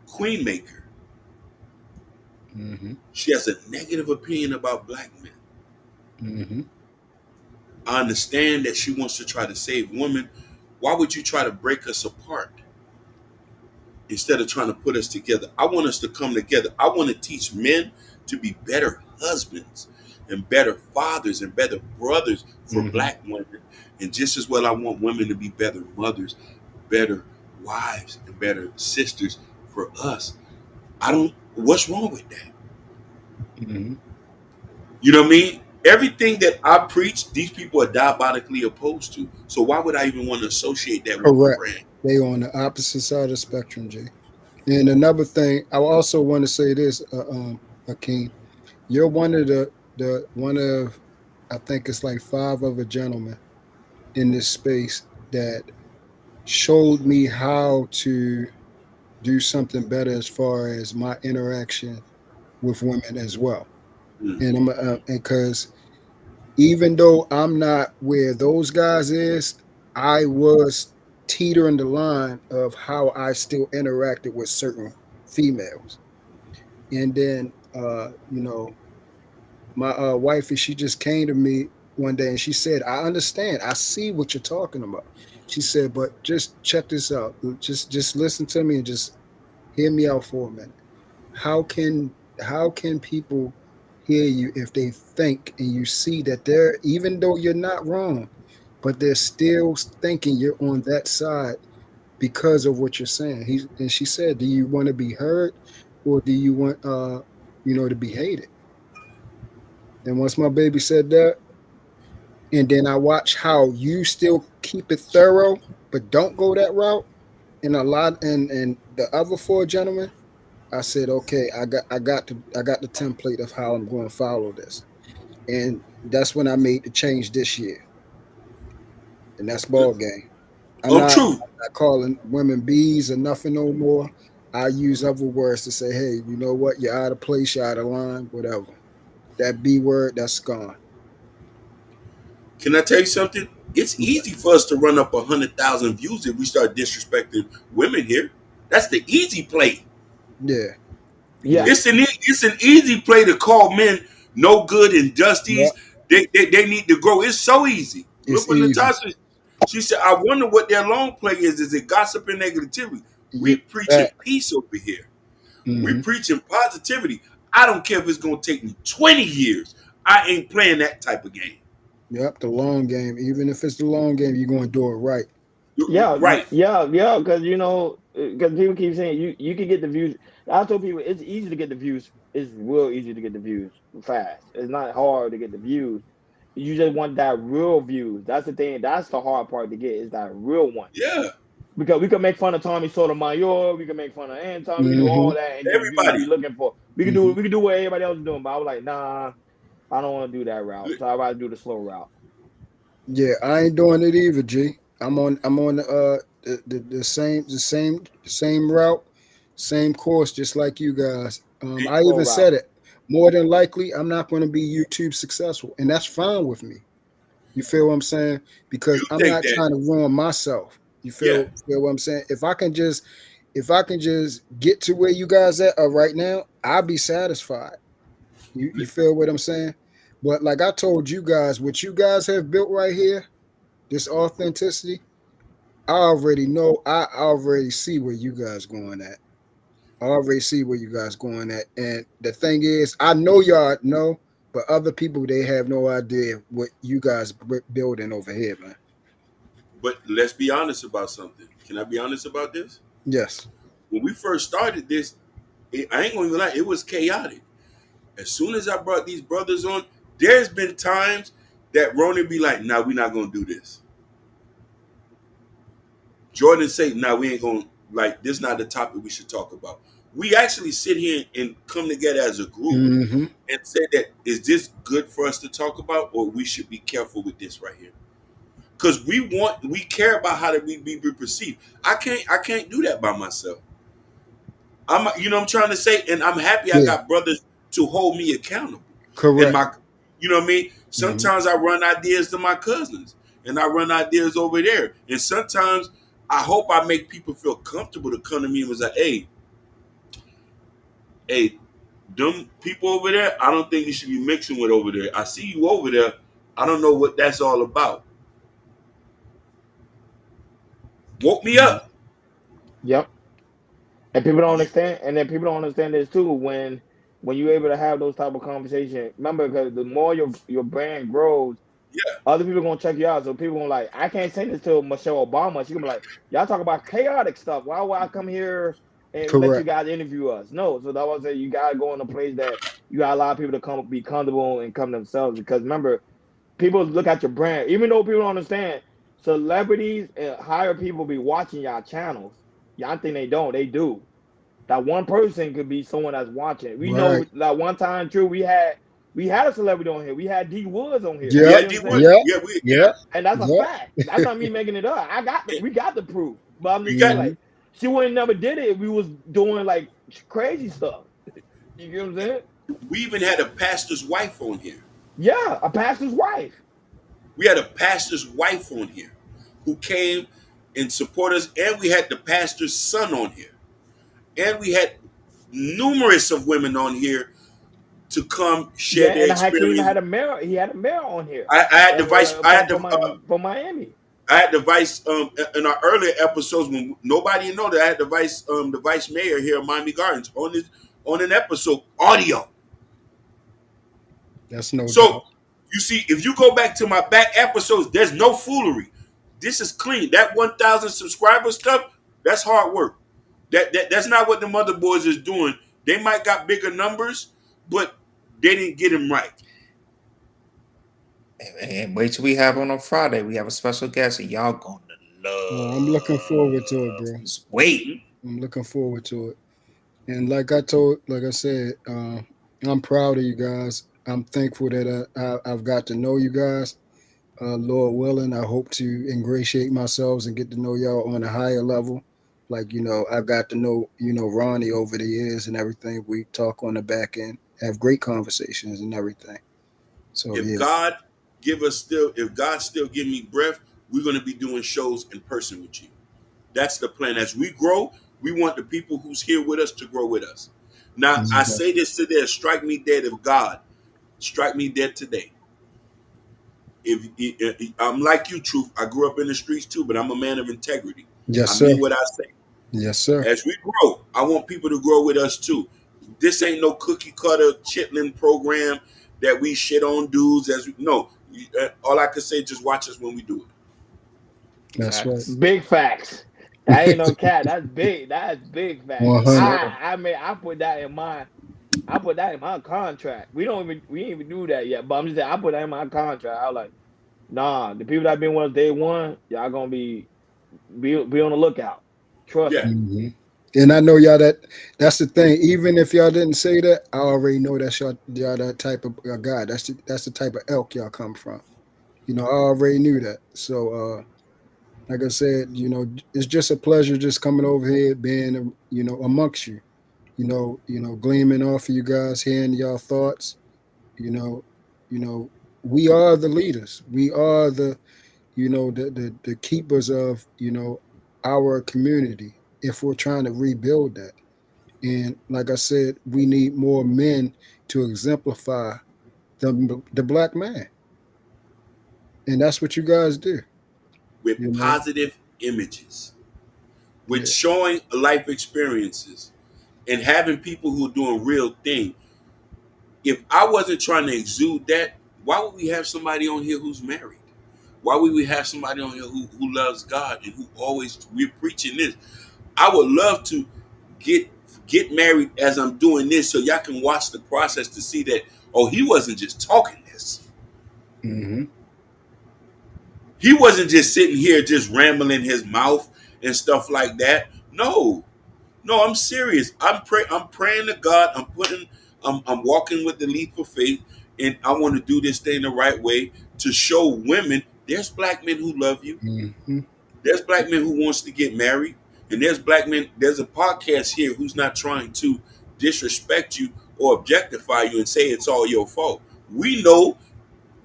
Queen Maker. Mm-hmm. She has a negative opinion about black men. Mm-hmm. I understand that she wants to try to save women. Why would you try to break us apart instead of trying to put us together? I want us to come together. I want to teach men to be better husbands and better fathers and better brothers for Mm-hmm. black women. And just as well, I want women to be better mothers, better wives, and better sisters for us. I don't, what's wrong with that? Mm-hmm. You know what I mean? Everything that I preach, these people are diabolically opposed to. So why would I even want to associate that with my Correct. brand? They on the opposite side of the spectrum, Jay. And another thing, I also want to say this, Akeem, you're one of the one of, I think it's like five other gentlemen in this space that showed me how to do something better as far as my interaction with women as well. Mm, And I'm and because even though I'm not where those guys is, I was teetering the line of how I still interacted with certain females. And then, my wifey, she just came to me one day and she said, "I understand. I see what you're talking about." She said, "But just check this out. Just listen to me and just hear me out for a minute. How can people hear you if they think and you see that they're, even though you're not wrong, but they're still thinking you're on that side because of what you're saying?" And she said, "Do you want to be heard, or do you want to be hated?" And once my baby said that, and then I watch how you still keep it thorough, but don't go that route. And a lot, and the other four gentlemen, I said, okay, I got the template of how I'm going to follow this, and that's when I made the change this year, and that's ball game. I'm not, True. I'm not calling women bees or nothing no more. I use other words to say, hey, you know what? You're out of place, you're out of line, whatever. That B word, that's gone. Can I tell you something? It's easy for us to run up 100,000 views if we start disrespecting women here. That's the easy play. Yeah, Yeah, yeah, It's an easy play to call men no good and yeah. dusties. They need to grow. It's so easy. Look It's what easy. Natasha. She said, "I wonder what their long play is. Is it gossip and negativity? Yeah, We preaching that. peace over here. We Mm-hmm. preaching positivity. I don't care if it's gonna take me 20 years. I ain't playing that type of game. Yep, the long game. Even if it's the long game, you're going to do it right. yeah, Right? yeah. Because because people keep saying you can get the views. I told people it's easy to get the views. It's real easy to get the views fast. It's not hard to get the views. You just want that real views. That's the thing. That's the hard part to get is that real one. Yeah. Because we can make fun of Tommy Sotomayor, we can make fun of Anton, we can do Mm-hmm. all that and get the views we Everybody. looking for. Mm-hmm. We can do what everybody else is doing. But I was like, nah, I don't want to do that route. So I rather do the slow route. Yeah, I ain't doing it either, G. I'm on the same route, same course, just like you guys. I Slow even route. said it. More than likely, I'm not going to be YouTube successful, and that's fine with me. You feel what I'm saying? Because You I'm think not that? trying to ruin myself. You Yeah. feel what I'm saying? If I can just get to where you guys at right now, I'll be satisfied. You feel what I'm saying? But like I told you guys, what you guys have built right here, this authenticity, I already know. I already see where you guys going at. I already see where you guys going at. And the thing is, I know y'all know, but other people they have no idea what you guys building over here, man. But let's be honest about something. Can I be honest about this? Yes. When we first started this, I ain't gonna even lie, it was chaotic. As soon as I brought these brothers on, there's been times that Ronan be like, "Nah, we're not gonna do this." Jordan say, "Nah, we ain't gonna like this. Not the topic we should talk about." We actually sit here and come together as a group Mm-hmm. and say that is this good for us to talk about, or we should be careful with this right here because we care about how to be perceived. I can't do that by myself. I'm trying to say, and I'm happy I Yeah. got brothers to hold me accountable. And Correct. my, you know what I mean. Mm-hmm. Sometimes I run ideas to my cousins, and I run ideas over there. And sometimes I hope I make people feel comfortable to come to me and was like, hey, them people over there, I don't think you should be mixing with over there. I see you over there. I don't know what that's all about. Woke me Mm-hmm. up. Yep. And people don't understand, and then people don't understand this too. When you're able to have those type of conversations, remember, because the more your brand grows, Yeah, other people gonna check you out. So people gonna like, I can't say this to Michelle Obama. She gonna be like, y'all talk about chaotic stuff. Why would I come here and let you Correct. guys interview us? No. So that was say you gotta go in a place that you got a lot of people to come be comfortable and come themselves. Because remember, people look at your brand, even though people don't understand. Celebrities and higher people be watching y'all channels. Y'all think they don't, they do. That one person could be someone that's watching. We know Right. that one time, true, we had a celebrity on here. We had D Woods on here. You Yep. see yeah, what I'm D saying? Wood. Yep. Yeah, Yep. And that's a Yep. fact. That's not me making it up. We got the proof. But I'm just we saying, got. Mm-hmm. like, she wouldn't never did it if we was doing like crazy stuff. You get what I'm saying? We even had a pastor's wife on here. Yeah, a pastor's wife. We had a pastor's wife on here who came and supported us, and we had the pastor's son on here, and we had numerous of women on here to come share Yeah, their and Hakeem experience. had a mayor. He had a mayor on here I had the vice. I had the. from Miami. I had the vice in our earlier episodes when nobody know that I had the vice mayor here in Miami Gardens on an episode audio. That's no doubt. So you see, if you go back to my back episodes, there's no foolery. This is clean. That 1,000 subscriber stuff, that's hard work. That's not what the mother boys is doing. They might got bigger numbers, but they didn't get them right. And wait till we have on Friday. We have a special guest, and y'all gonna I'm looking forward to it, love. bro. Just wait. I'm looking forward to it. And like I said, I'm proud of you guys. I'm thankful that I've got to know you guys. Lord willing, I hope to ingratiate myself and get to know y'all on a higher level. Like, I've got to know, Ronnie over the years and everything. We talk on the back end, have great conversations and everything. So, If yeah, God if God still give me breath, we're gonna be doing shows in person with you. That's the plan. As we grow, we want the people who's here with us to grow with us. Now, I mhm, say this today: strike me dead if God strike me dead today. If I'm like you, truth, I grew up in the streets too, but I'm a man of integrity. yes, I sir. mean what I say. Yes, sir. As we grow, I want people to grow with us too. This ain't no cookie cutter chitlin program that we shit on dudes as we no. All I could say, just watch us when we do it. That's right. Facts. Big facts. That ain't no cat. That's big. That's big facts. 100. Sir. I mean, I put that in my contract. We ain't even do that yet. But I'm just saying, I put that in my contract. I was like, nah, the people that been with us day one, y'all gonna be on the lookout. Trust Yeah, me. Hmm. And I know y'all that's the thing. Even if y'all didn't say that, I already know that's y'all that type of guy. That's the type of elk y'all come from. I already knew that. So, like I said, it's just a pleasure just coming over here, being, amongst you. Gleaming off of you guys, hearing y'all thoughts. You know, you know, we are the leaders. We are the keepers of our community. If we're trying to rebuild that, and like I said, we need more men to exemplify the black man, and that's what you guys do. with You know, positive images, with yeah. showing life experiences, and having people who are doing real things. If I wasn't trying to exude that, why would we have somebody on here who's married? Why would we have somebody on here who loves God and who always we're preaching this? I would love to get get married as I'm doing this so y'all can watch the process to see that, oh, he wasn't just talking this. Hmm. He wasn't just sitting here just rambling his mouth and stuff like that. No. No, I'm serious. I'm praying to God. I'm walking with the leap of faith, and I want to do this thing the right way to show women there's black men who love you. Hmm. There's black men who wants to get married, and there's black men. There's a podcast here who's not trying to disrespect you or objectify you and say it's all your fault. We know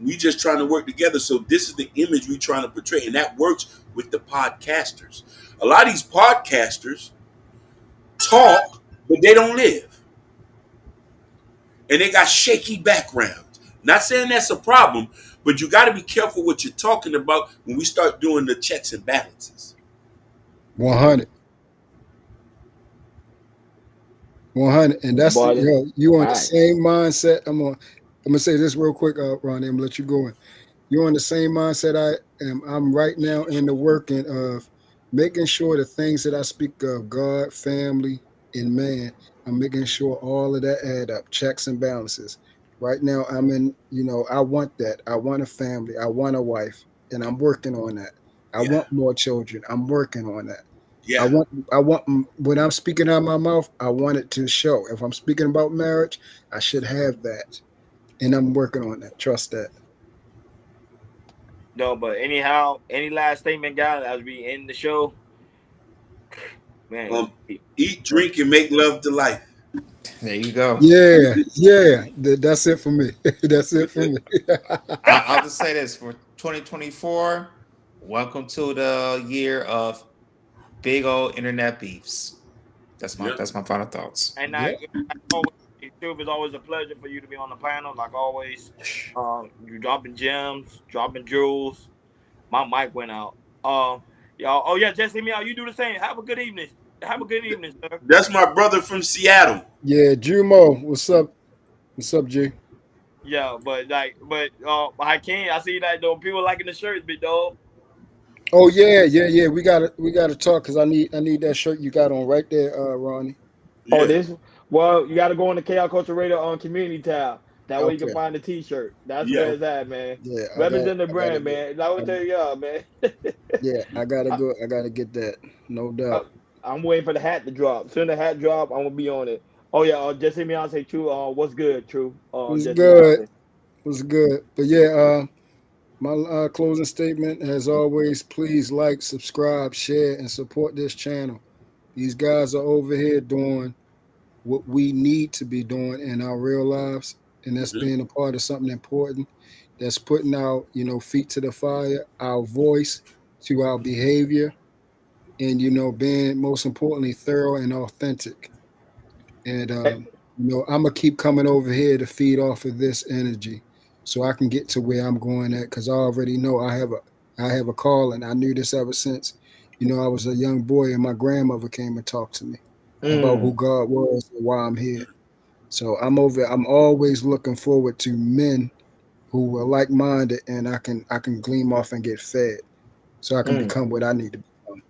we just trying to work together. So this is the image we trying to portray, and that works with the podcasters. A lot of these podcasters talk, but they don't live, and they got shaky backgrounds. Not saying that's a problem, but you got to be careful what you're talking about when we start doing the checks and balances. 100. 100. And that's But you on the facts. same mindset. I'm gonna say this real quick, Ronnie. I'm gonna let you go in. You're on the same mindset I am. I'm right now in the working of making sure the things that I speak of, God, family, and man, I'm making sure all of that add up, checks and balances. Right now, I'm in, I want that. I want a family. I want a wife, and I'm working on that. I Yeah, want more children. I'm working on that. I yeah. want, I want, when I'm speaking out of my mouth, I want it to show. If I'm speaking about marriage, I should have that. And I'm working on that. Trust that. No, but anyhow, any last statement, guys, as we end the show, man. Um, Eat, drink, and make love to life. There you go. Yeah, yeah. That's it for me. That's it for me. I'll just say this for 2024. Welcome to the year of big old internet beefs. Yeah. That's my final thoughts. And Yeah. as always, Truth, it's always a pleasure for you to be on the panel. Like always, you dropping gems, dropping jewels. My mic went out. Y'all. Oh yeah, just hit me out. You do the same. Have a good evening. Have a good evening, sir. That's my brother from Seattle. Yeah, Jumo, what's up? What's up, G? Yeah, I can't. I see that though. People liking the shirts, big dog. Oh yeah, yeah, yeah. We gotta talk because I need that shirt you got on right there, Ronnie. Oh, Yeah. this. Well, you got to go on the KL Culture Radio on Community tab. That way you can Okay. find the T-shirt. That's Yeah. where it's at, man. Yeah, Represent the I gotta brand, get. man. I would I, tell you, yeah, man. yeah, I gotta I, go. I gotta get that. No doubt. I'm waiting for the hat to drop. Soon the hat drop, I'm gonna be on it. Oh yeah, just hit me out. Say true. What's good? True. Was Just hit me out. good. Was good. But yeah, my closing statement, as always, please like, subscribe, share, and support this channel. These guys are over here doing what we need to be doing in our real lives, and that's Hmm. being a part of something important. That's putting our, feet to the fire, our voice to our behavior, and being most importantly thorough and authentic. And I'm gonna keep coming over here to feed off of this energy, so I can get to where I'm going at. Because I already know I have a call, and I knew this ever since I was a young boy, and my grandmother came and talked to me about who Mm, God was and why I'm here. So I'm always looking forward to men who are like minded, and I can gleam off and get fed, so I can mm. become what I need to become.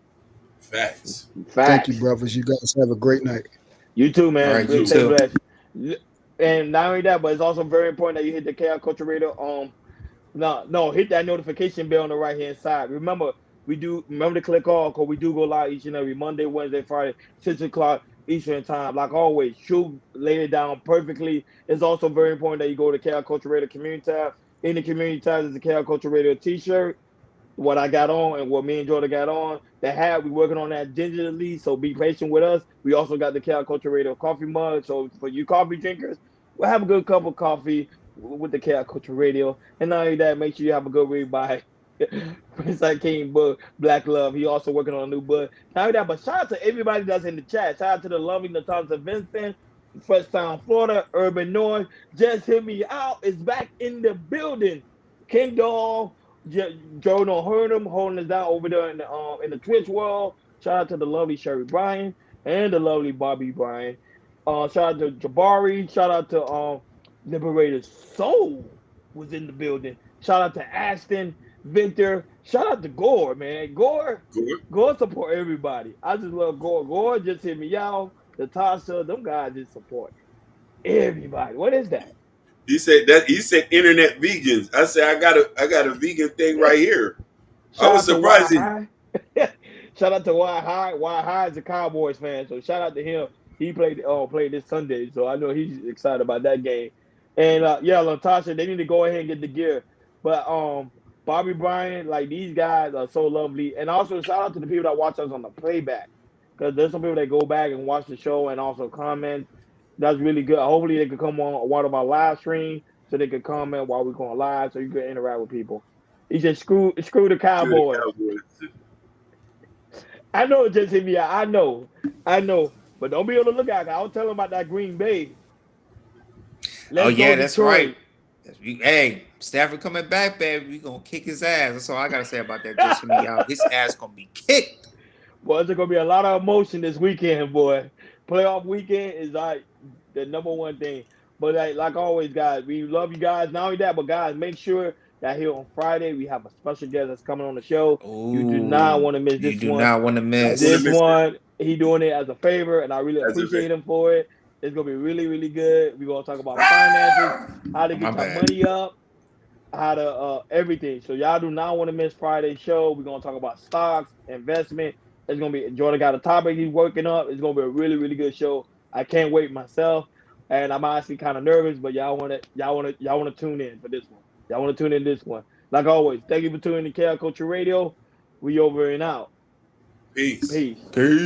Facts. Thank you, Facts. brothers. You guys have a great night. You too, All man. right, you Stay too. blessed. And not only that, but it's also very important that you hit the KL Culture Radio. No, no, hit that notification bell on the right hand side. Remember to click all because we do go live each and every Monday, Wednesday, Friday, 6 o'clock Eastern time. Like always, True laid it down perfectly. It's also very important that you go to KL Culture Radio Community tab. In the community tab is the KL Culture Radio T-shirt, what I got on and what me and Jordan got on. The hat, we working on that digitally, so be patient with us. We also got the Cal Culture Radio coffee mug. So for you coffee drinkers, we'll have a good cup of coffee with the Cal Culture Radio. And not only that, make sure you have a good read by Prince King book, Black Love. He also working on a new book. Not only that, but shout out to everybody that's in the chat. Shout out to the lovely Natasha Vincent, Fresh Town, Florida, Urban North. Just hit me out. It's back in the building. King Dog, Joe don't hurt him, holding us down over there in the Twitch world. Shout out to the lovely Sherry Bryan and the lovely Bobby Bryan. Shout out to Jabari. Shout out to Liberated Soul was in the building. Shout out to Ashton, Victor. Shout out to Gore, man. Good. Gore support everybody. I just love Gore. Gore just hit me out. Natasha, them guys just support everybody. What is that? He said internet vegans. I said I got a vegan thing right here. I Shout was out to Why surprised he High. Shout out to Why High. Why High is a Cowboys fan, so shout out to him. He played this Sunday, so I know he's excited about that game. And yeah, Latasha, they need to go ahead and get the gear. But Bobby Bryant, like these guys are so lovely. And also shout out to the people that watch us on the playback, because there's some people that go back and watch the show and also comment. That's really good. Hopefully they could come on one of our live streams so they could comment while we're going live, so you can interact with people. He said, screw the to the Cowboys. Cowboys. I know it just hit me out. I know. But don't be on the lookout. I'll tell him about that Green Bay. Oh Let's go, yeah, that's right. Detroit. Hey, Stafford coming back, baby. We gonna kick his ass. That's all I gotta say about that. Just hear me out. His ass gonna be kicked. Boy, there's gonna be a lot of emotion this weekend, boy. Playoff weekend is like the number one thing. But like always, guys, we love you guys. Not only that, but guys, make sure that here on Friday we have a special guest that's coming on the show. You do not Ooh, want to miss you this do one. not want to Don't want to This miss. miss it one, he doing it as a favor, and I really as a appreciate victim. him for it. It's gonna be really, really good. We're gonna talk about finances, how to Oh, my get your bad. money up, how to everything. So y'all do not want to miss Friday's show. We're gonna talk about stocks, investment. It's gonna be Jordan got a topic he's working up. It's gonna be a really, really good show. I can't wait myself. And I'm honestly kind of nervous, but y'all wanna tune in for this one. Y'all wanna tune in this one. Like always, thank you for tuning in to KL Culture Radio. We over and out. Peace. Peace. Peace.